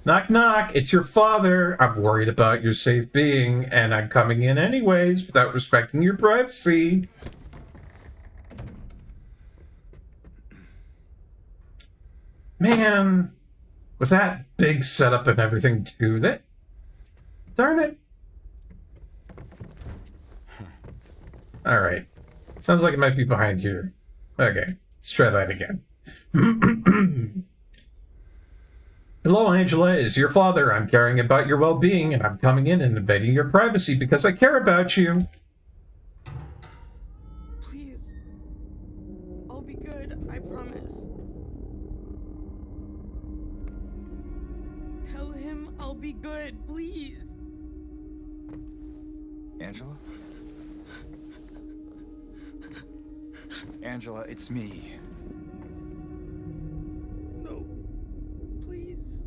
Knock, knock, it's your father. I'm worried about your safe being, and I'm coming in anyways without respecting your privacy. Man, with that big setup and everything too, that... Darn it. Alright. Sounds like it might be behind here. Okay, let's try that again. Hello, Angela. It's your father. I'm caring about your well-being, and I'm coming in and invading your privacy because I care about you. Please. I'll be good. I promise. Tell him I'll be good, please. Angela? Angela, it's me. No. Please.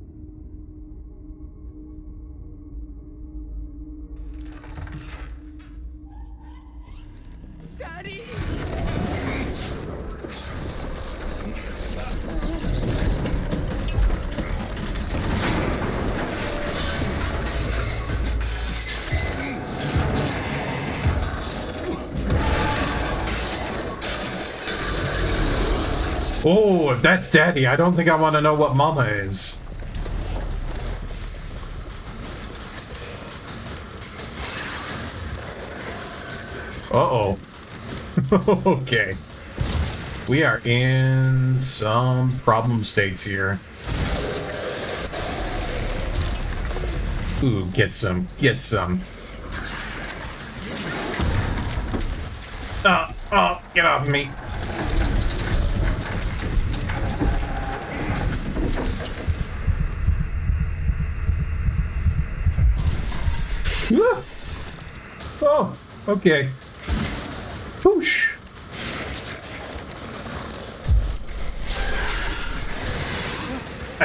Daddy! Oh, if that's Daddy, I don't think I want to know what Mama is. Uh-oh. Okay. We are in some problem states here. Ooh, get some. Get some. Oh, get off me. Oh, okay. Whoosh.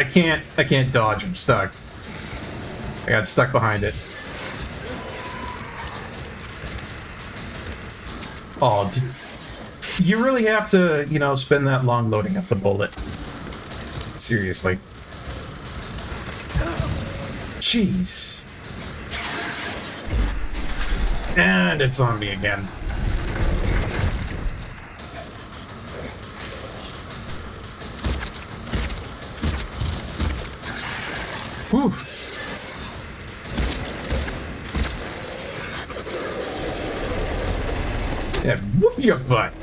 I can't dodge. I'm stuck. I got stuck behind it. Oh, you really have to, you know, spend that long loading up the bullet. Seriously. Jeez. And it's on me again. Whew. Yeah, whoop your butt.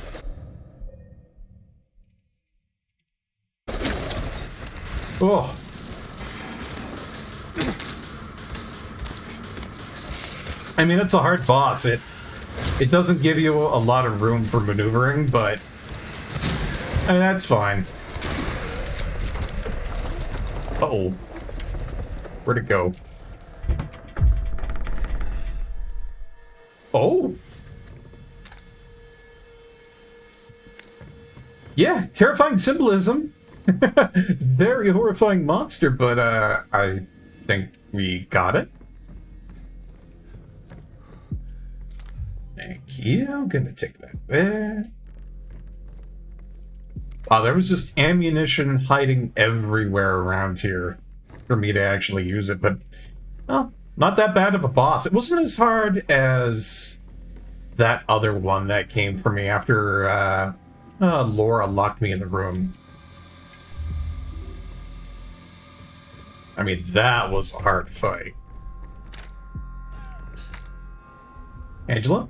Oh. I mean, it's a hard boss. It doesn't give you a lot of room for maneuvering, but I mean, that's fine. Uh-oh. Where'd it go? Oh. Yeah, terrifying symbolism. Very horrifying monster, but I think we got it. Thank you. I'm gonna take that there. Wow, there was just ammunition hiding everywhere around here for me to actually use it, but well, not that bad of a boss. It wasn't as hard as that other one that came for me after Laura locked me in the room. I mean, that was a hard fight. Angela?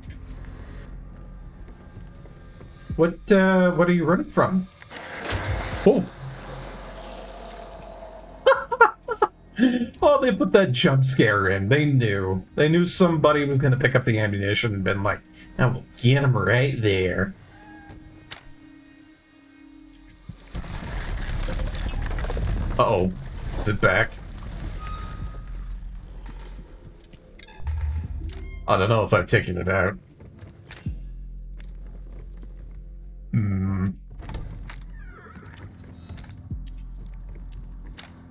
What are you running from? Oh! Oh, they put that jump scare in. They knew. They knew somebody was going to pick up the ammunition and been like, I will get him right there. Uh-oh. Is it back? I don't know if I've taken it out.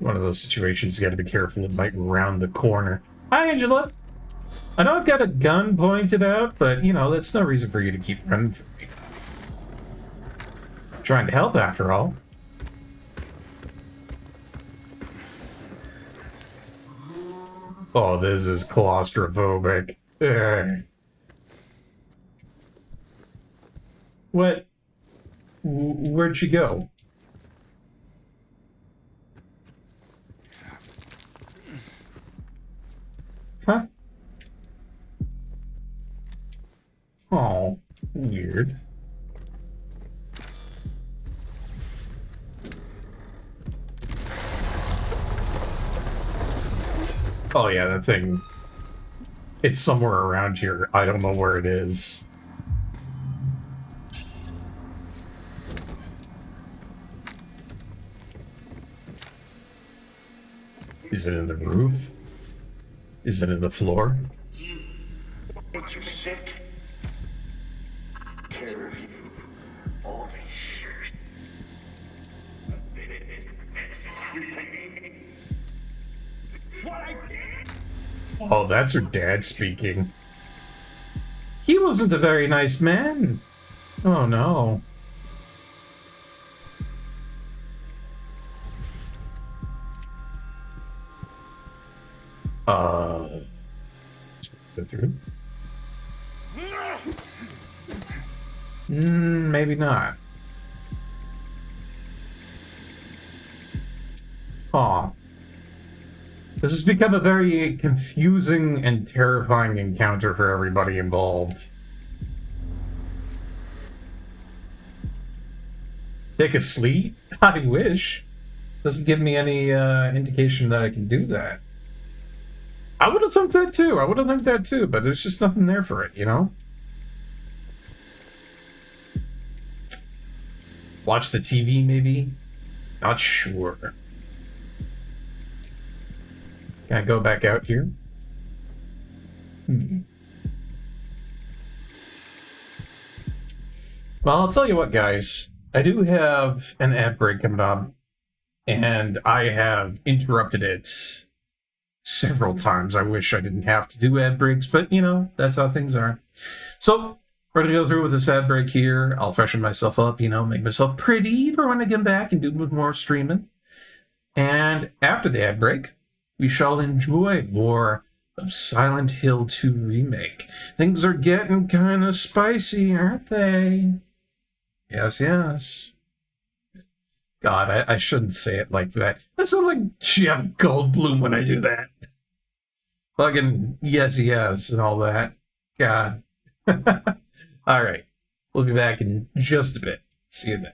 One of those situations you gotta be careful, it might round the corner. Hi, Angela! I know I've got a gun pointed out, but, you know, that's no reason for you to keep running from me. I'm trying to help, after all. Oh, this is claustrophobic. Ugh. What? Where'd she go? Huh? Oh, weird. Oh yeah, that thing. It's somewhere around here. I don't know where it is. Is it in the roof? Is it in the floor? But you're sick. Care of you. All these years. What I did? Oh, that's her dad speaking. He wasn't a very nice man. Oh no. Go through. Maybe not. Aw. This has become a very confusing and terrifying encounter for everybody involved. Take a sleep? I wish. Doesn't give me any indication that I can do that. I would have thought that too. I would have thought that too, but there's just nothing there for it, you know? Watch the TV, maybe? Not sure. Can I go back out here? Well, I'll tell you what, guys. I do have an ad break coming up. and I have interrupted it several times. I wish I didn't have to do ad breaks, but you know, that's how things are. So, we're gonna go through with this ad break here. I'll freshen myself up, you know, make myself pretty for when I get back and do more streaming. And after the ad break, we shall enjoy more of Silent Hill 2 Remake. Things are getting kind of spicy, aren't they? Yes, yes. God, I shouldn't say it like that. I sound like Jeff Goldblum when I do that. Fucking yes, yes, and all that. God. All right. We'll be back in just a bit. See you then.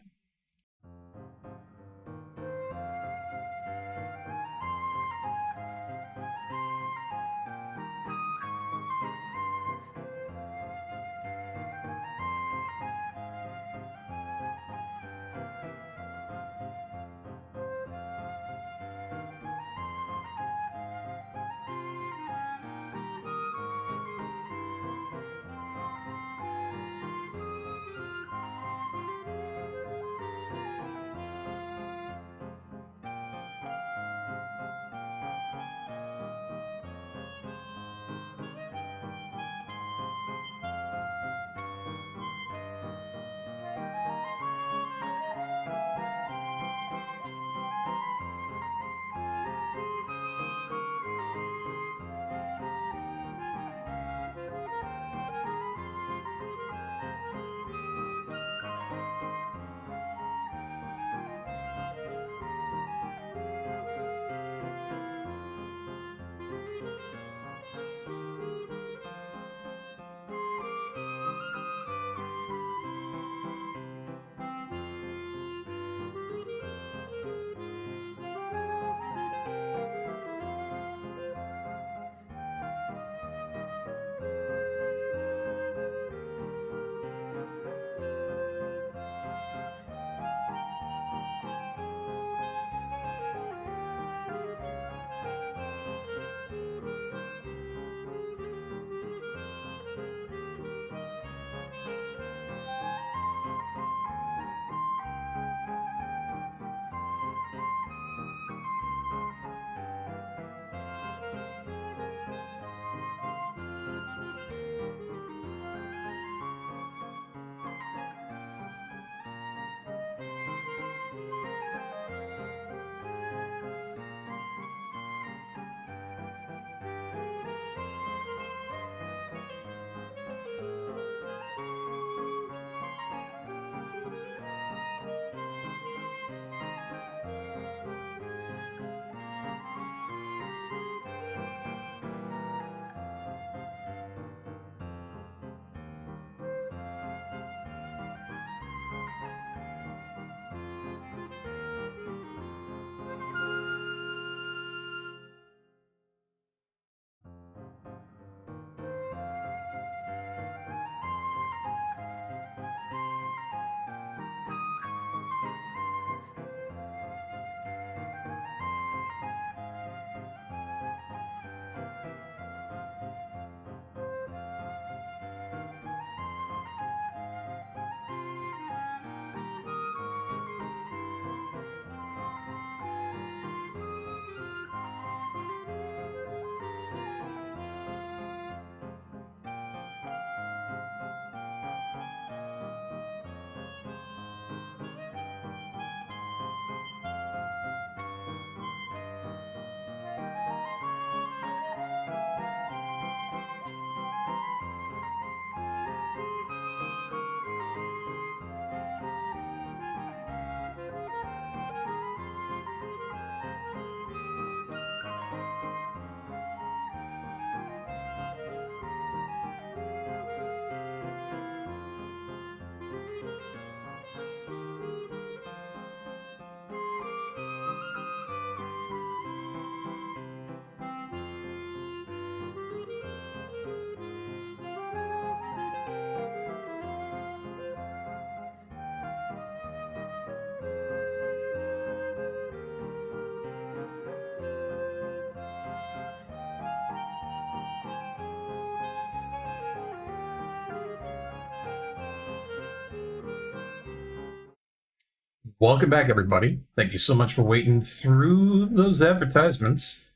Welcome back, everybody. Thank you so much for waiting through those advertisements.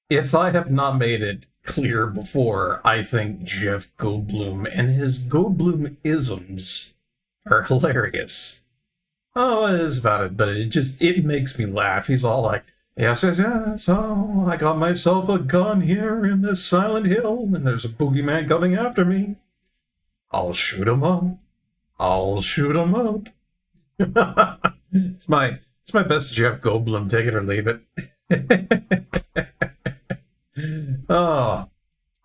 If I have not made it clear before, I think Jeff Goldblum and his Goldblum-isms are hilarious. Oh, it is about it, but it makes me laugh. He's all like, yes, yes, yes, oh, I got myself a gun here in this Silent Hill, and there's a boogeyman coming after me. I'll shoot him up. I'll shoot him up. It's my best Jeff Goldblum, take it or leave it. Oh.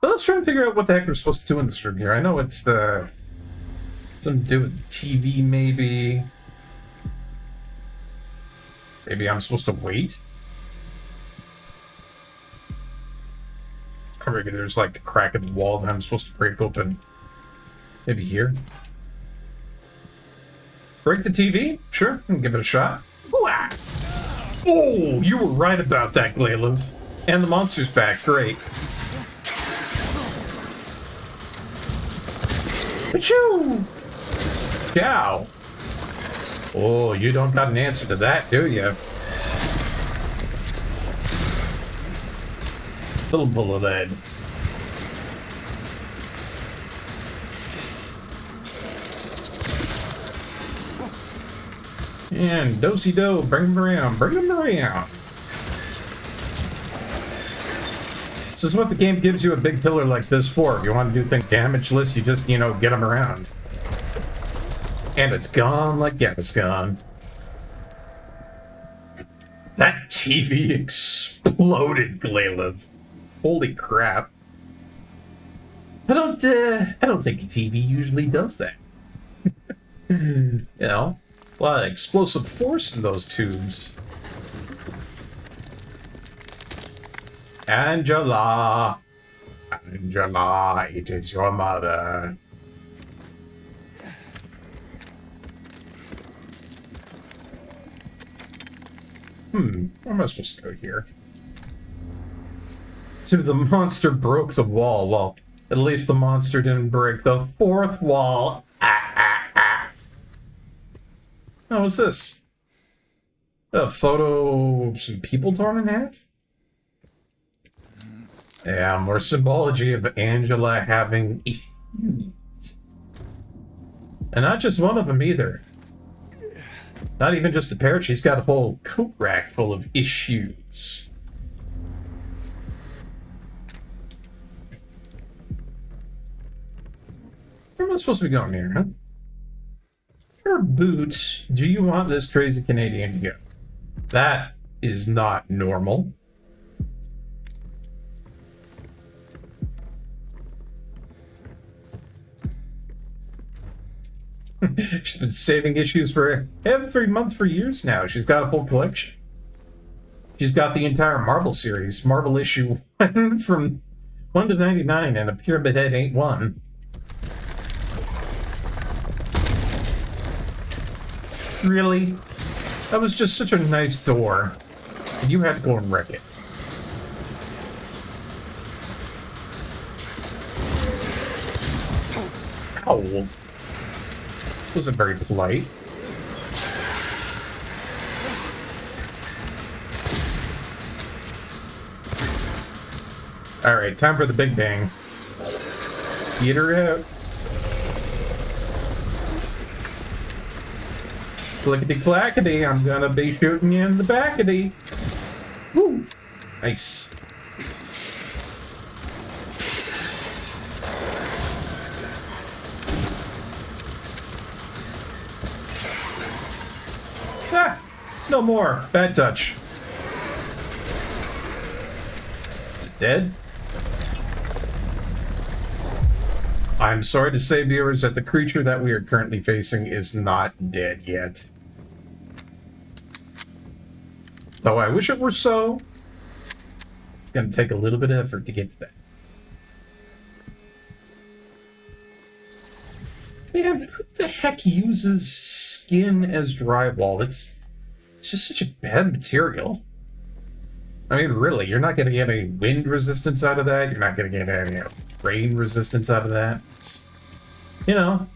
Well, let's try and figure out what the heck we're supposed to do in this room here. I know it's something to do with TV, maybe. Maybe I'm supposed to wait? Or maybe there's like a crack in the wall that I'm supposed to break open. Maybe here. Break the TV? Sure, I can give it a shot. Ooh-ah! Oh, you were right about that, Glayliv. And the monster's back, great. Achoo! Ciao! Oh, you don't got an answer to that, do you? Little full of lead. And do-si-do, bring him around, bring him around. This is what the game gives you a big pillar like this for. If you want to do things damageless, you just, get them around. And it's gone like it's gone. That TV exploded, Glayliv. Holy crap. I don't think a TV usually does that. A lot of explosive force in those tubes. Angela, it is your mother. Where am I supposed to go here? So the monster broke the wall. Well, at least the monster didn't break the fourth wall. Oh, what's this? A photo of some people torn in half? Yeah, more symbology of Angela having issues. And not just one of them either. Not even just a pair, she's got a whole coat rack full of issues. Where am I supposed to be going here, huh? Where boots do you want this crazy Canadian to go? That is not normal. She's been saving issues for every month for years now. She's got a whole collection. She's got the entire Marvel series. Marvel issue 1 from 1 to 99, and a Pyramid Head ain't one. Really? That was just such a nice door. And you had to go and wreck it. Ow. Wasn't very polite. Alright, time for the big bang. Get her out. Clickety-clackety, I'm gonna be shooting you in the backety. Woo! Nice. Ah! No more. Bad touch. Is it dead? I'm sorry to say, viewers, that the creature that we are currently facing is not dead yet. Though I wish it were so. It's going to take a little bit of effort to get to that. Man, who the heck uses skin as drywall? It's just such a bad material. I mean, really, you're not going to get any wind resistance out of that. You're not going to get any rain resistance out of that. You know,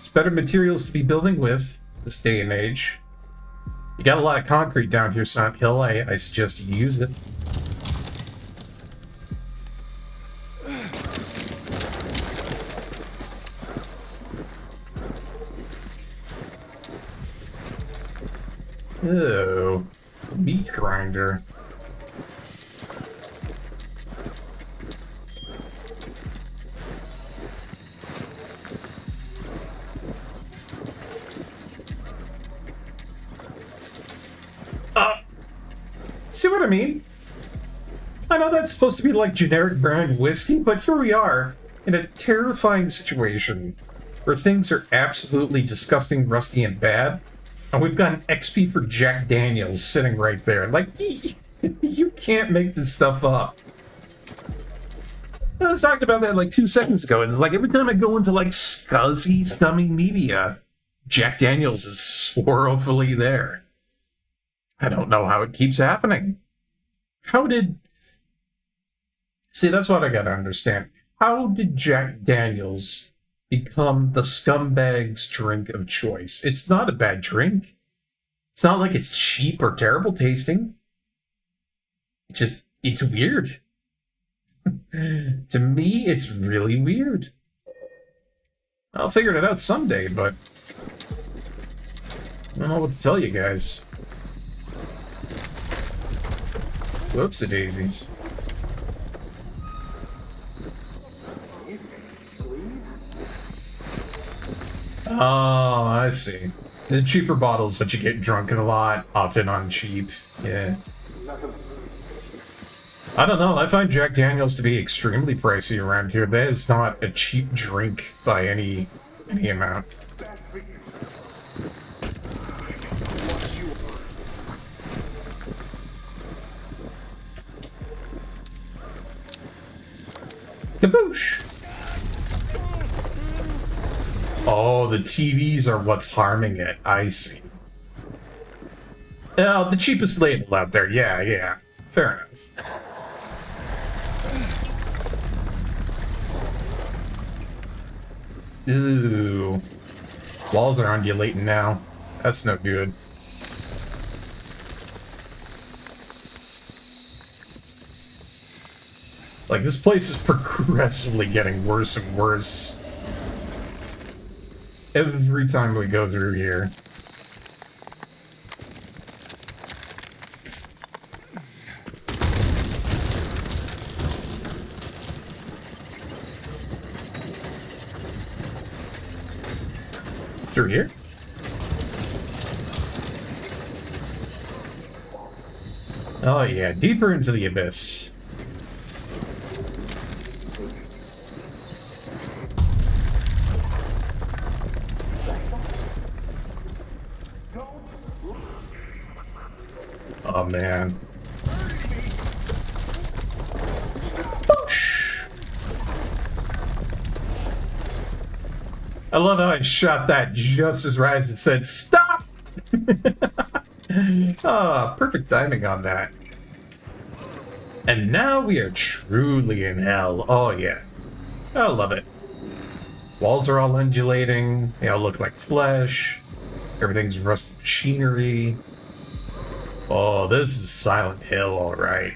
it's better materials to be building with. this day and age. You got a lot of concrete down here, Silent Hill. I suggest you use it. Ew. Meat grinder. See what I mean? I know that's supposed to be like generic brand whiskey, but here we are, in a terrifying situation where things are absolutely disgusting, rusty, and bad, and we've got an XP for Jack Daniels sitting right there. Like, you can't make this stuff up. I was talking about that like 2 seconds ago, and it's like every time I go into like scuzzy, scummy media, Jack Daniels is sorrowfully there. I don't know how it keeps happening. See, that's what I gotta understand. How did Jack Daniels become the scumbag's drink of choice? It's not a bad drink. It's not like it's cheap or terrible tasting. It's weird. To me, it's really weird. I'll figure it out someday, but I don't know what to tell you guys. Whoopsie daisies. Oh, I see. The cheaper bottles that you get drunk in a lot, often on cheap. Yeah. I don't know. I find Jack Daniels to be extremely pricey around here. That is not a cheap drink by any amount. Kaboosh! Oh, the TVs are what's harming it. I see. Oh, the cheapest label out there. Yeah. Fair enough. Ooh. Walls are undulating now. That's no good. Like, this place is progressively getting worse and worse every time we go through here. Through here? Oh yeah, deeper into the abyss. Oh man. I love how I shot that just as Ryzen said, "Stop!" Ah, perfect timing on that. And now we are truly in hell. Oh yeah. I love it. Walls are all undulating. They all look like flesh. Everything's rusted machinery. Oh, this is Silent Hill, alright.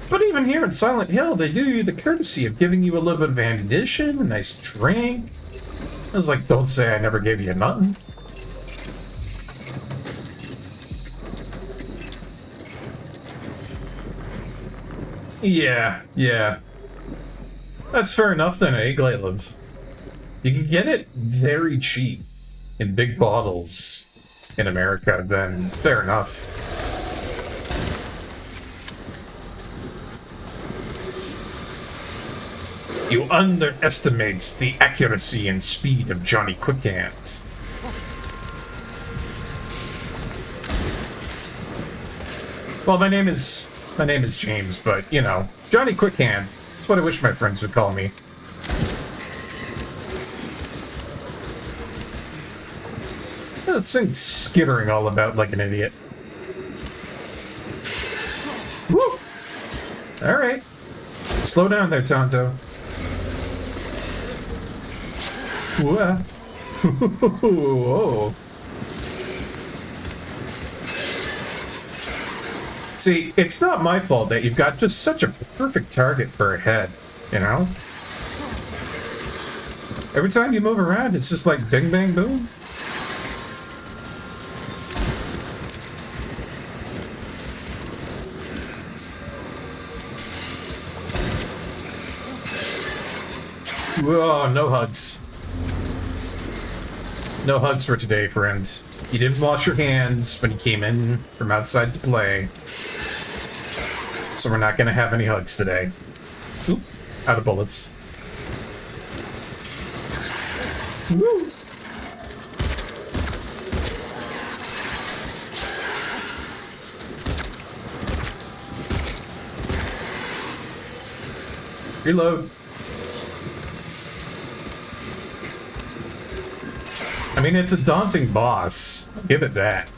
But even here in Silent Hill, they do you the courtesy of giving you a little bit of ammunition, a nice drink. I was like, don't say I never gave you nothing. Yeah. That's fair enough then, eh, Glaive? You can get it very cheap in big bottles in America, then fair enough. You underestimate the accuracy and speed of Johnny Quickhand. Well, my name is James, but, you know, Johnny Quickhand. That's what I wish my friends would call me. That thing's skittering all about like an idiot. Woo! Alright. Slow down there, Tonto. Whoa. Whoa. See, it's not my fault that you've got just such a perfect target for a head, you know? Every time you move around, it's just like bing, bang, boom. Whoa, no hugs. No hugs for today, friend. You didn't wash your hands when you came in from outside to play. So we're not gonna have any hugs today. Oop, out of bullets. Woo! Reload. I mean, it's a daunting boss. I'll give it that.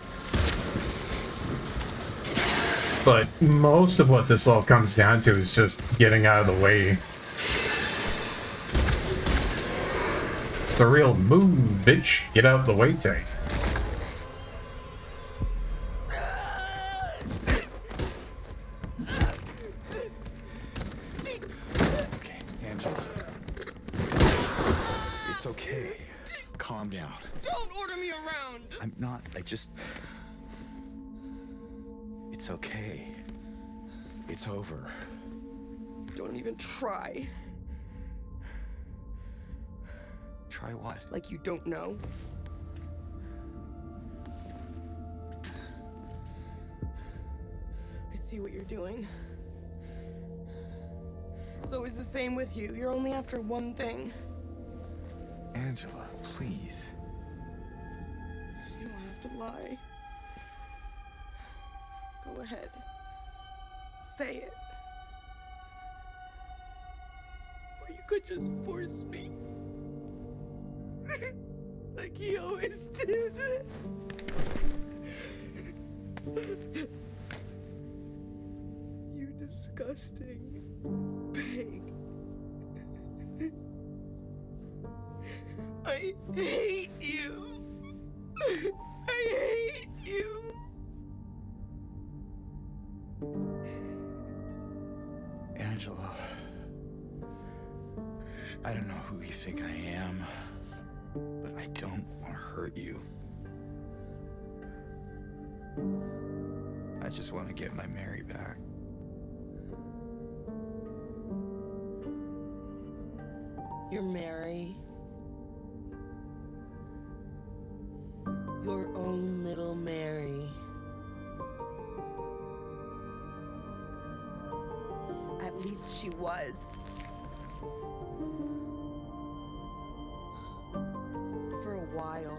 But most of what this all comes down to is just getting out of the way. It's a real move, bitch. Get out the way tank. Okay, Angela. It's okay. Calm down. Don't order me around! I'm not. It's okay. It's over. Don't even try. Try what? Like you don't know. I see what you're doing. It's always the same with you. You're only after one thing. Angela, please. You don't have to lie. Go ahead. Say it. Or you could just force me. Like he always did. You disgusting pig. I hate you. I hate you. Angela. I don't know who you think I am, but I don't want to hurt you. I just want to get my Mary back. You're Mary. Your own little Mary. At least she was. For a while.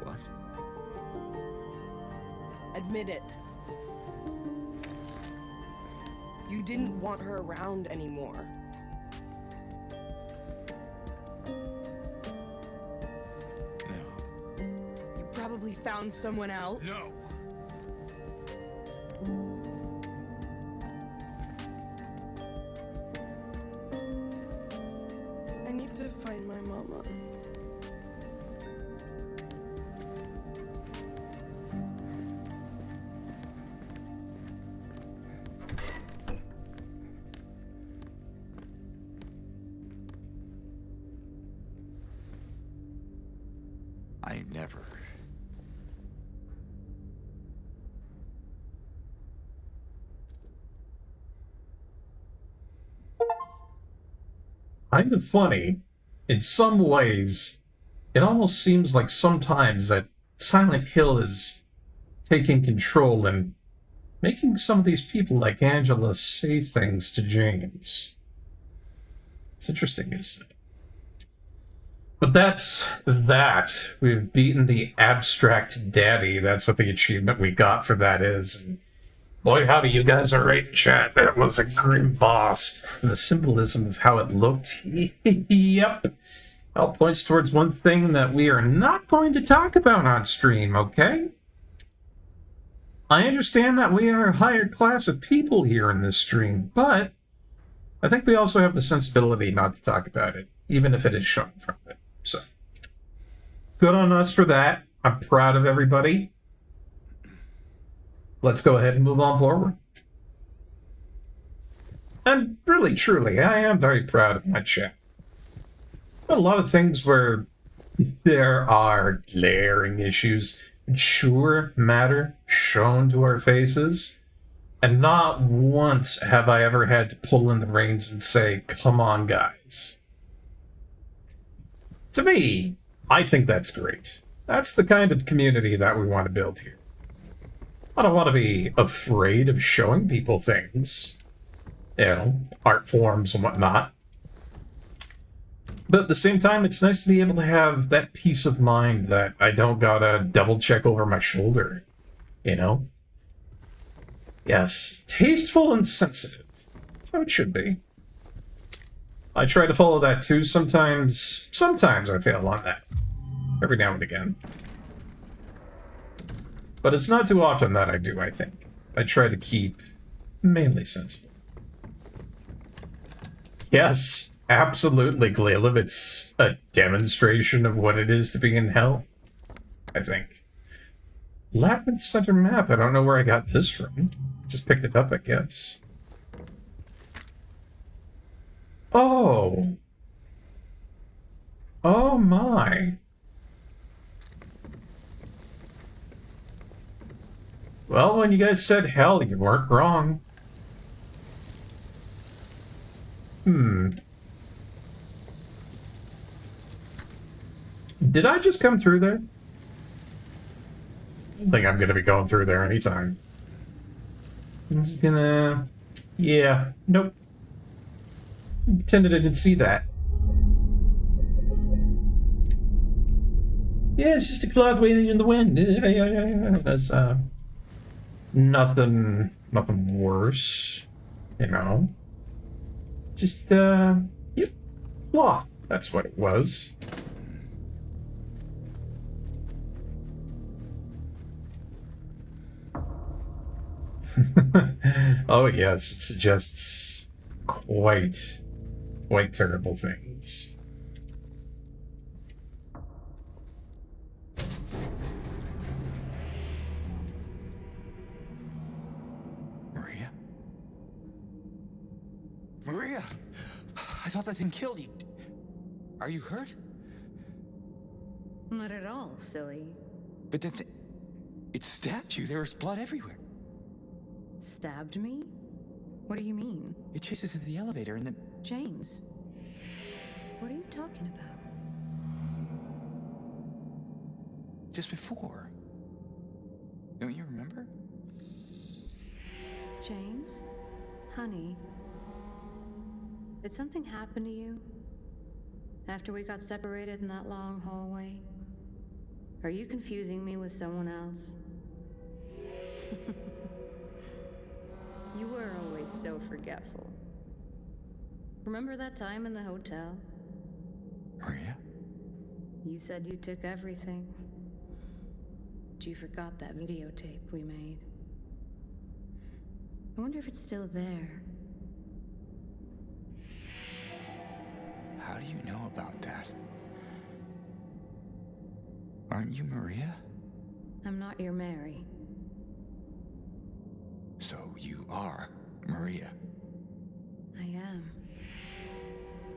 What? Admit it. You didn't want her around anymore. No. You probably found someone else. No! I need to find my mama. I never. Kind of funny. In some ways, it almost seems like sometimes that Silent Hill is taking control and making some of these people like Angela say things to James. It's interesting, isn't it? But that's that. We've beaten the abstract daddy. That's what the achievement we got for that is. And boy, howdy, you guys are right in chat. That was a grim boss. And the symbolism of how it looked, yep. All points towards one thing that we are not going to talk about on stream, okay? I understand that we are a higher class of people here in this stream, but I think we also have the sensibility not to talk about it, even if it is shown from it. So, good on us for that. I'm proud of everybody. Let's go ahead and move on forward. And really, truly, I am very proud of my chat. A lot of things where there are glaring issues, sure matter shown to our faces, and not once have I ever had to pull in the reins and say, come on, guys. To me, I think that's great. That's the kind of community that we want to build here. I don't want to be afraid of showing people things. You know, art forms and whatnot. But at the same time, it's nice to be able to have that peace of mind that I don't gotta double check over my shoulder. You know? Yes, tasteful and sensitive. That's how it should be. I try to follow that too. Sometimes I fail on that. Every now and again. But it's not too often that I do, I think. I try to keep mainly sensible. Yes, absolutely, Glalib. It's a demonstration of what it is to be in hell, I think. Labyrinth Center map. I don't know where I got this from. Just picked it up, I guess. Oh. Oh my. Well, when you guys said hell, you weren't wrong. Did I just come through there? I don't think I'm gonna be going through there anytime. I'm just gonna... Yeah, nope. Pretended I didn't see that. Yeah, it's just a cloud waiting in the wind. That's, nothing worse, you know? Just, yep, cloth. That's what it was. Oh yes, it suggests quite terrible things. Maria? Maria! I thought that thing killed you. Are you hurt? Not at all, silly. But the thing... It stabbed you. There was blood everywhere. Stabbed me? What do you mean? It chased us into the elevator and then... James, what are you talking about? Just before. Don't you remember? James? Honey? Did something happen to you? After we got separated in that long hallway? Are you confusing me with someone else? You were always so forgetful. Remember that time in the hotel? Maria? You said you took everything. But you forgot that videotape we made. I wonder if it's still there. How do you know about that? Aren't you Maria? I'm not your Mary. So you are Maria. I am.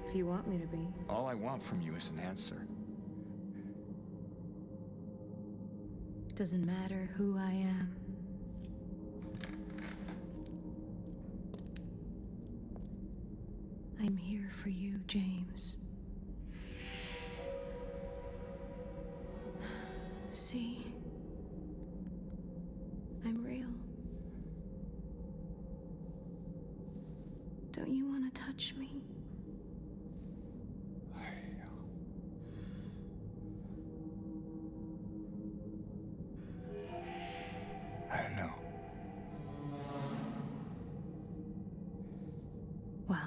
If you want me to be. All I want from you is an answer. Doesn't matter who I am. I'm here for you, James. See? I'm real. Don't you want to touch me? I don't know. Well,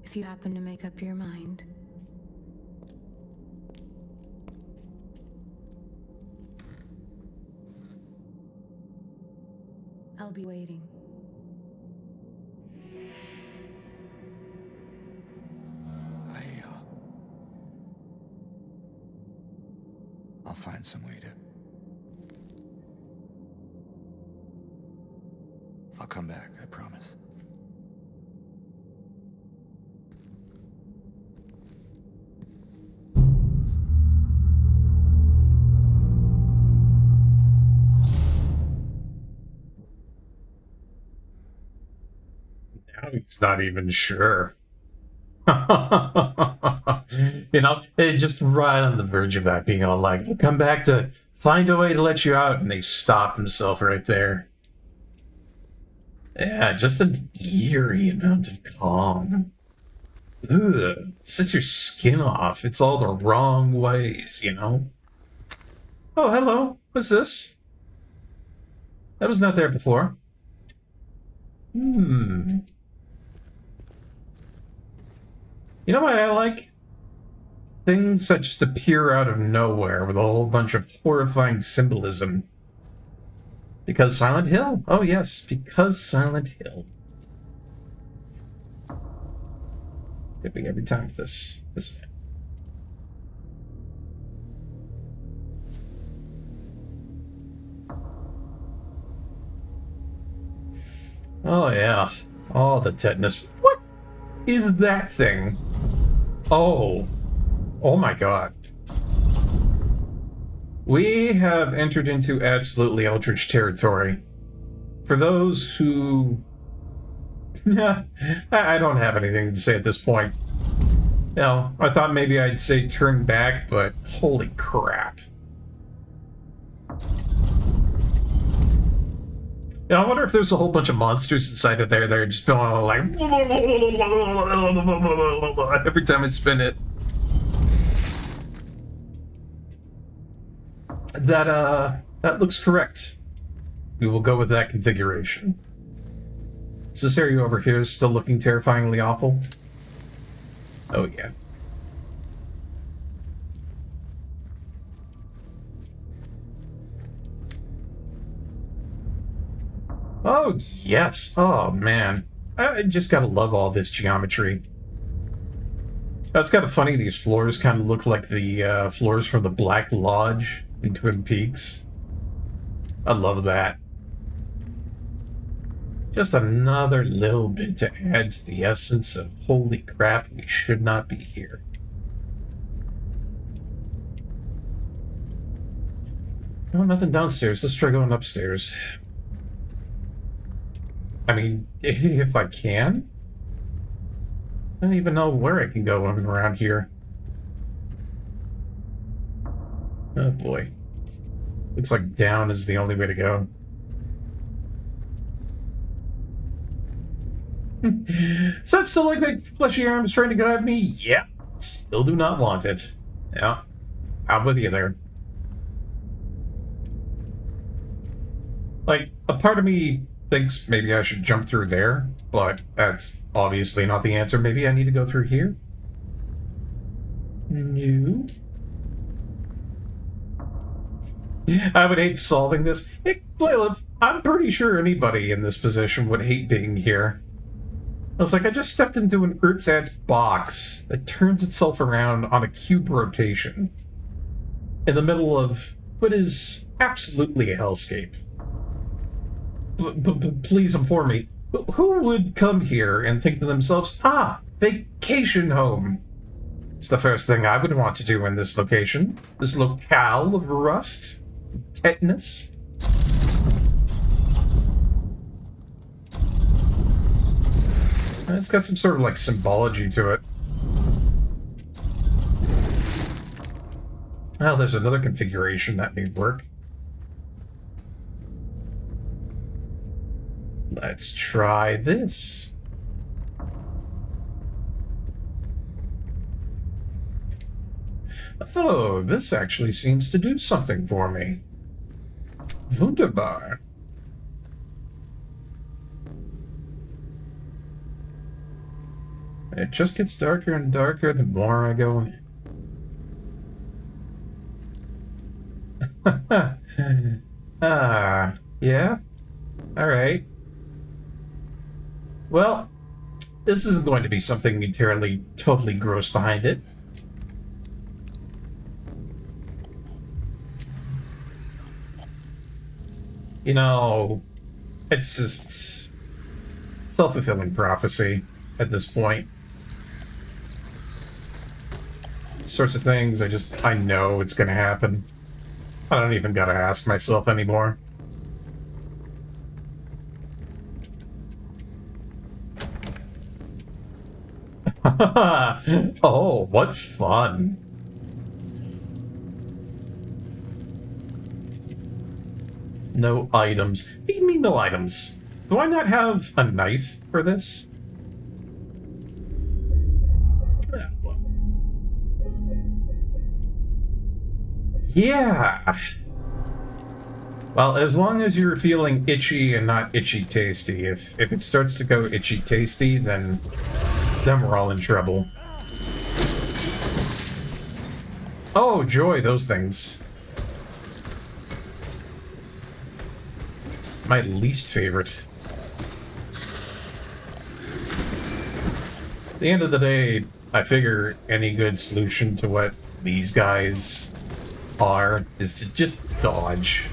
if you happen to make up your mind, I'll be waiting. I'll find some way to... I'll come back, I promise. Now he's not even sure. You know, just right on the verge of that, being all like, I'll come back to find a way to let you out, and they stop himself right there. Yeah, just an eerie amount of calm. Ugh, sets your skin off. It's all the wrong ways, you know? Oh, hello. What's this? That was not there before. You know what I like? Things that just appear out of nowhere with a whole bunch of horrifying symbolism. Because Silent Hill. Oh yes, because Silent Hill. Could be every time with this. Oh yeah. Oh, the tetanus. What is that thing? Oh. Oh my god. We have entered into absolutely Eldritch territory. For those who... I don't have anything to say at this point. You know, I thought maybe I'd say turn back, but holy crap. You know, I wonder if there's a whole bunch of monsters inside of there that are just going like... every time I spin it. That looks correct. We will go with that configuration. Is this area over here still looking terrifyingly awful? Oh, yeah. Oh, yes. Oh, man. I just gotta love all this geometry. It's kind of funny, these floors kind of look like the floors from the Black Lodge in Twin Peaks. I love that. Just another little bit to add to the essence of holy crap, we should not be here. Oh, nothing downstairs. Let's try going upstairs. I mean, if I can. I don't even know where I can go when I'm around here. Oh boy. Looks like down is the only way to go. Does that still look like fleshy arms trying to grab me? Yeah. Still do not want it. Yeah. I'm with you there. Like, a part of me thinks maybe I should jump through there, but that's obviously not the answer. Maybe I need to go through here? No. I would hate solving this. Hey, Layla, I'm pretty sure anybody in this position would hate being here. I was like, I just stepped into an ersatz box that turns itself around on a cube rotation in the middle of what is absolutely a hellscape. But please inform me, who would come here and think to themselves, vacation home? It's the first thing I would want to do in this location. This locale of rust, tetanus. It's got some sort of, like, symbology to it. Oh, there's another configuration that may work. Let's try this. Oh, this actually seems to do something for me. Wunderbar. It just gets darker and darker the more I go in. Yeah? Alright. Well, this isn't going to be something entirely, totally gross behind it. You know, it's just self-fulfilling prophecy at this point. Sorts of things I know it's gonna happen. I don't even gotta ask myself anymore. Oh, what fun. No items. What do you mean no items? Do I not have a knife for this? Yeah. Well, as long as you're feeling itchy and not itchy tasty. If it starts to go itchy tasty, then we're all in trouble. Oh, joy, those things. My least favorite. At the end of the day, I figure any good solution to what these guys are is to just dodge.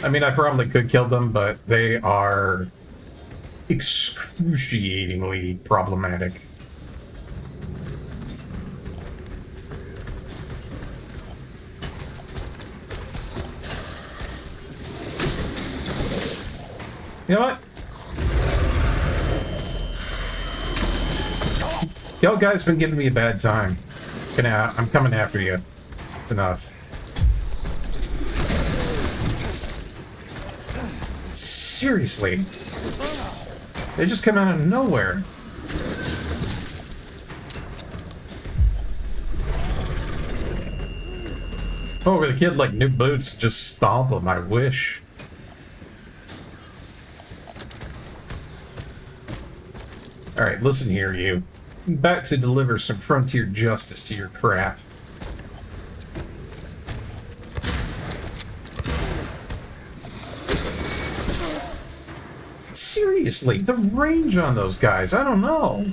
I mean, I probably could kill them, but they are excruciatingly problematic. You know what? Y'all guys been giving me a bad time. I'm coming after you. Enough. Seriously. They just come out of nowhere. Oh, with a kid like new boots, just stomp them, I wish. Alright, listen here, you. I'm back to deliver some frontier justice to your crap. Seriously, the range on those guys, I don't know.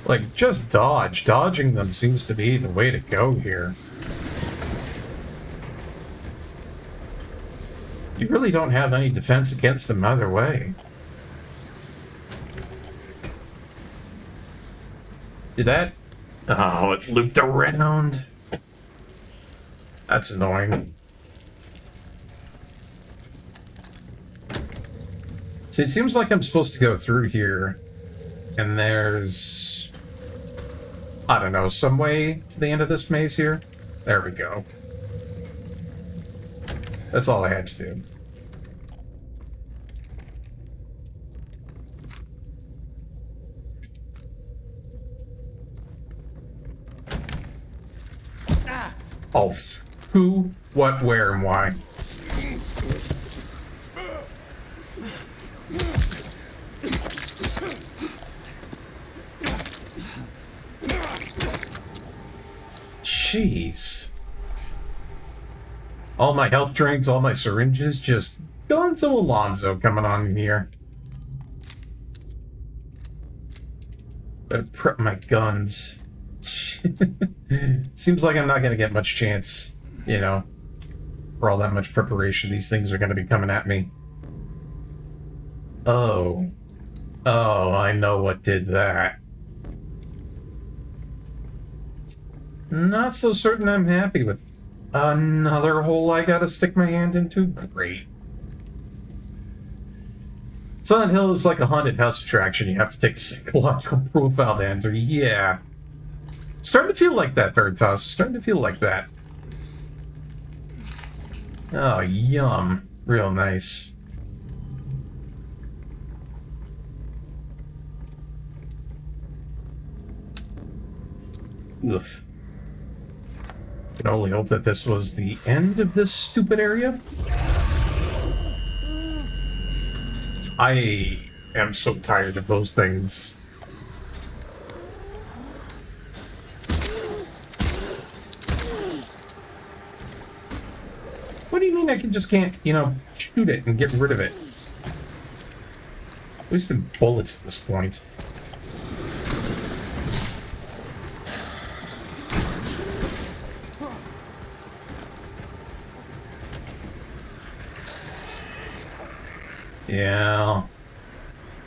Like, just dodge. Dodging them seems to be the way to go here. You really don't have any defense against them either way. Did that? Oh, it looped around. That's annoying. See, it seems like I'm supposed to go through here, and there's, I don't know, some way to the end of this maze here? There we go. That's all I had to do. Oh, who, what, where, and why? Jeez. All my health drinks, all my syringes, just Gonzo Alonzo coming on in here. Better prep my guns. Seems like I'm not going to get much chance, you know, for all that much preparation. These things are going to be coming at me. Oh. Oh, I know what did that. Not so certain I'm happy with another hole I gotta stick my hand into. Great. Silent Hill is like a haunted house attraction. You have to take a psychological profile to enter. Yeah. Starting to feel like that, Veritas. Starting to feel like that. Oh, yum. Real nice. Ugh. Can only hope that this was the end of this stupid area. I am so tired of those things. What do you mean I just can't, you know, shoot it and get rid of it? Wasting bullets at this point. Yeah.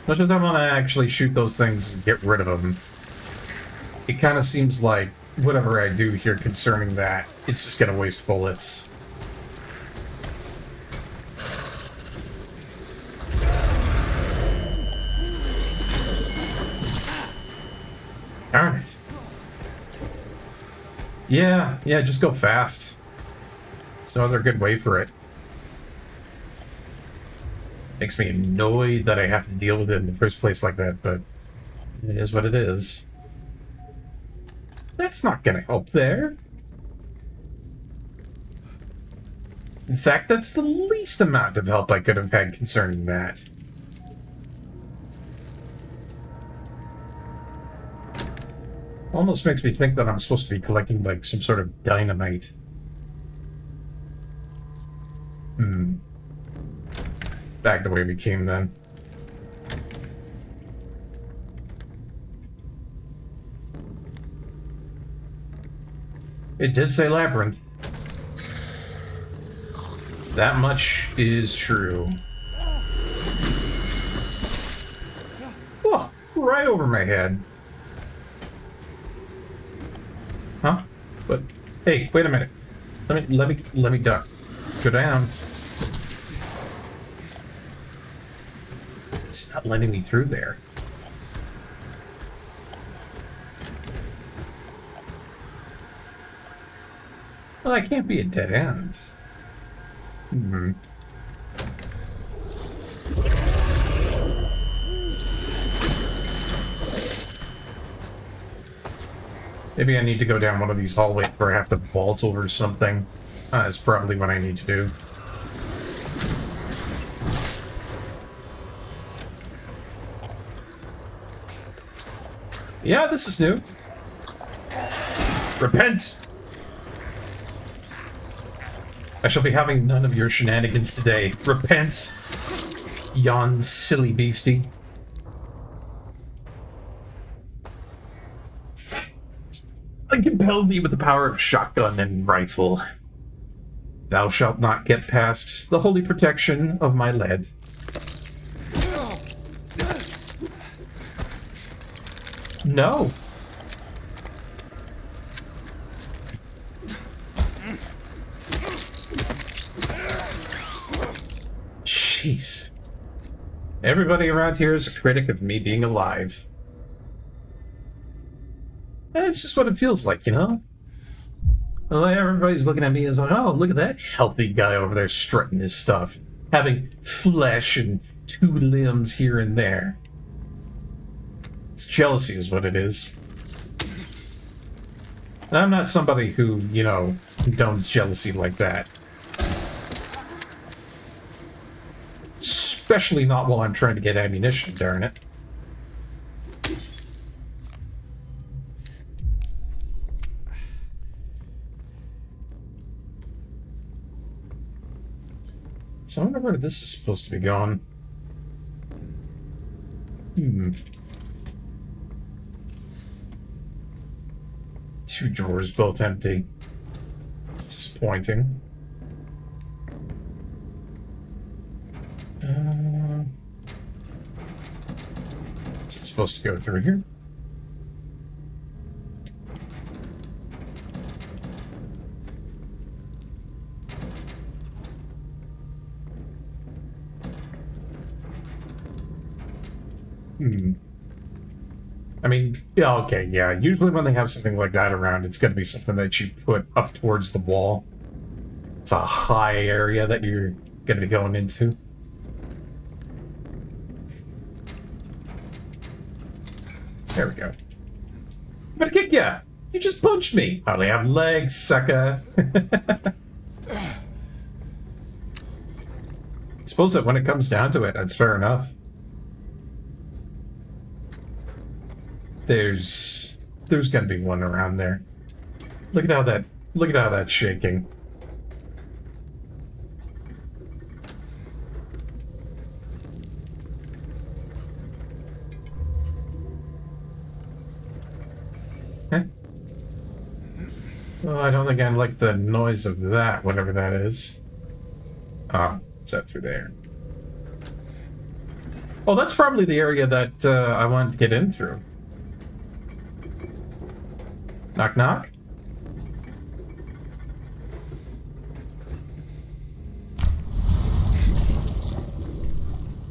Much as I want to actually shoot those things and get rid of them, it kind of seems like whatever I do here concerning that, it's just gonna waste bullets. Darn it. Yeah, just go fast. There's no other good way for it. Makes me annoyed that I have to deal with it in the first place like that, but it is what it is. That's not gonna help there. In fact, that's the least amount of help I could have had concerning that. Almost makes me think that I'm supposed to be collecting, like, some sort of dynamite. Back the way we came then. It did say labyrinth. That much is true. Oh, right over my head. Huh? But hey, wait a minute. Let me duck. Go down. It's not letting me through there. Well, that can't be a dead end. Maybe I need to go down one of these hallways where I have to vault over something. That's probably what I need to do. Yeah, this is new. Repent! I shall be having none of your shenanigans today. Repent, yon silly beastie. I compel thee with the power of shotgun and rifle. Thou shalt not get past the holy protection of my lead. No. Jeez. Everybody around here is a critic of me being alive. And it's just what it feels like, you know? Well, everybody's looking at me as like, oh, look at that healthy guy over there strutting his stuff. Having flesh and 2 limbs here and there. It's jealousy is what it is. And I'm not somebody who, you know, condones jealousy like that. Especially not while I'm trying to get ammunition, darn it. So I wonder where this is supposed to be going. 2 drawers, both empty. It's disappointing. Is it supposed to go through here? I mean, yeah, okay, yeah. Usually when they have something like that around, it's going to be something that you put up towards the wall. It's a high area that you're going to be going into. There we go. I'm gonna kick ya! You just punched me! I only have legs, sucker. Suppose that when it comes down to it, that's fair enough. There's gonna be one around there. Look at how that's shaking. Oh, I don't think I like the noise of that, whatever that is. Ah, it's that through there. Oh, that's probably the area that I wanted to get in through. Knock, knock.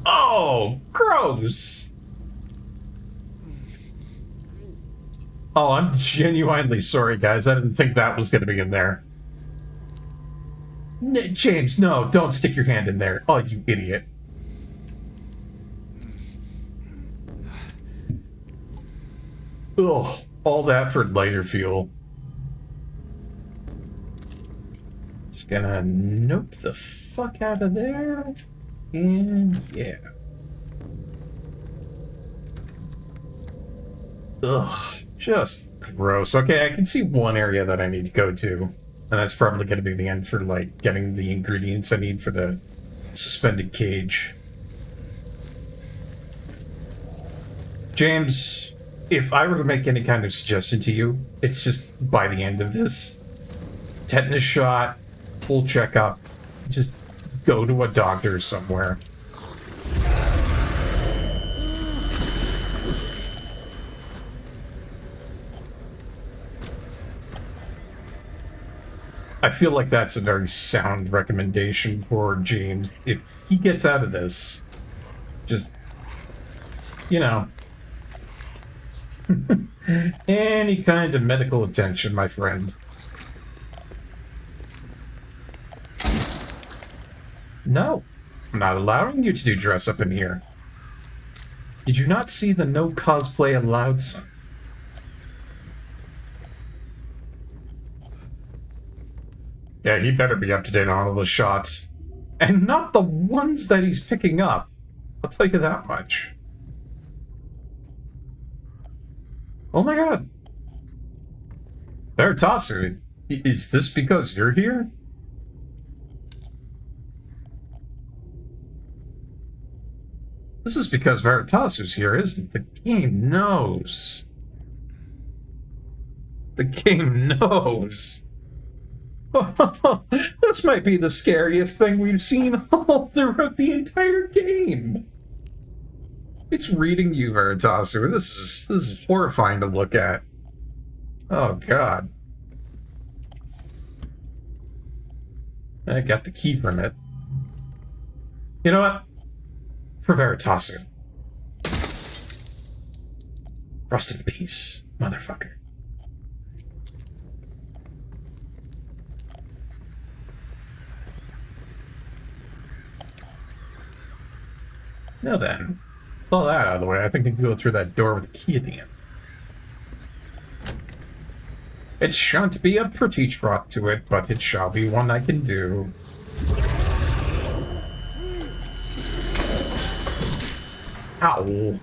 Oh, gross! Oh, I'm genuinely sorry, guys. I didn't think that was going to be in there. James, no, don't stick your hand in there. Oh, you idiot. Ugh, all that for lighter fuel. Just gonna nope the fuck out of there. And yeah. Ugh, just gross. Okay, I can see one area that I need to go to. And that's probably going to be the end for, like, getting the ingredients I need for the suspended cage. James, if I were to make any kind of suggestion to you, it's just by the end of this, tetanus shot, full checkup, just go to a doctor somewhere. I feel like that's a very sound recommendation for James. If he gets out of this, just, you know, any kind of medical attention, my friend. No, I'm not allowing you to do dress up in here. Did you not see the no cosplay allowed sign? Yeah, he better be up to date on all the shots. And not the ones that he's picking up. I'll tell you that much. Oh my god. Veritasu, is this because you're here? This is because Veritasu's here, isn't it? The game knows. The game knows. This might be the scariest thing we've seen all throughout the entire game. It's reading you, Veritasu. This is horrifying to look at. Oh god. I got the key from it. You know what? For Veritasu. Rest in peace, motherfucker. Now then, with all that out of the way, I think I can go through that door with the key at the end. It shan't be a pretty trot to it, but it shall be one I can do. Ow.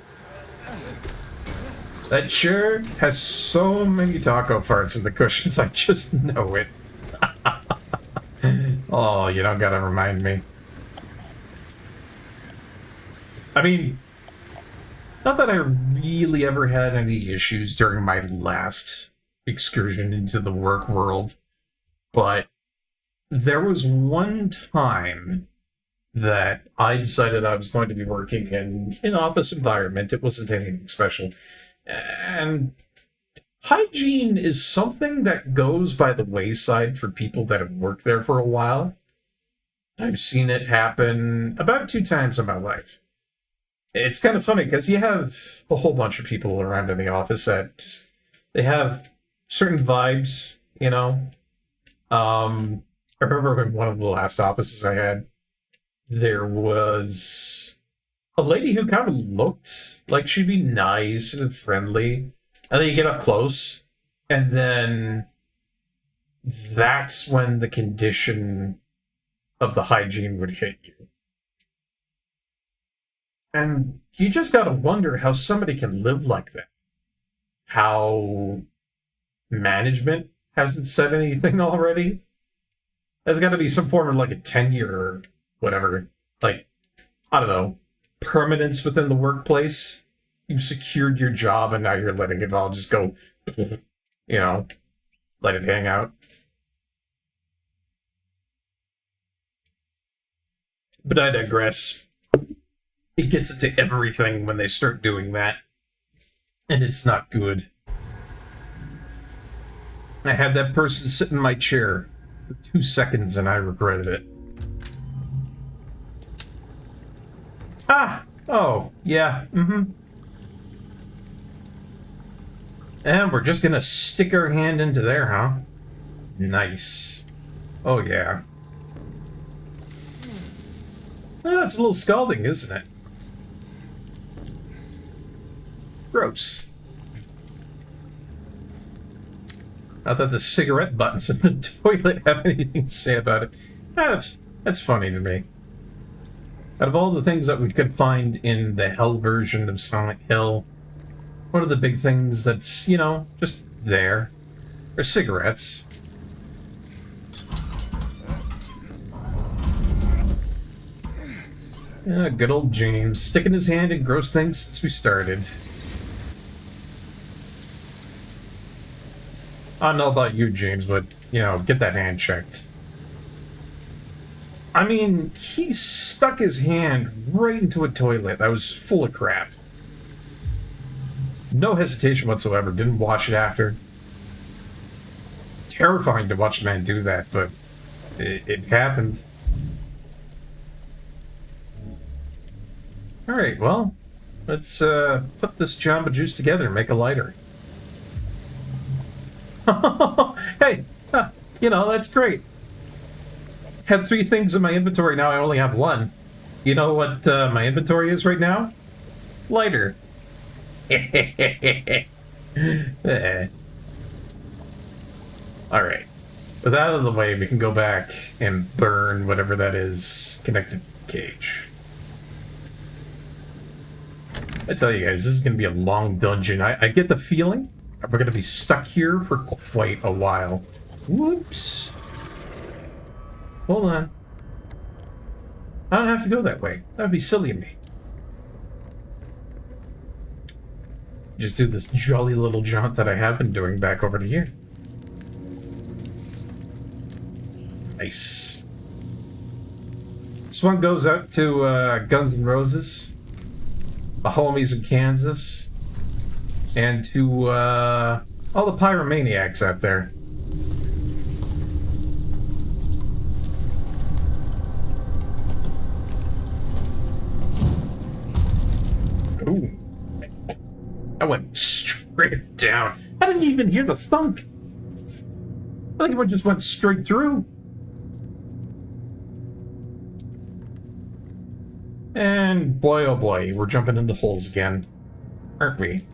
That chair has so many taco farts in the cushions, I just know it. Oh, you don't gotta remind me. I mean, not that I really ever had any issues during my last excursion into the work world, but there was one time that I decided I was going to be working in an office environment. It wasn't anything special. And hygiene is something that goes by the wayside for people that have worked there for a while. I've seen it happen about 2 times in my life. It's kind of funny because you have a whole bunch of people around in the office that just, they have certain vibes, you know. I remember in one of the last offices I had, there was a lady who kind of looked like she'd be nice and friendly, and then you get up close, and then that's when the condition of the hygiene would hit you. And you just gotta wonder how somebody can live like that. How management hasn't said anything already. There's gotta be some form of like a tenure or whatever. Like, I don't know, permanence within the workplace. You've secured your job and now you're letting it all just go, you know. let it hang out. But I digress. It gets into everything when they start doing that. And it's not good. I had that person sit in my chair for 2 seconds and I regretted it. Ah! Oh, yeah, And we're just gonna stick our hand into there, huh? Nice. Oh, yeah. Oh, it's a little scalding, isn't it? Gross. Not that the cigarette buttons in the toilet have anything to say about it. That's funny to me. Out of all the things that we could find in the Hell version of Silent Hill, one of the big things that's, you know, just there are cigarettes. Yeah, good old James, sticking his hand in gross things since we started. I don't know about you, James, but, you know, get that hand checked. I mean, he stuck his hand right into a toilet that was full of crap. No hesitation whatsoever, didn't wash it after. Terrifying to watch a man do that, but it happened. Alright, well, let's put this Jamba Juice together and make a lighter. Hey, you know, that's great. Had 3 things in my inventory, now I only have 1. You know what my inventory is right now? Lighter. Alright. With that out of the way, we can go back and burn whatever that is connected to the cage. I tell you guys, this is going to be a long dungeon. I get the feeling we're going to be stuck here for quite a while. Whoops. Hold on. I don't have to go that way. That would be silly of me. Just do this jolly little jaunt that I have been doing back over to here. Nice. This one goes out to Guns N' Roses, the homies in Kansas, and to all the pyromaniacs out there. Ooh. I went straight down. I didn't even hear the thunk. I think it just went straight through. And boy, oh boy, we're jumping into holes again. Aren't we?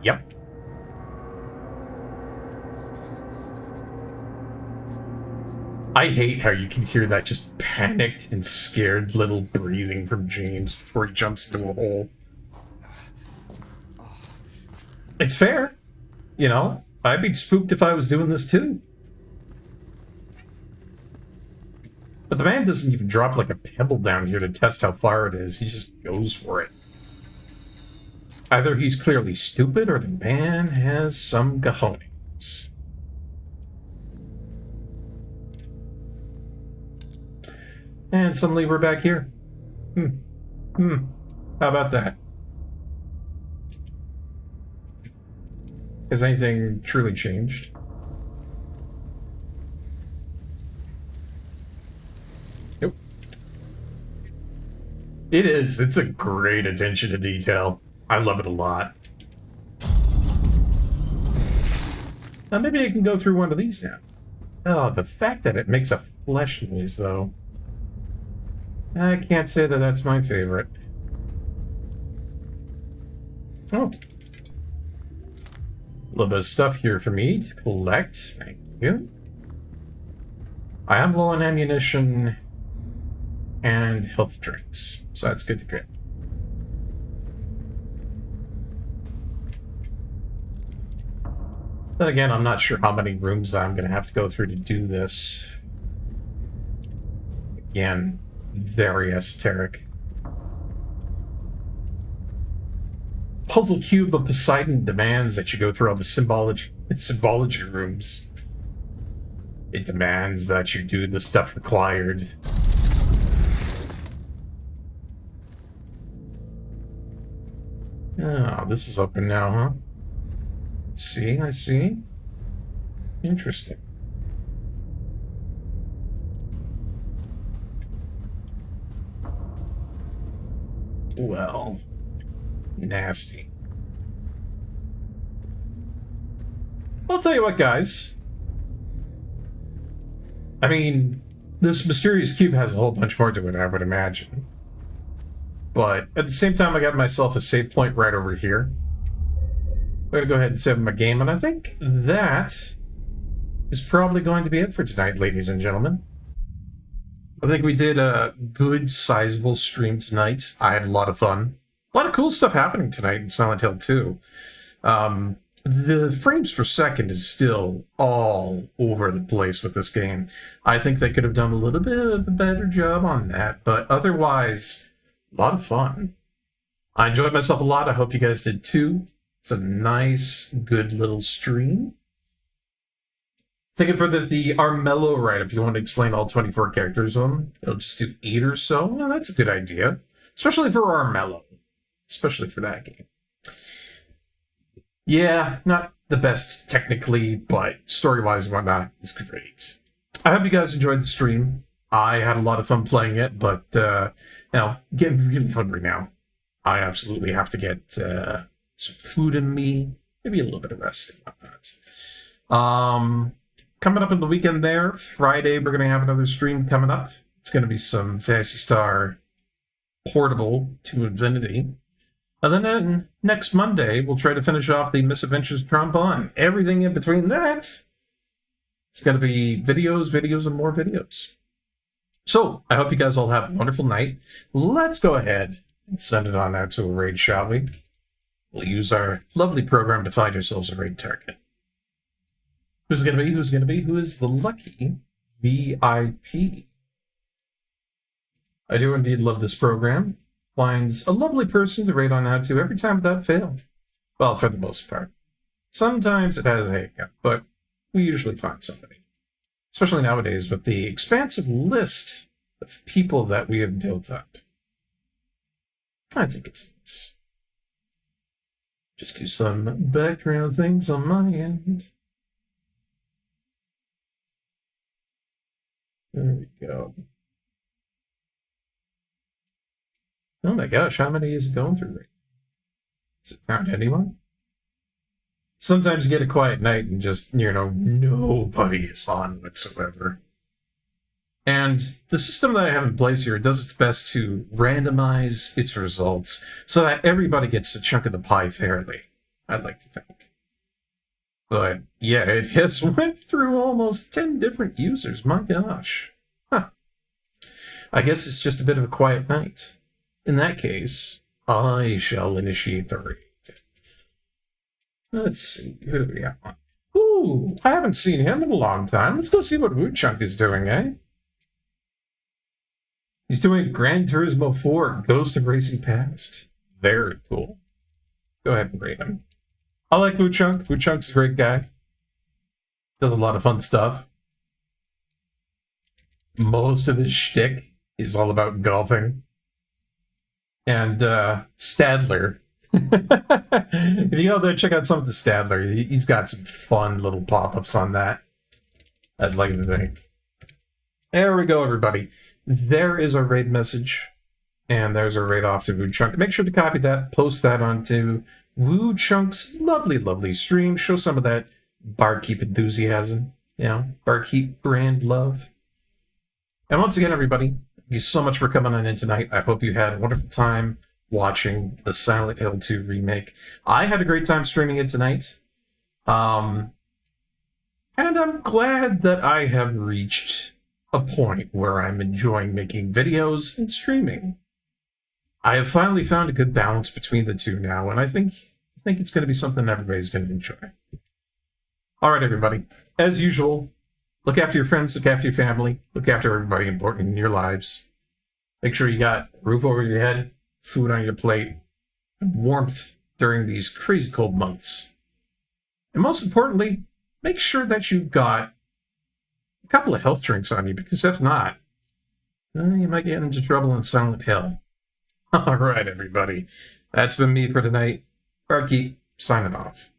Yep. I hate how you can hear that just panicked and scared little breathing from James before he jumps into a hole. It's fair. You know, I'd be spooked if I was doing this too. But the man doesn't even drop like a pebble down here to test how far it is. He just goes for it. Either he's clearly stupid or the man has some cojones. And suddenly we're back here. How about that? Has anything truly changed? Nope. It is. It's a great attention to detail. I love it a lot. Now maybe I can go through one of these now. Oh, the fact that it makes a flesh noise, though. I can't say that that's my favorite. Oh. A little bit of stuff here for me to collect. Thank you. I am low on ammunition and health drinks, so that's good to get. Then again, I'm not sure how many rooms I'm going to have to go through to do this. Again, very esoteric. puzzle cube of Poseidon demands that you go through all the symbology rooms. It demands that you do the stuff required. Oh, this is open now, huh? I see. Interesting. Well, nasty. I'll tell you what, guys. I mean, this mysterious cube has a whole bunch more to it, I would imagine. But at the same time, I got myself a save point right over here. I'm going to go ahead and save my game, and I think that is probably going to be it for tonight, ladies and gentlemen. I think we did a good, sizable stream tonight. I had a lot of fun. A lot of cool stuff happening tonight in Silent Hill 2. The frames per second is still all over the place with this game. I think they could have done a little bit of a better job on that, but otherwise, a lot of fun. I enjoyed myself a lot. I hope you guys did too. It's a nice, good little stream. Thinking for the Armello write-up, you want to explain all 24 characters of them? It'll just do 8 or so? Well, that's a good idea. Especially for Armello. Especially for that game. Yeah, not the best technically, but story-wise and whatnot is great. I hope you guys enjoyed the stream. I had a lot of fun playing it, but, getting really hungry now. I absolutely have to get some food in me, maybe a little bit of rest and whatnot. Coming up in the weekend there, Friday, we're going to have another stream coming up. It's going to be some Phantasy Star Portable to Infinity. And then next Monday, we'll try to finish off the Misadventures of Trombone. Everything in between that, it's going to be videos, and more videos. So, I hope you guys all have a wonderful night. Let's go ahead and send it on out to a raid, shall we? We'll use our lovely program to find ourselves a raid target. Who's it going to be? Who is the lucky VIP? I do indeed love this program. Finds a lovely person to raid on out to every time without fail. Well, for the most part. Sometimes it has a hiccup, but we usually find somebody. Especially nowadays with the expansive list of people that we have built up. I think it's nice. Just do some background things on my end. There we go. Oh my gosh, how many is it going through right now? Has it found anyone? Sometimes you get a quiet night and just, nobody is on whatsoever. And the system that I have in place here does its best to randomize its results so that everybody gets a chunk of the pie fairly, I'd like to think. But yeah, it has went through almost 10 different users, my gosh. Huh. I guess it's just a bit of a quiet night. In that case, I shall initiate the raid. Let's see, who do we have on? Ooh, I haven't seen him in a long time. Let's go see what Woochunk is doing, eh? He's doing Gran Turismo 4, Ghost of Racing Past. Very cool. Go ahead and rate him. I like Woochunk. Woochunk's a great guy. Does a lot of fun stuff. Most of his shtick is all about golfing. And Stadler. If you go there, check out some of the Stadler. He's got some fun little pop-ups on that, I'd like to think. There we go, everybody. There is our raid message. And there's our raid off to Woochunk. Make sure to copy that, post that onto Woochunk's lovely, lovely stream. Show some of that Barkeep enthusiasm. Barkeep brand love. And once again, everybody, thank you so much for coming on in tonight. I hope you had a wonderful time watching the Silent Hill 2 remake. I had a great time streaming it tonight. And I'm glad that I have reached a point where I'm enjoying making videos and streaming. I have finally found a good balance between the two now, and I think it's going to be something everybody's going to enjoy. All right, everybody. As usual, look after your friends, look after your family, look after everybody important in your lives. Make sure you got a roof over your head, food on your plate, and warmth during these crazy cold months. And most importantly, make sure that you've got a couple of health drinks on you, because if not, you might get into trouble in Silent Hill. All right, everybody. That's been me for tonight. Barkeep, signing off.